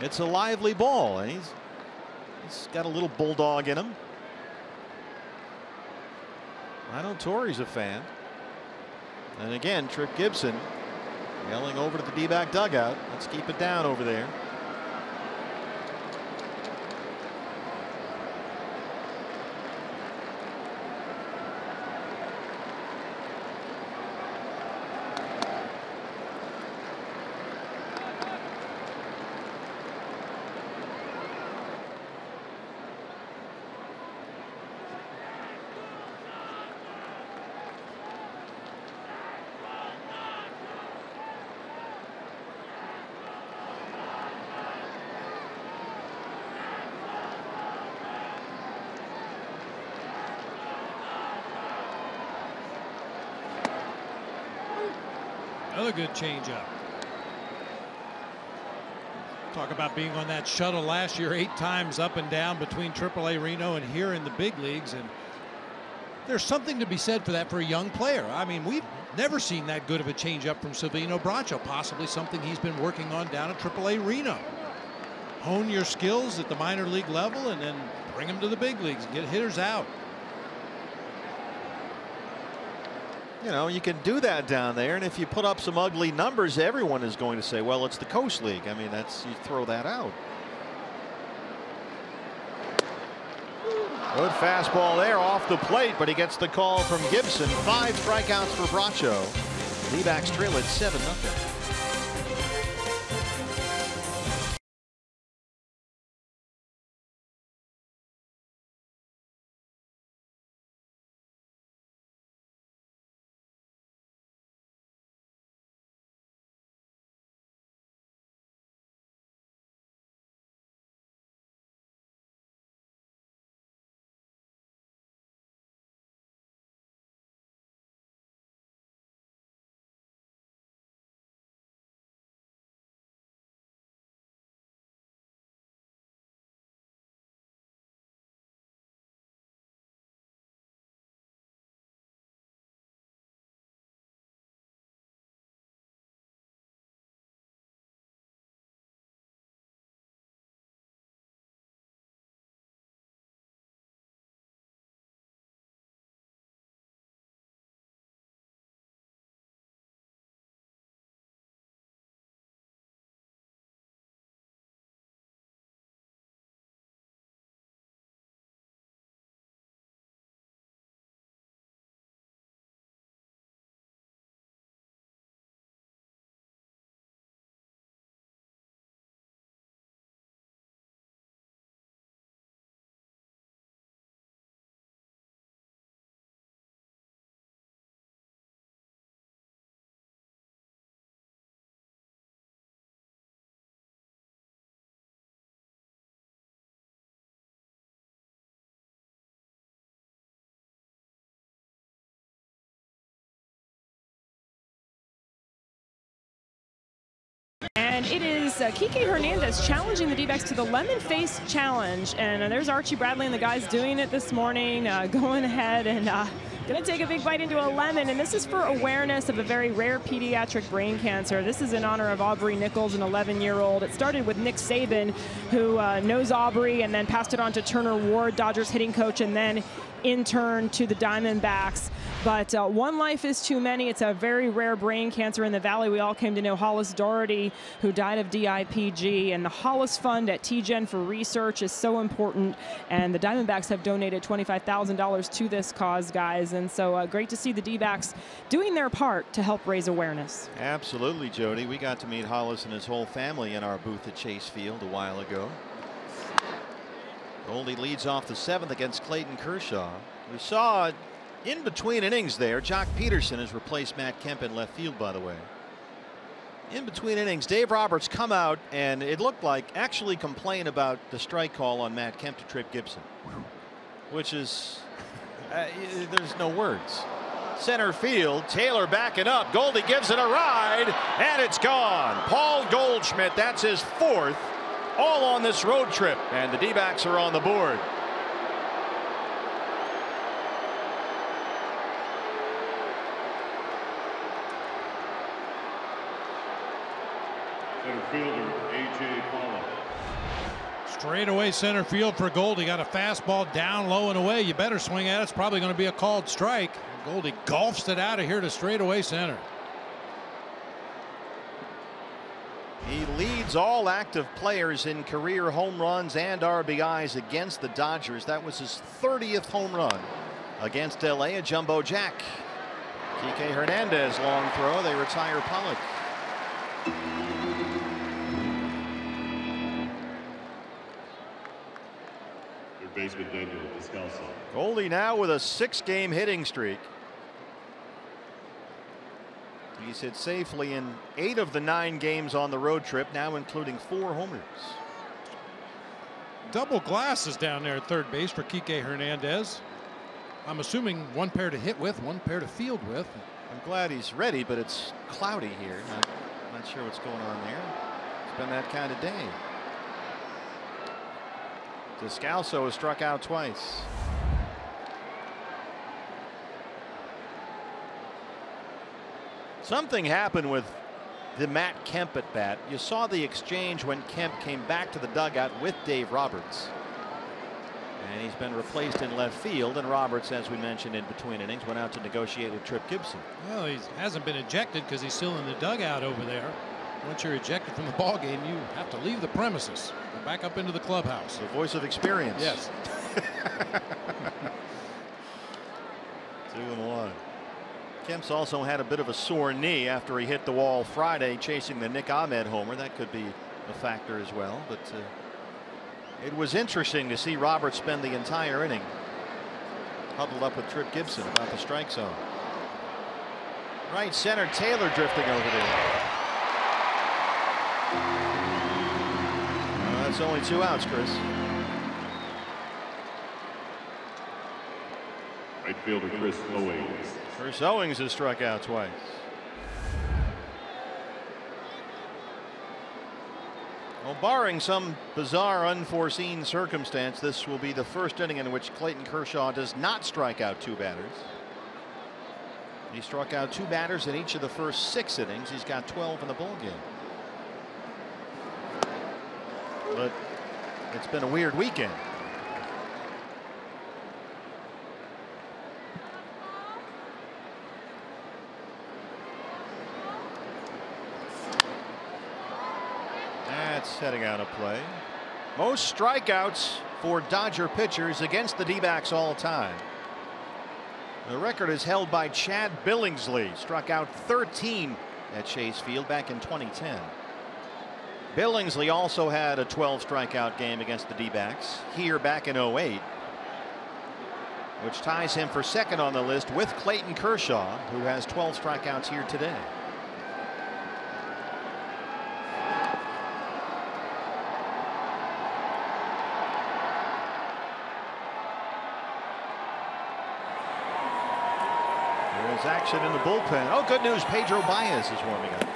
It's a lively ball, and he's got a little bulldog in him. I know Torrey's a fan. And again, Tripp Gibson yelling over to the D-back dugout. Let's keep it down over there. Another good changeup. Talk about being on that shuttle last year 8 times up and down between AAA Reno and here in the big leagues. And there's something to be said for that for a young player. I mean, we've never seen that good of a changeup from Silvino Bracho, possibly something he's been working on down at AAA Reno. Hone your skills at the minor league level and then bring them to the big leagues and get hitters out. You know, you can do that down there, and if you put up some ugly numbers, everyone is going to say, well, it's the Coast League. I mean, that's, you throw that out. Good fastball there off the plate, but he gets the call from Gibson. 5 strikeouts for Bracho. D-backs trail at 7-0. And it is Kike Hernandez challenging the D-backs to the Lemon Face Challenge. And there's Archie Bradley and the guys doing it this morning, going ahead and going to take a big bite into a lemon. And this is for awareness of a very rare pediatric brain cancer. This is in honor of Aubrey Nichols, an 11-year-old. It started with Nick Saban, who knows Aubrey and then passed it on to Turner Ward, Dodgers hitting coach, and then in turn to the Diamondbacks. But one life is too many. It's a very rare brain cancer in the Valley. We all came to know Hollis Doherty, who died of DIPG. And the Hollis Fund at TGen for research is so important. And the Diamondbacks have donated $25,000 to this cause, guys. And so great to see the D-backs doing their part to help raise awareness. Absolutely, Jody. We got to meet Hollis and his whole family in our booth at Chase Field a while ago. Goldie leads off the 7th against Clayton Kershaw. We saw in between innings there, Jock Peterson has replaced Matt Kemp in left field, by the way. In between innings, Dave Roberts come out and it looked like actually complain about the strike call on Matt Kemp to Tripp Gibson. which is, there's no words. Center field, Taylor backing up. Goldie gives it a ride, and it's gone. Paul Goldschmidt, that's his 4th, all on this road trip, and the D-backs are on the board. Center fielder, A.J. Pollock. Straightaway center field for Goldie. Got a fastball down low and away. You better swing at it. It's probably going to be a called strike. Goldie golfs it out of here to straightaway center. He leads all active players in career home runs and RBIs against the Dodgers. That was his 30th home run against LA, a jumbo jack. Kike Hernandez, long throw. They retire Pollock. Third baseman Daniel Descalso. Goldie now with a 6-game hitting streak. He's hit safely in 8 of the 9 games on the road trip, now including 4 homers. Double glasses down there at third base for Kike Hernandez. I'm assuming one pair to hit with, one pair to field with. I'm glad he's ready, but it's cloudy here. Not sure what's going on there. It's been that kind of day. Descalso has struck out twice. Something happened with the Matt Kemp at bat. You saw the exchange when Kemp came back to the dugout with Dave Roberts. And he's been replaced in left field, and Roberts, as we mentioned in between innings, went out to negotiate with Trip Gibson. Well, he hasn't been ejected because he's still in the dugout over there. Once you're ejected from the ball game, you have to leave the premises. Go back up into the clubhouse. The voice of experience. Yes. 2-1. Kemp's also had a bit of a sore knee after he hit the wall Friday chasing the Nick Ahmed homer. That could be a factor as well. But it was interesting to see Roberts spend the entire inning huddled up with Trip Gibson about the strike zone. Right center, Taylor drifting over there. That's only 2 outs, Chris. Right fielder Chris Owings. Chris Owings has struck out twice. Well, barring some bizarre unforeseen circumstance, this will be the first inning in which Clayton Kershaw does not strike out 2 batters. He struck out 2 batters in each of the first 6 innings. He's got 12 in the ball game. But it's been a weird weekend. That's heading out of play. Most strikeouts for Dodger pitchers against the D-backs all time. The record is held by Chad Billingsley. Struck out 13 at Chase Field back in 2010. Billingsley also had a 12 strikeout game against the D-backs here back in 08, which ties him for second on the list with Clayton Kershaw, who has 12 strikeouts here today. There's action in the bullpen. Oh, good news, Pedro Baez is warming up.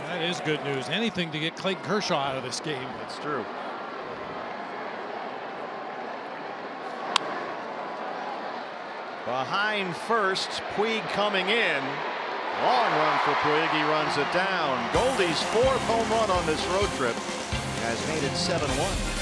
That is good news. Anything to get Clayton Kershaw out of this game. That's true. Behind first, Puig coming in. Long run for Puig. He runs it down. Goldie's 4th home run on this road trip has made it 7-1.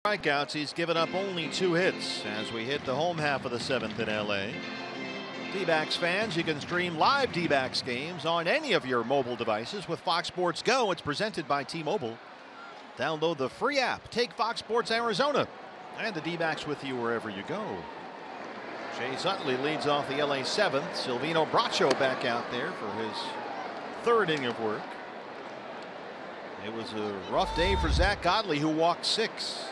strikeouts. He's given up only 2 hits as we hit the home half of the 7th in LA. D-backs fans, you can stream live D-backs games on any of your mobile devices with Fox Sports Go. It's presented by T-Mobile. Download the free app. Take Fox Sports Arizona and the D-backs with you wherever you go. Chase Utley leads off the LA 7th. Silvino Bracho back out there for his 3rd inning of work. It was a rough day for Zach Godley, who walked 6.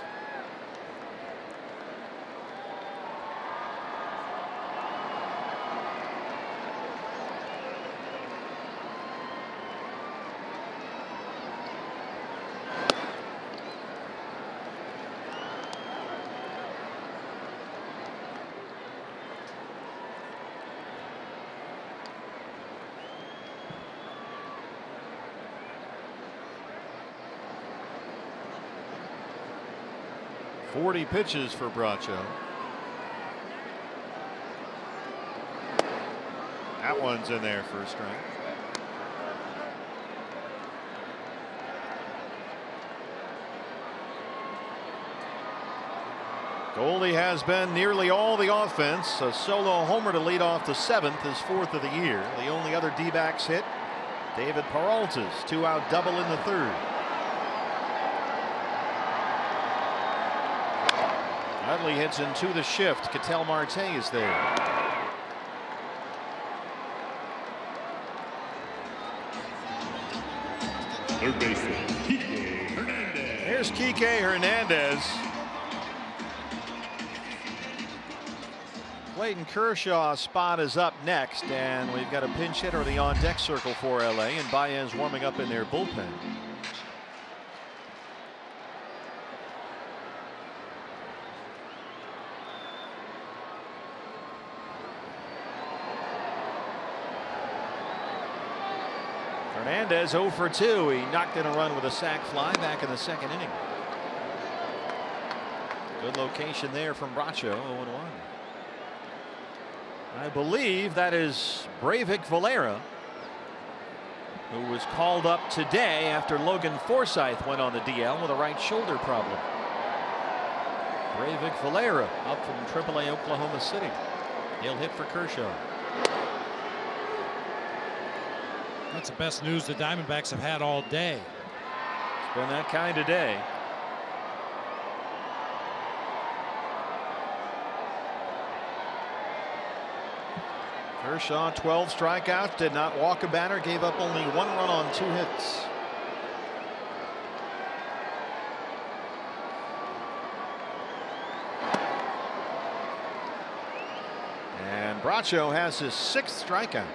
.40 pitches for Bracho. That one's in there for a strike. Goldie has been nearly all the offense. A solo homer to lead off the 7th, his 4th of the year. The only other D-backs hit, David Peralta's 2-out double in the 3rd. Utley hits into the shift. Ketel Marte is there. Third baseman, Kike Hernandez. Here's Kike Hernandez. Clayton Kershaw's spot is up next, and we've got a pinch hitter in the on-deck circle for LA, and Baez warming up in their bullpen. Hernandez 0 for 2. He knocked in a run with a sac fly back in the 2nd inning. Good location there from Bracho. 0-1. I believe that is Breivik Valera, who was called up today after Logan Forsythe went on the DL with a right shoulder problem. Breivik Valera up from AAA Oklahoma City. He'll hit for Kershaw. That's the best news the Diamondbacks have had all day. It's been that kind of day. Kershaw 12 strikeouts, did not walk a batter, gave up only 1 run on 2 hits. And Bracho has his 6th strikeout.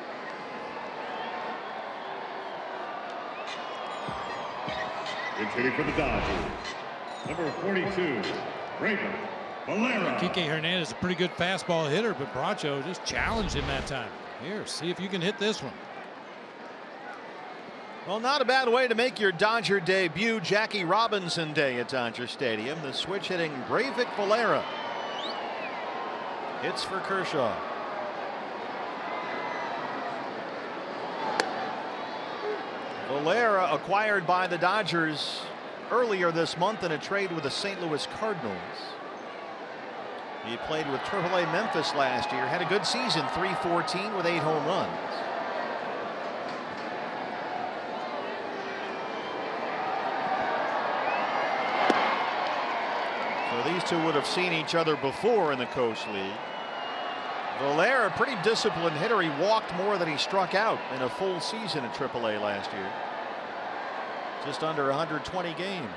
Hitting for the Dodgers, number 42, Breivik Valera. Kike Hernandez is a pretty good fastball hitter, but Bracho just challenged him that time. Here, see if you can hit this one. Well, not a bad way to make your Dodger debut. Jackie Robinson Day at Dodger Stadium. The switch hitting Breivik Valera hits for Kershaw. Valera acquired by the Dodgers earlier this month in a trade with the St. Louis Cardinals. He played with AAA Memphis last year, had a good season, .314 with 8 home runs. So these two would have seen each other before in the Coast League. Valera, a pretty disciplined hitter. He walked more than he struck out in a full season at AAA last year. Just under 120 games.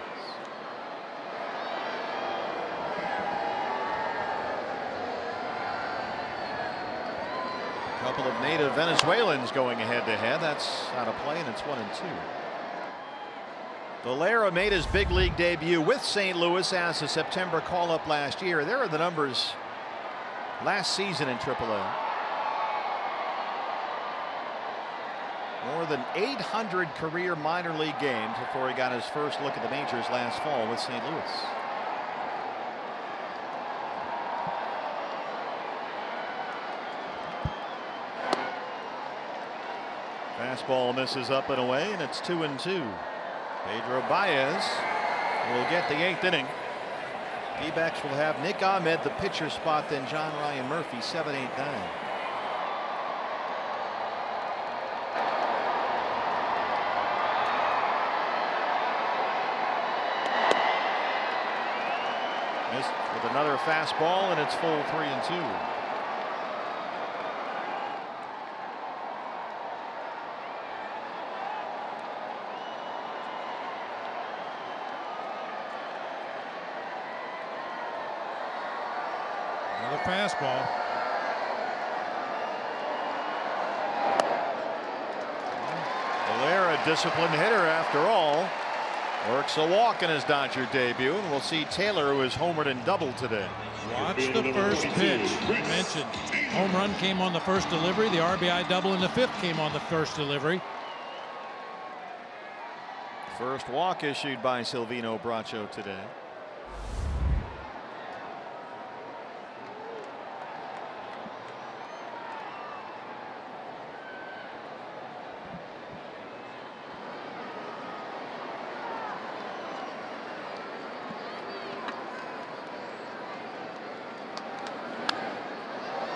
A couple of native Venezuelans going head-to-head. That's out of play, and it's 1-2. Valera made his big league debut with St. Louis as a September call-up last year. There are the numbers last season in AAA. More than 800 career minor league games before he got his first look at the majors last fall with St. Louis. Fastball misses up and away, and it's 2-2. Pedro Baez will get the 8th inning. D-backs will have Nick Ahmed the pitcher spot, then John Ryan Murphy 7, 8, 9. Missed with another fastball, and it's full 3-2. Another fastball. Valera, disciplined hitter after all, works a walk in his Dodger debut, and we'll see Taylor, who has homered and doubled today. Watch the first pitch. You mentioned home run came on the first delivery. The RBI double in the fifth came on the first delivery. First walk issued by Silvino Bracho today.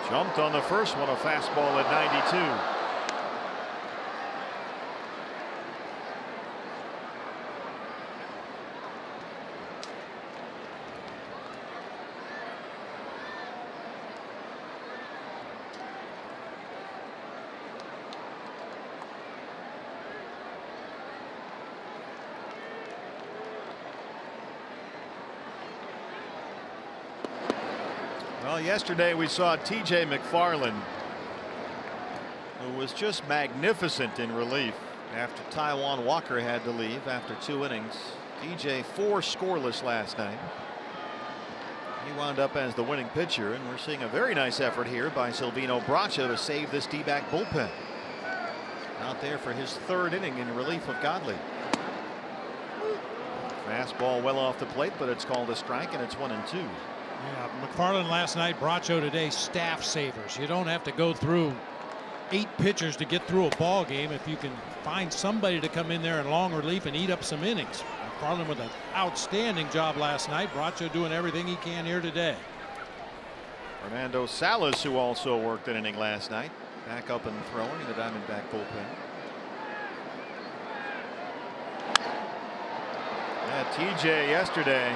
Jumped on the first one, a fastball at 92. Well, yesterday we saw TJ McFarland, who was just magnificent in relief after Taijuan Walker had to leave after 2 innings. TJ 4 scoreless last night. He wound up as the winning pitcher, and we're seeing a very nice effort here by Silvino Bracho to save this D-back bullpen. Out there for his 3rd inning in relief of Godley. Fastball well off the plate, but it's called a strike, and it's 1-2. Yeah, McFarland last night, Bracho today, staff savers. You don't have to go through 8 pitchers to get through a ball game if you can find somebody to come in there in long relief and eat up some innings. McFarland with an outstanding job last night. Bracho doing everything he can here today. Fernando Salas, who also worked an inning last night, back up and throwing in the Diamondback bullpen. Yeah, TJ yesterday,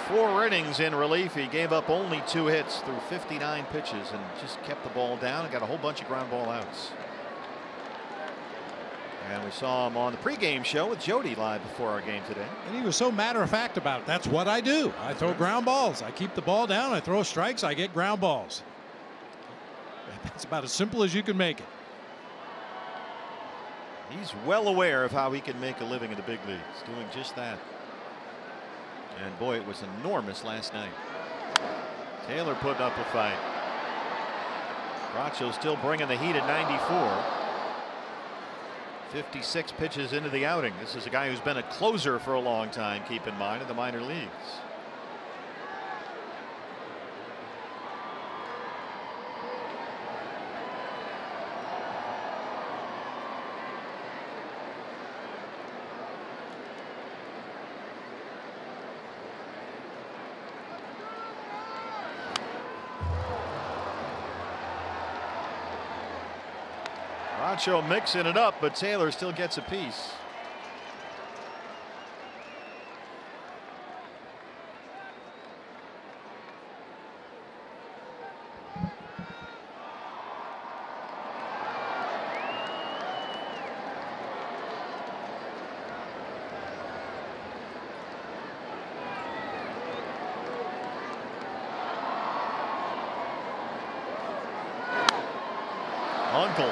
4 innings in relief. He gave up only 2 hits through 59 pitches and just kept the ball down and got a whole bunch of ground ball outs. And we saw him on the pregame show with Jody live before our game today. And he was so matter of fact about it. That's what I do. I throw ground balls. I keep the ball down. I throw strikes. I get ground balls. That's about as simple as you can make it. He's well aware of how he can make a living in the big leagues, doing just that. And boy, it was enormous last night. Taylor putting up a fight. Bracho still bringing the heat at 94. 56 pitches into the outing. This is a guy who's been a closer for a long time, keep in mind, in the minor leagues. Bracho mixing it up, but Taylor still gets a piece. Uncle.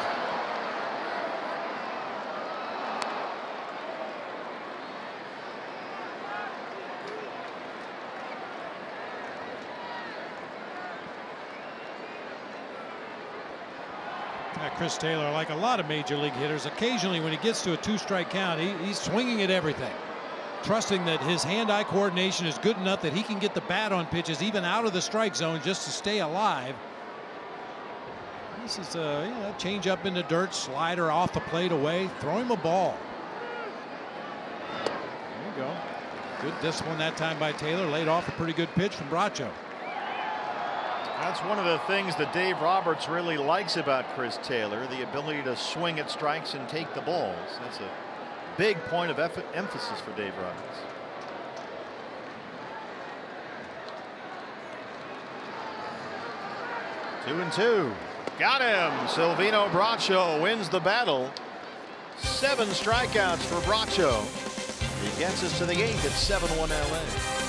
Chris Taylor, like a lot of major league hitters, occasionally when he gets to a 2-strike count, he's swinging at everything, trusting that his hand-eye coordination is good enough that he can get the bat on pitches even out of the strike zone just to stay alive. This is a change up in the dirt, slider off the plate away, throw him a ball. There you go. Good discipline that time by Taylor. Laid off a pretty good pitch from Bracho. That's one of the things that Dave Roberts really likes about Chris Taylor, the ability to swing at strikes and take the balls. That's a big point of emphasis for Dave Roberts. Two and two. Got him. Silvino Bracho wins the battle. 7 strikeouts for Bracho. He gets us to the 8th at 7-1 LA.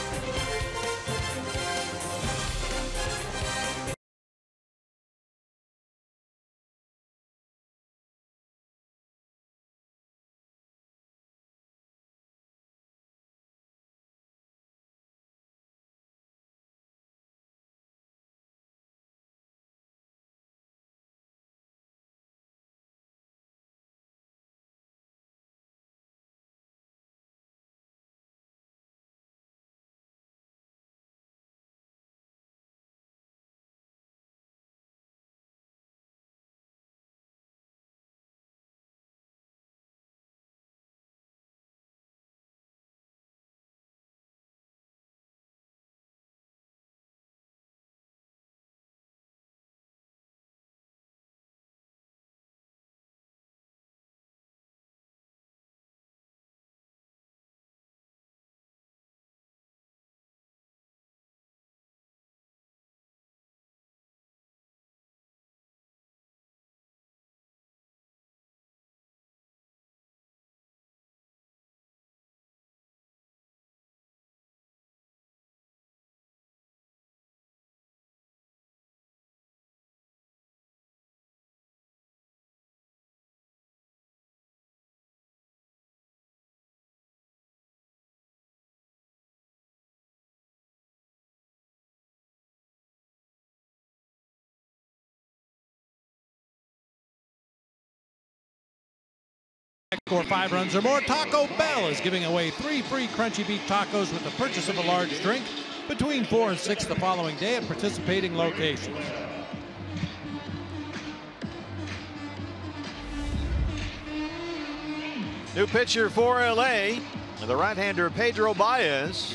Score 5 runs or more. Taco Bell is giving away 3 free crunchy beef tacos with the purchase of a large drink between 4 and 6 the following day at participating locations. New pitcher for LA, the right-hander Pedro Baez.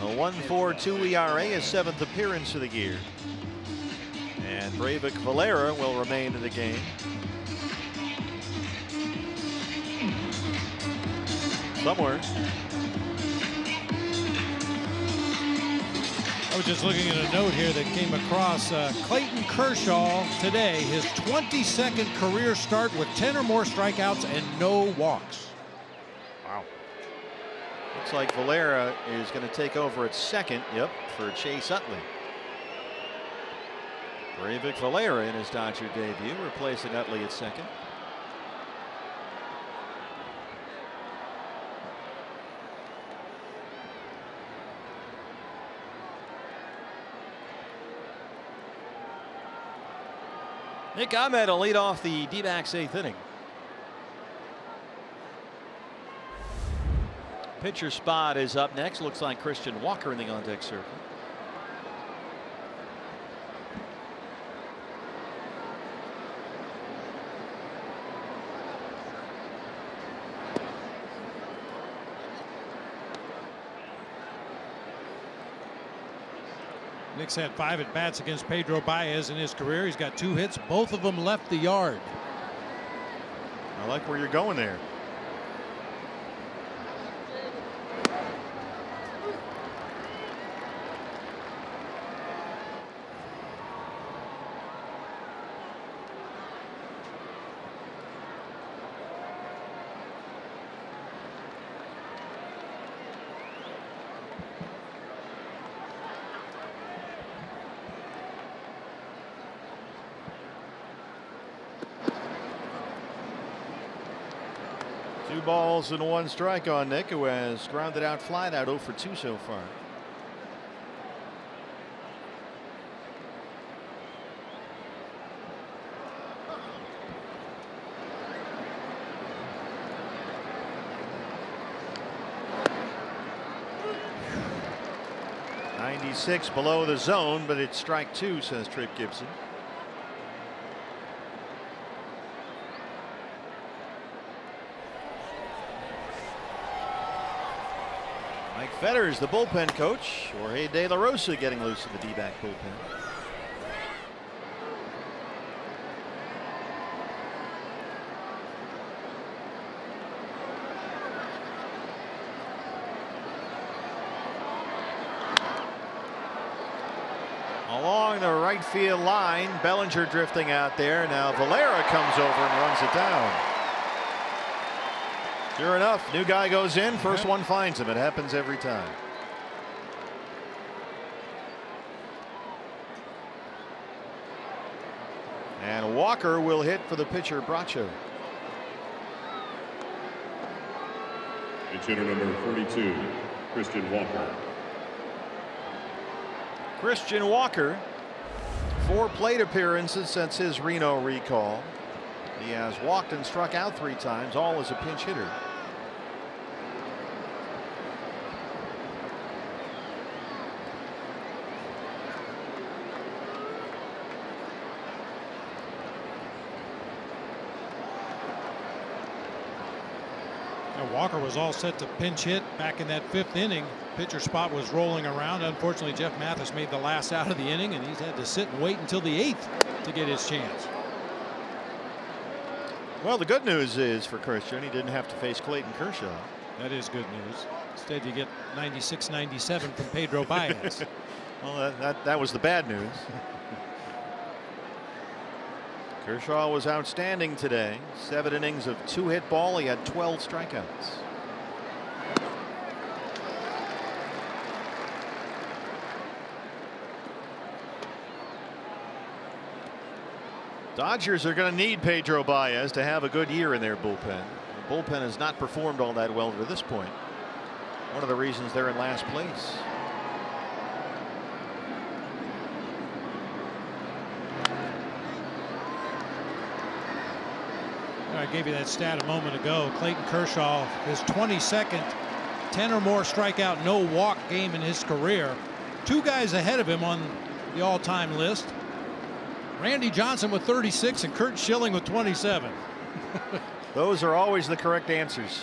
A 1.42 ERA, his 7th appearance of the year. And Breivik Valera will remain in the game. Somewhere. I was just looking at a note here that came across Clayton Kershaw today, his 22nd career start with 10 or more strikeouts and no walks. Wow. Looks like Valera is going to take over at second. Yep, for Chase Utley. Breivik Valera in his Dodger debut, replacing Utley at second. Nick Ahmed will lead off the D-backs 8th inning. Pitcher spot is up next. Looks like Christian Walker in the on-deck circle. Nick's had 5 at-bats against Pedro Baez in his career. He's got 2 hits. Both of them left the yard. I like where you're going there. Two balls and 1 strike on Nick, who has grounded out, flied out 0 for 2 so far. .96 below the zone, but it's strike 2, says Tripp Gibson. Mike Fetters, the bullpen coach. Jorge De La Rosa getting loose in the D-back bullpen. Along the right field line, Bellinger drifting out there. Now Valera comes over and runs it down. Sure enough, new guy goes in, first one finds him. It happens every time. And Walker will hit for the pitcher, Bracho. Pitch hitter number 42, Christian Walker. Christian Walker, 4 plate appearances since his Reno recall. He has walked and struck out 3 times, all as a pinch hitter. Walker was all set to pinch hit back in that 5th inning. Pitcher spot was rolling around. Unfortunately, Jeff Mathis made the last out of the inning, and he's had to sit and wait until the 8th to get his chance. Well, the good news is for Christian, he didn't have to face Clayton Kershaw. That is good news. Instead, you get 96-97 from Pedro Baez. Well, that was the bad news. Kershaw was outstanding today. 7 innings of 2-hit ball. He had 12 strikeouts. Dodgers are going to need Pedro Baez to have a good year in their bullpen. The bullpen has not performed all that well to this point. One of the reasons they're in last place. I gave you that stat a moment ago. Clayton Kershaw, his 22nd 10 or more strikeout, no walk game in his career. 2 guys ahead of him on the all-time list. Randy Johnson with 36 and Curt Schilling with 27. Those are always the correct answers.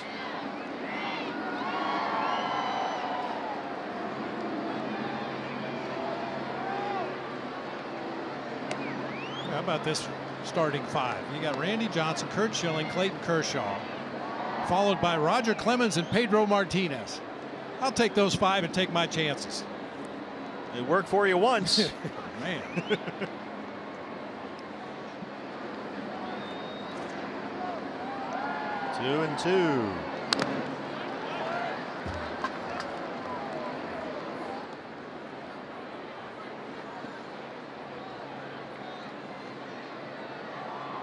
How about this starting 5? You got Randy Johnson, Curt Schilling, Clayton Kershaw, followed by Roger Clemens and Pedro Martinez. I'll take those 5 and take my chances. It worked for you once. Man. 2-2.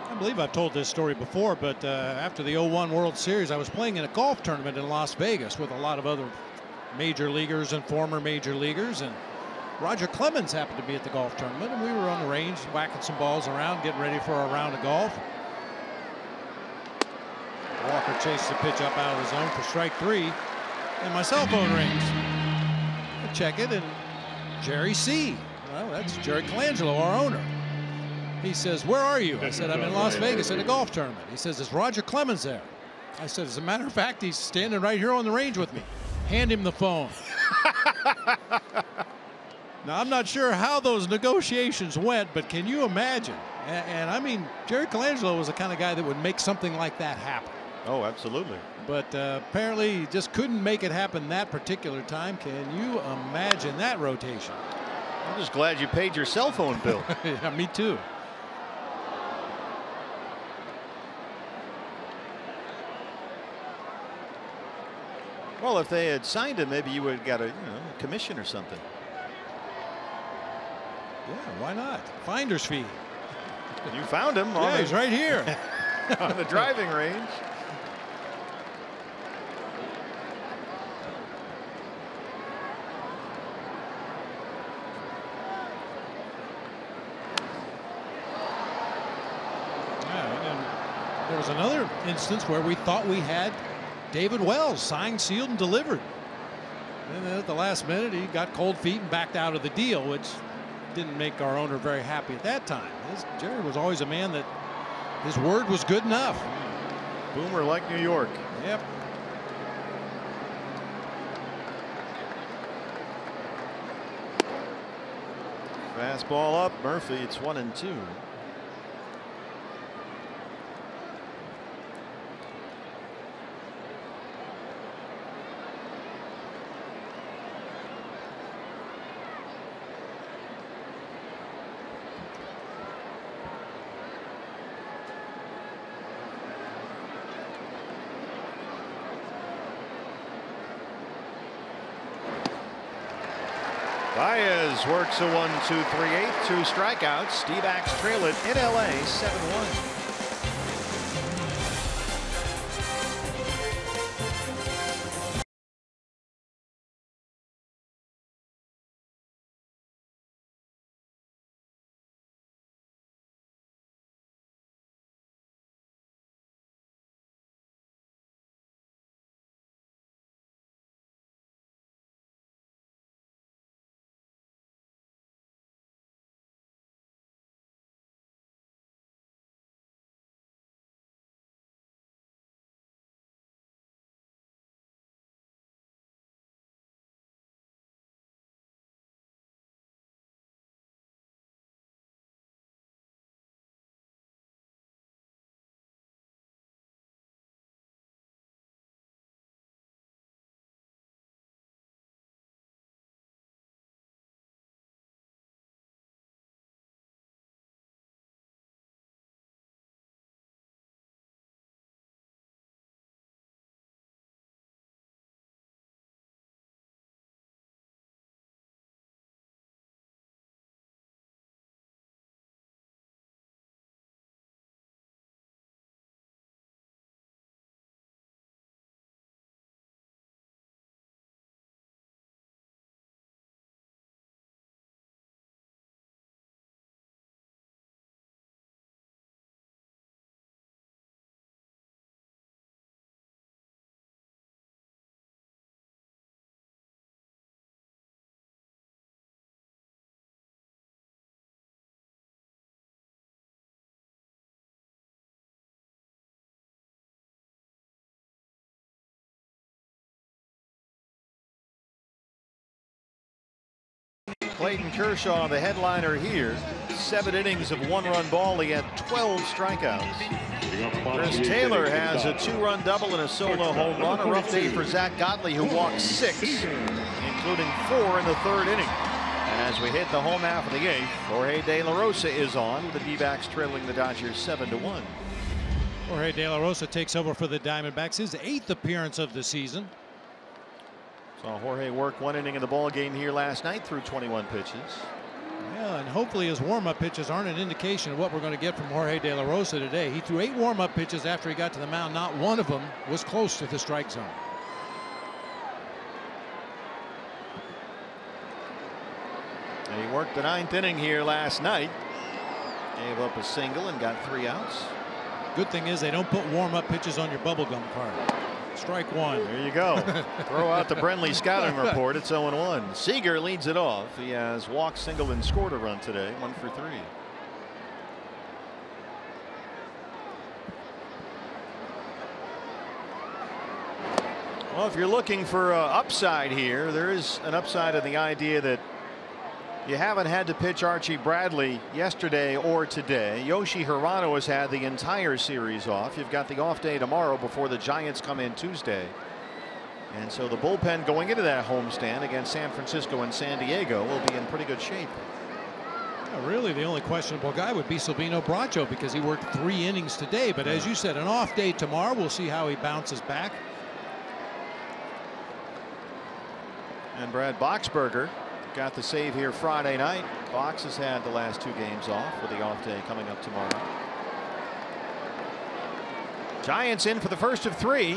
I believe I've told this story before, but after the 01 World Series, I was playing in a golf tournament in Las Vegas with a lot of other major leaguers and former major leaguers, and Roger Clemens happened to be at the golf tournament, and we were on the range whacking some balls around, getting ready for a round of golf. Walker chases a pitch up out of the zone for strike 3, and my cell phone rings. I check it, and Jerry C. Well, that's Jerry Colangelo, our owner. He says, "Where are you?" I said, "I'm in Las Vegas at a golf tournament." He says, "Is Roger Clemens there?" I said, "As a matter of fact, he's standing right here on the range with me." Hand him the phone. Now, I'm not sure how those negotiations went, but can you imagine? And I mean, Jerry Colangelo was the kind of guy that would make something like that happen. Oh, absolutely. But apparently he just couldn't make it happen that particular time. Can you imagine that rotation? I'm just glad you paid your cell phone bill. Yeah, me too. Well, if they had signed him, maybe you would have got a commission or something. Yeah, why not? Finder's fee. You found him. Yeah, he's right here. On the driving range. Yeah, and there was another instance where we thought we had David Wells signed, sealed, and delivered. And then at the last minute, he got cold feet and backed out of the deal, which didn't make our owner very happy at that time. Jerry was always a man that his word was good enough. Boomer like New York. Yep. Fastball up, Murphy. It's 1-2. Baez works a 1-2-3-8, 2 strikeouts. D-backs trail it in LA 7-1. Clayton Kershaw, the headliner here. 7 innings of 1-run ball. He had 12 strikeouts. Chris Taylor has a 2-run double and a solo home run. A rough day for Zach Godley, who walked 6, including 4 in the 3rd inning. And as we hit the home half of the 8th, Jorge De La Rosa is on, with the D-backs trailing the Dodgers 7-1. Jorge De La Rosa takes over for the Diamondbacks, his 8th appearance of the season. Saw Jorge work 1 inning in the ball game here last night through 21 pitches. Yeah, and hopefully his warm-up pitches aren't an indication of what we're going to get from Jorge De La Rosa today. He threw 8 warm-up pitches after he got to the mound. Not one of them was close to the strike zone. And he worked the 9th inning here last night. Gave up a single and got 3 outs. Good thing is they don't put warm-up pitches on your bubblegum card. Strike 1. There you go. Throw out the Brenly scouting report. It's 0-1. Seager leads it off. He has walked, singled, and scored a run today. 1 for 3. Well, if you're looking for upside here, there is an upside in the idea that you haven't had to pitch Archie Bradley yesterday or today. Yoshi Hirano has had the entire series off. You've got the off day tomorrow before the Giants come in Tuesday. And so the bullpen going into that homestand against San Francisco and San Diego will be in pretty good shape. Yeah, really, the only questionable guy would be Silvino Bracho because he worked 3 innings today. But as you said, an off day tomorrow. We'll see how he bounces back. And Brad Boxberger got the save here Friday night. Box has had the last 2 games off with the off day coming up tomorrow. Giants in for the first of 3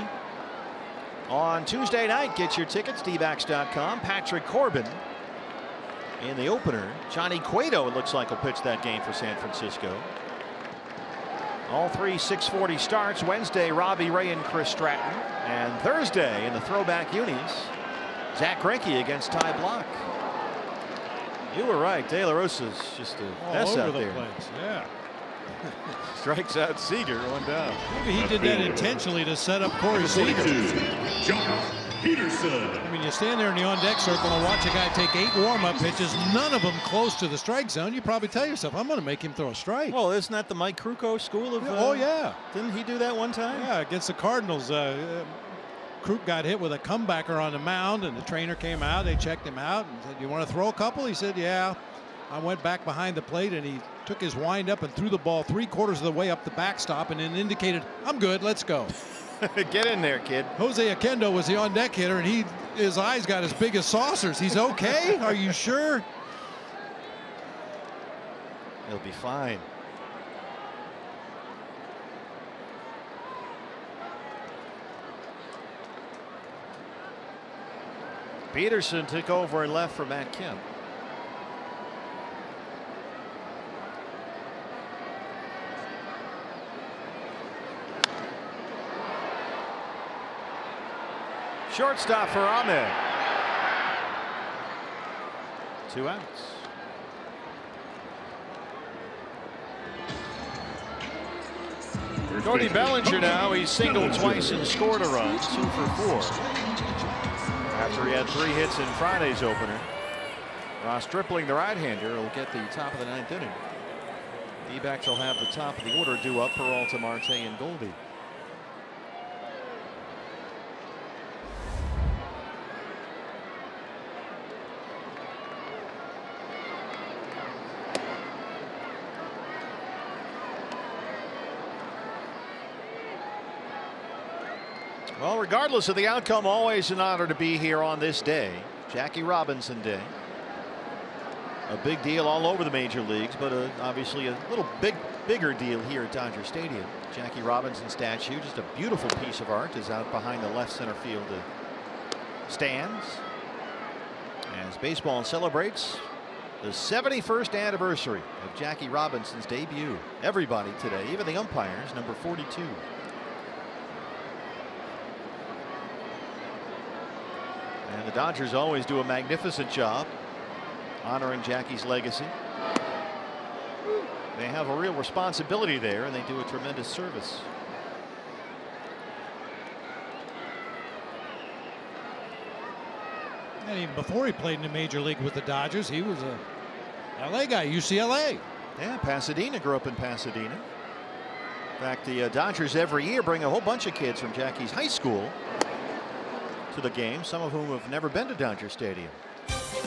on Tuesday night. Get your tickets, dbacks.com. Patrick Corbin in the opener. Johnny Cueto, it looks like, will pitch that game for San Francisco. All 3 6:40 starts. Wednesday, Robbie Ray and Chris Stratton. And Thursday in the throwback unis, Zach Greinke against Ty Block. You were right. De La Rosa's just a mess out there. Place. Yeah. Strikes out Seager, 1 down. Maybe he did that intentionally to set up Corey Seager. Peterson. I mean, you stand there in the on-deck circle and watch a guy take 8 warm-up pitches, none of them close to the strike zone. You probably tell yourself, I'm going to make him throw a strike. Well, isn't that the Mike Krukow school of? Oh yeah. Didn't he do that one time? Yeah, against the Cardinals. Kruk got hit with a comebacker on the mound, and the trainer came out. They checked him out and said, "You want to throw a couple?" He said, "Yeah." I went back behind the plate, and he took his wind up and threw the ball 3/4 of the way up the backstop, and then indicated, "I'm good. Let's go." Get in there, kid. Jose Akendo was the on-deck hitter, and his eyes got as big as saucers. He's okay? Are you sure? He'll be fine. Peterson took over and left for Matt Kemp. Shortstop for Ahmed. 2 outs. Cody Bellinger now, he's singled twice and scored a run, 2 for 4. After he had 3 hits in Friday's opener. Ross Stripling, the right-hander, will get the top of the 9th inning. D-backs will have the top of the order due up for Peralta, Marte, and Goldie. Well, regardless of the outcome, always an honor to be here on this day, Jackie Robinson Day. A big deal all over the major leagues, but obviously a little bigger deal here at Dodger Stadium. Jackie Robinson statue, just a beautiful piece of art, is out behind the left center field stands as baseball celebrates the 71st anniversary of Jackie Robinson's debut. Everybody today, even the umpires, number 42. And the Dodgers always do a magnificent job honoring Jackie's legacy. They have a real responsibility there, and they do a tremendous service. And even before he played in the major league with the Dodgers, he was a LA guy, UCLA. Yeah, Pasadena, grew up in Pasadena. In fact, the Dodgers every year bring a whole bunch of kids from Jackie's high school to the game, some of whom have never been to Dodger Stadium.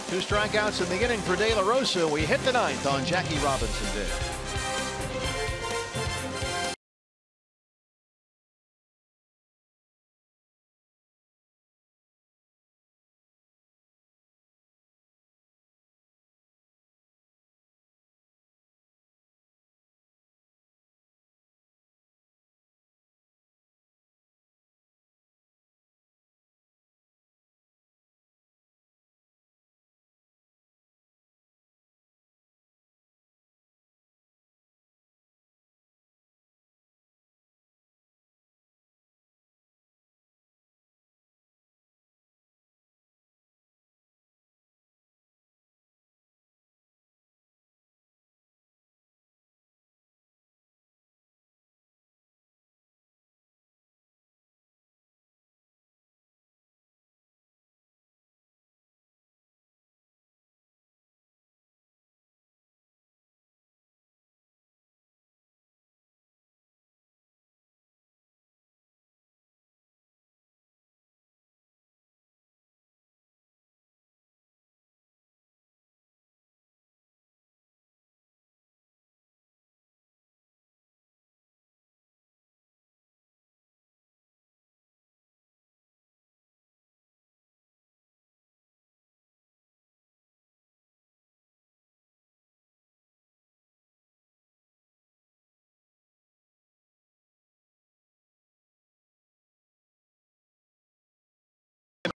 2 strikeouts in the inning for De La Rosa. We hit the 9th on Jackie Robinson Day.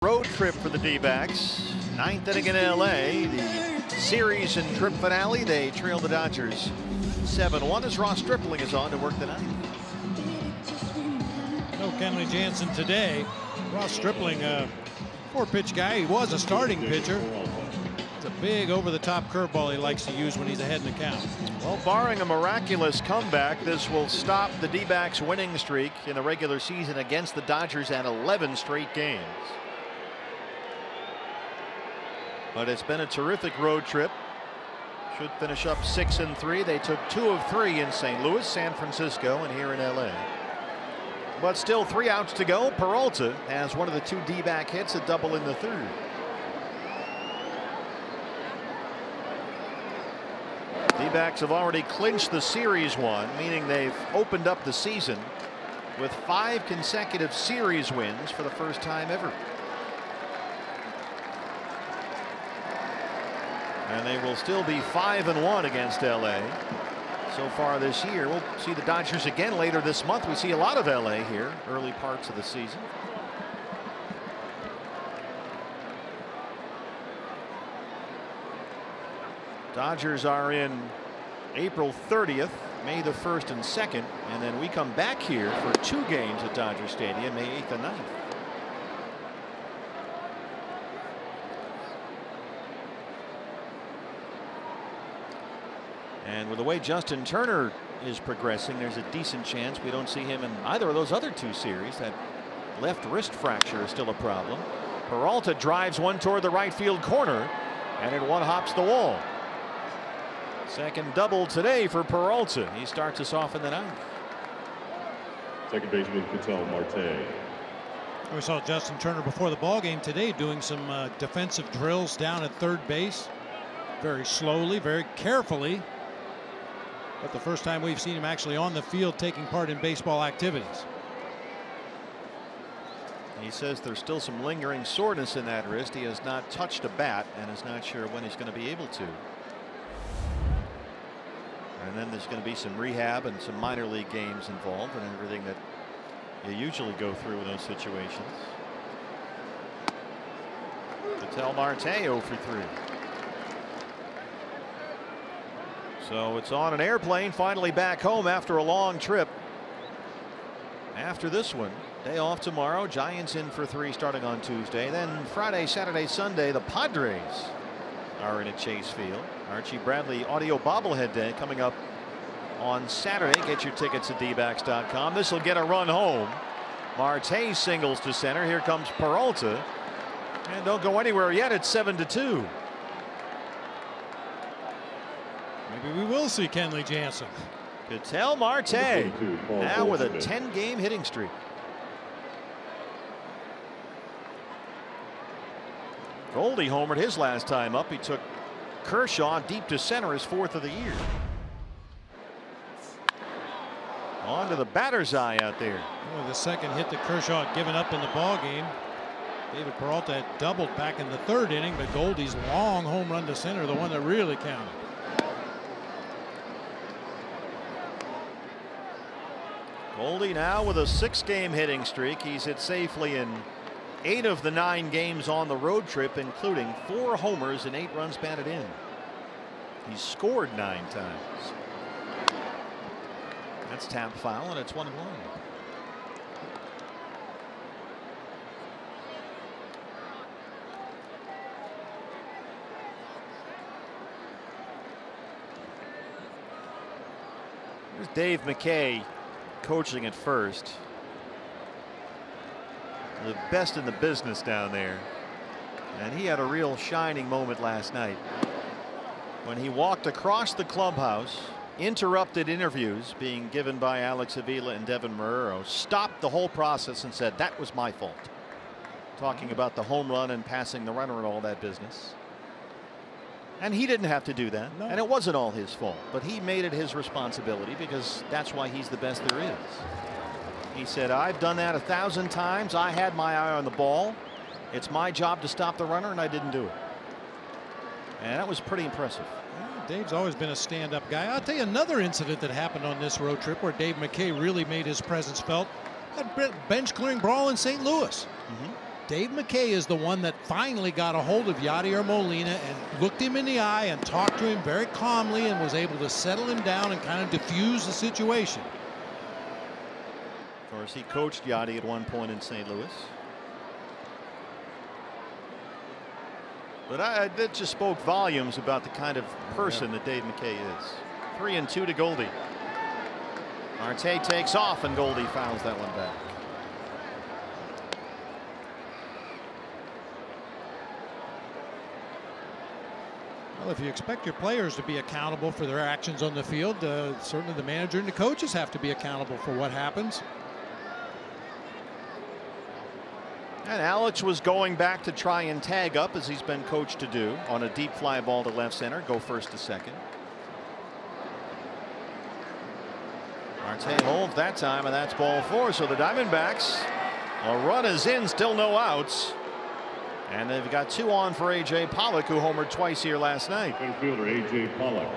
Road trip for the D-backs. 9th inning in LA. The series and trip finale. They trail the Dodgers 7-1 as Ross Stripling is on to work the 9th. No Kenley Jansen today. Ross Stripling, a 4-pitch guy. He was a starting pitcher. It's a big over-the-top curveball he likes to use when he's ahead in the count. Well, barring a miraculous comeback, this will stop the D-backs winning streak in the regular season against the Dodgers at 11 straight games. But it's been a terrific road trip. Should finish up 6-3. They took 2 of 3 in St. Louis, San Francisco, and here in LA. But still 3 outs to go. Peralta has one of the 2 D-back hits, a double in the 3rd. D-backs have already clinched the series one, meaning they've opened up the season with 5 consecutive series wins for the first time ever. And they will still be 5-1 against LA so far this year. We'll see the Dodgers again later this month. We see a lot of LA here early parts of the season. Dodgers are in April 30th, May the 1st and 2nd, and then we come back here for 2 games at Dodger Stadium, May 8th and 9th. And with the way Justin Turner is progressing, there's a decent chance we don't see him in either of those other 2 series. That left wrist fracture is still a problem. Peralta drives one toward the right field corner, and it one hops the wall. Second double today for Peralta. He starts us off in the 9th. Second baseman Ketel Marte. We saw Justin Turner before the ball game today doing some defensive drills down at third base. Very slowly, very carefully. But the first time we've seen him actually on the field taking part in baseball activities. He says there's still some lingering soreness in that wrist. He has not touched a bat and is not sure when he's going to be able to. And then there's going to be some rehab and some minor league games involved and everything that you usually go through in those situations. Ketel Marte 0 for 3. So it's on an airplane finally back home after a long trip. After this one, day off tomorrow. Giants in for 3 starting on Tuesday. Then Friday, Saturday, Sunday, the Padres are in at Chase Field. Archie Bradley Audio Bobblehead Day coming up on Saturday. Get your tickets at dbacks.com. This will get a run home. Marte singles to center. Here comes Peralta. And don't go anywhere yet. It's 7-2. Maybe we will see Kenley Jansen. Ketel Marte now with a 10-game hitting streak. Goldie homered his last time up. He took Kershaw deep to center, his 4th of the year. On to the batter's eye out there. Well, the second hit that Kershaw had given up in the ball game. David Peralta had doubled back in the 3rd inning, but Goldie's long home run to center, the one that really counted. Goldie now with a 6-game hitting streak. He's hit safely in 8 of the 9 games on the road trip, including 4 homers and 8 runs batted in. He's scored 9 times. That's tap foul, and it's 1-1. Here's Dave McKay coaching at first. The best in the business down there. And he had a real shining moment last night when he walked across the clubhouse, interrupted interviews being given by Alex Avila and Devin Marrero, stopped the whole process and said, "That was my fault." Talking about the home run and passing the runner and all that business. And he didn't have to do that. No. And it wasn't all his fault, but he made it his responsibility because that's why he's the best there is. He said, "I've done that 1,000 times. I had my eye on the ball. It's my job to stop the runner, and I didn't do it." And that was pretty impressive. Well, Dave's always been a stand-up guy. I'll tell you another incident that happened on this road trip where Dave McKay really made his presence felt. That bench clearing brawl in St. Louis. Dave McKay is the one that finally got a hold of Yadier Molina and looked him in the eye and talked to him very calmly and was able to settle him down and kind of diffuse the situation. Of course, he coached Yadi at one point in St. Louis. But that just spoke volumes about the kind of person that Dave McKay is. 3-2 to Goldie. Marte takes off and Goldie fouls that one back. Well, if you expect your players to be accountable for their actions on the field, certainly the manager and the coaches have to be accountable for what happens. And Alex was going back to try and tag up, as he's been coached to do, on a deep fly ball to left center. Go first to second. Marte holds that time, and that's ball 4. So the Diamondbacks, a run is in, still no outs. And they've got 2 on for A.J. Pollock, who homered twice here last night. Center fielder A.J. Pollock.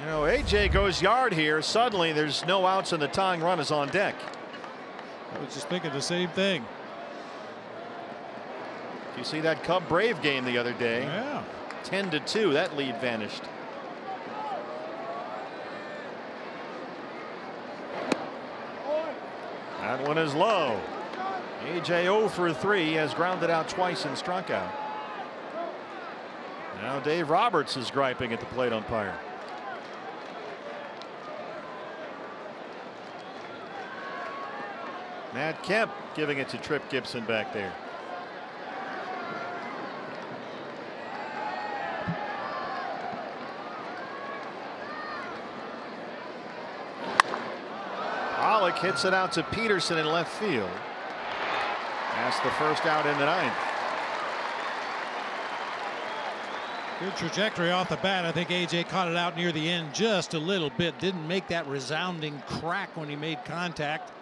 You know, A.J. goes yard here. Suddenly there's no outs and the tying run is on deck. I was just thinking the same thing. You see that Cub Brave game the other day? Yeah. 10-2, that lead vanished. That one is low. A.J. 0 for 3, has grounded out twice and struck out. Now Dave Roberts is griping at the plate umpire. Matt Kemp giving it to Trip Gibson back there. Pollock hits it out to Peterson in left field. That's the first out in the 9th. Good trajectory off the bat. I think A.J. caught it out near the end just a little bit. Didn't make that resounding crack when he made contact.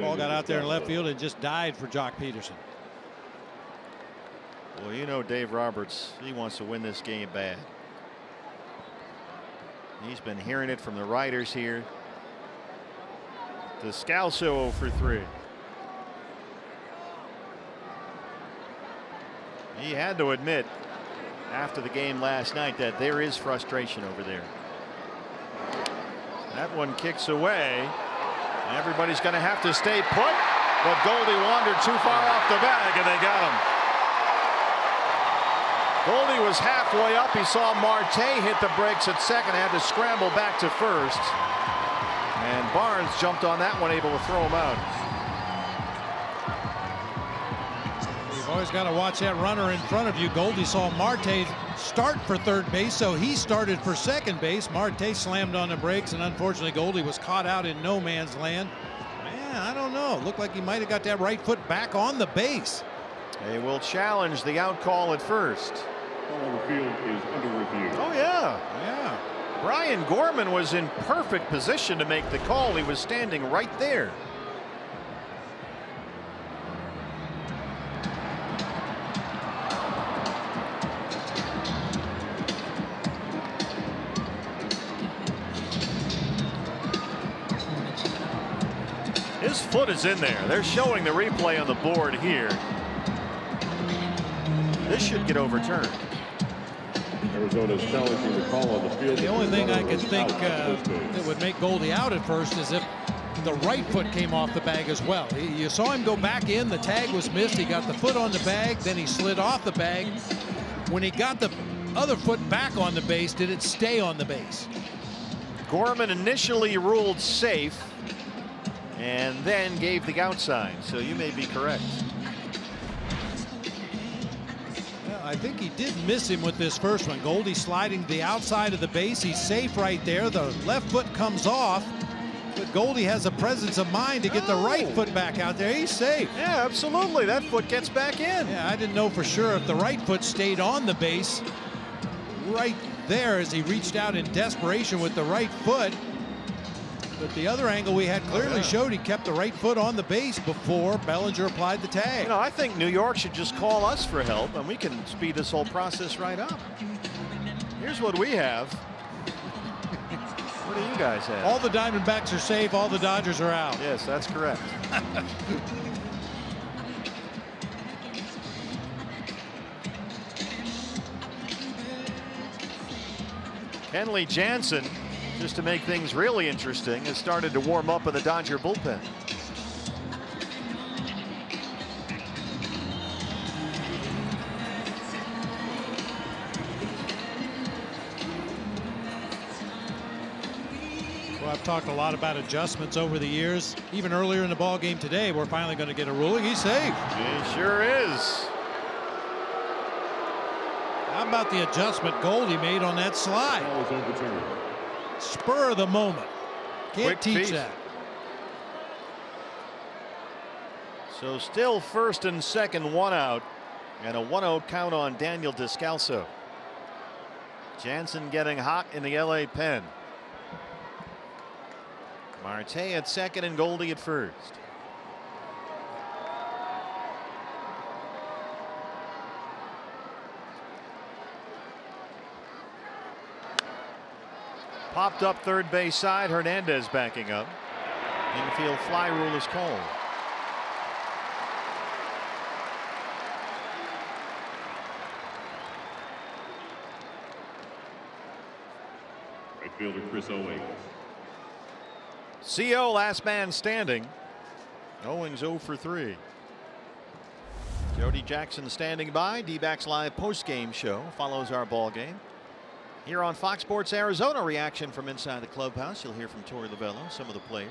Ball got out there in left field and just died for Jock Peterson. Well, you know Dave Roberts, he wants to win this game bad. He's been hearing it from the writers here. Descalso 0 for 3. He had to admit after the game last night that there is frustration over there. That one kicks away. Everybody's going to have to stay put, but Goldie wandered too far off the bag and they got him. Goldie was halfway up. He saw Marte hit the brakes at second, had to scramble back to first. And Barnes jumped on that one, able to throw him out. You've always got to watch that runner in front of you. Goldie saw Marte start for third base, so he started for second base. Marte slammed on the brakes, and unfortunately Goldie was caught out in no man's land. Man, I don't know. Looked like he might have got that right foot back on the base. They will challenge the out call at first. Call on the field is under review. Oh, yeah. Yeah. Brian Gorman was in perfect position to make the call. He was standing right there. His foot is in there. They're showing the replay on the board here. This should get overturned. Arizona's challenging the call on the field. The only thing I could think that would make Goldie out at first is if the right foot came off the bag as well. You saw him go back in. The tag was missed. He got the foot on the bag. Then he slid off the bag. When he got the other foot back on the base, did it stay on the base? Gorman initially ruled safe and then gave the out sign. So you may be correct. I think he did miss him with this first one. Goldie sliding to the outside of the base. He's safe right there. The left foot comes off, but Goldie has a presence of mind to get the right foot back out there. He's safe. Yeah, absolutely. That foot gets back in. Yeah, I didn't know for sure if the right foot stayed on the base right there as he reached out in desperation with the right foot. But the other angle we had clearly showed he kept the right foot on the base before Bellinger applied the tag. You know, I think New York should just call us for help, and we can speed this whole process right up. Here's what we have. What do you guys have? All the Diamondbacks are safe. All the Dodgers are out. Yes, that's correct. Kenley Jansen just to make things really interesting, has started to warm up in the Dodger bullpen. Well, I've talked a lot about adjustments over the years. Even earlier in the ball game today, we're finally going to get a ruling. He's safe. He sure is. How about the adjustment Goldie made on that slide? Ball is overturned. Spur of the moment. Can't Quick teach feet. that. So still first and second, one out, and a 1-0 count on Daniel Descalso. Jansen getting hot in the LA pen. Marte at second and Goldie at first. Popped up third base side. Hernandez backing up. Infield fly rule is called. Right fielder Chris Owings. CO last man standing. Owings 0 for 3. Jody Jackson standing by. D-backs live post-game show follows our ball game. Here on Fox Sports Arizona, reaction from inside the clubhouse. You'll hear from Torey Lovello, some of the players.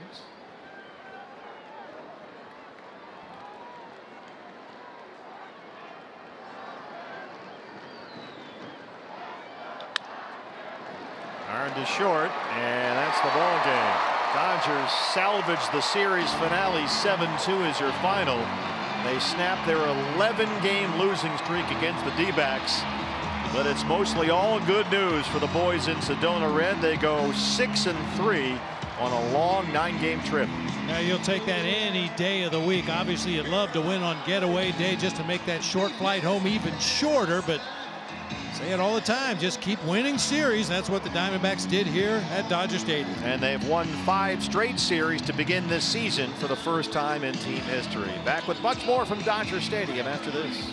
Hard to short, and that's the ball game. Dodgers salvage the series finale. 7-2 is your final. They snap their 11-game losing streak against the D-backs. But it's mostly all good news for the boys in Sedona Red. They go 6-3 on a long 9-game trip. Now you'll take that any day of the week. Obviously you'd love to win on getaway day just to make that short flight home even shorter, but say it all the time, just keep winning series. That's what the Diamondbacks did here at Dodger Stadium. And they've won 5 straight series to begin this season for the first time in team history. Back with much more from Dodger Stadium after this.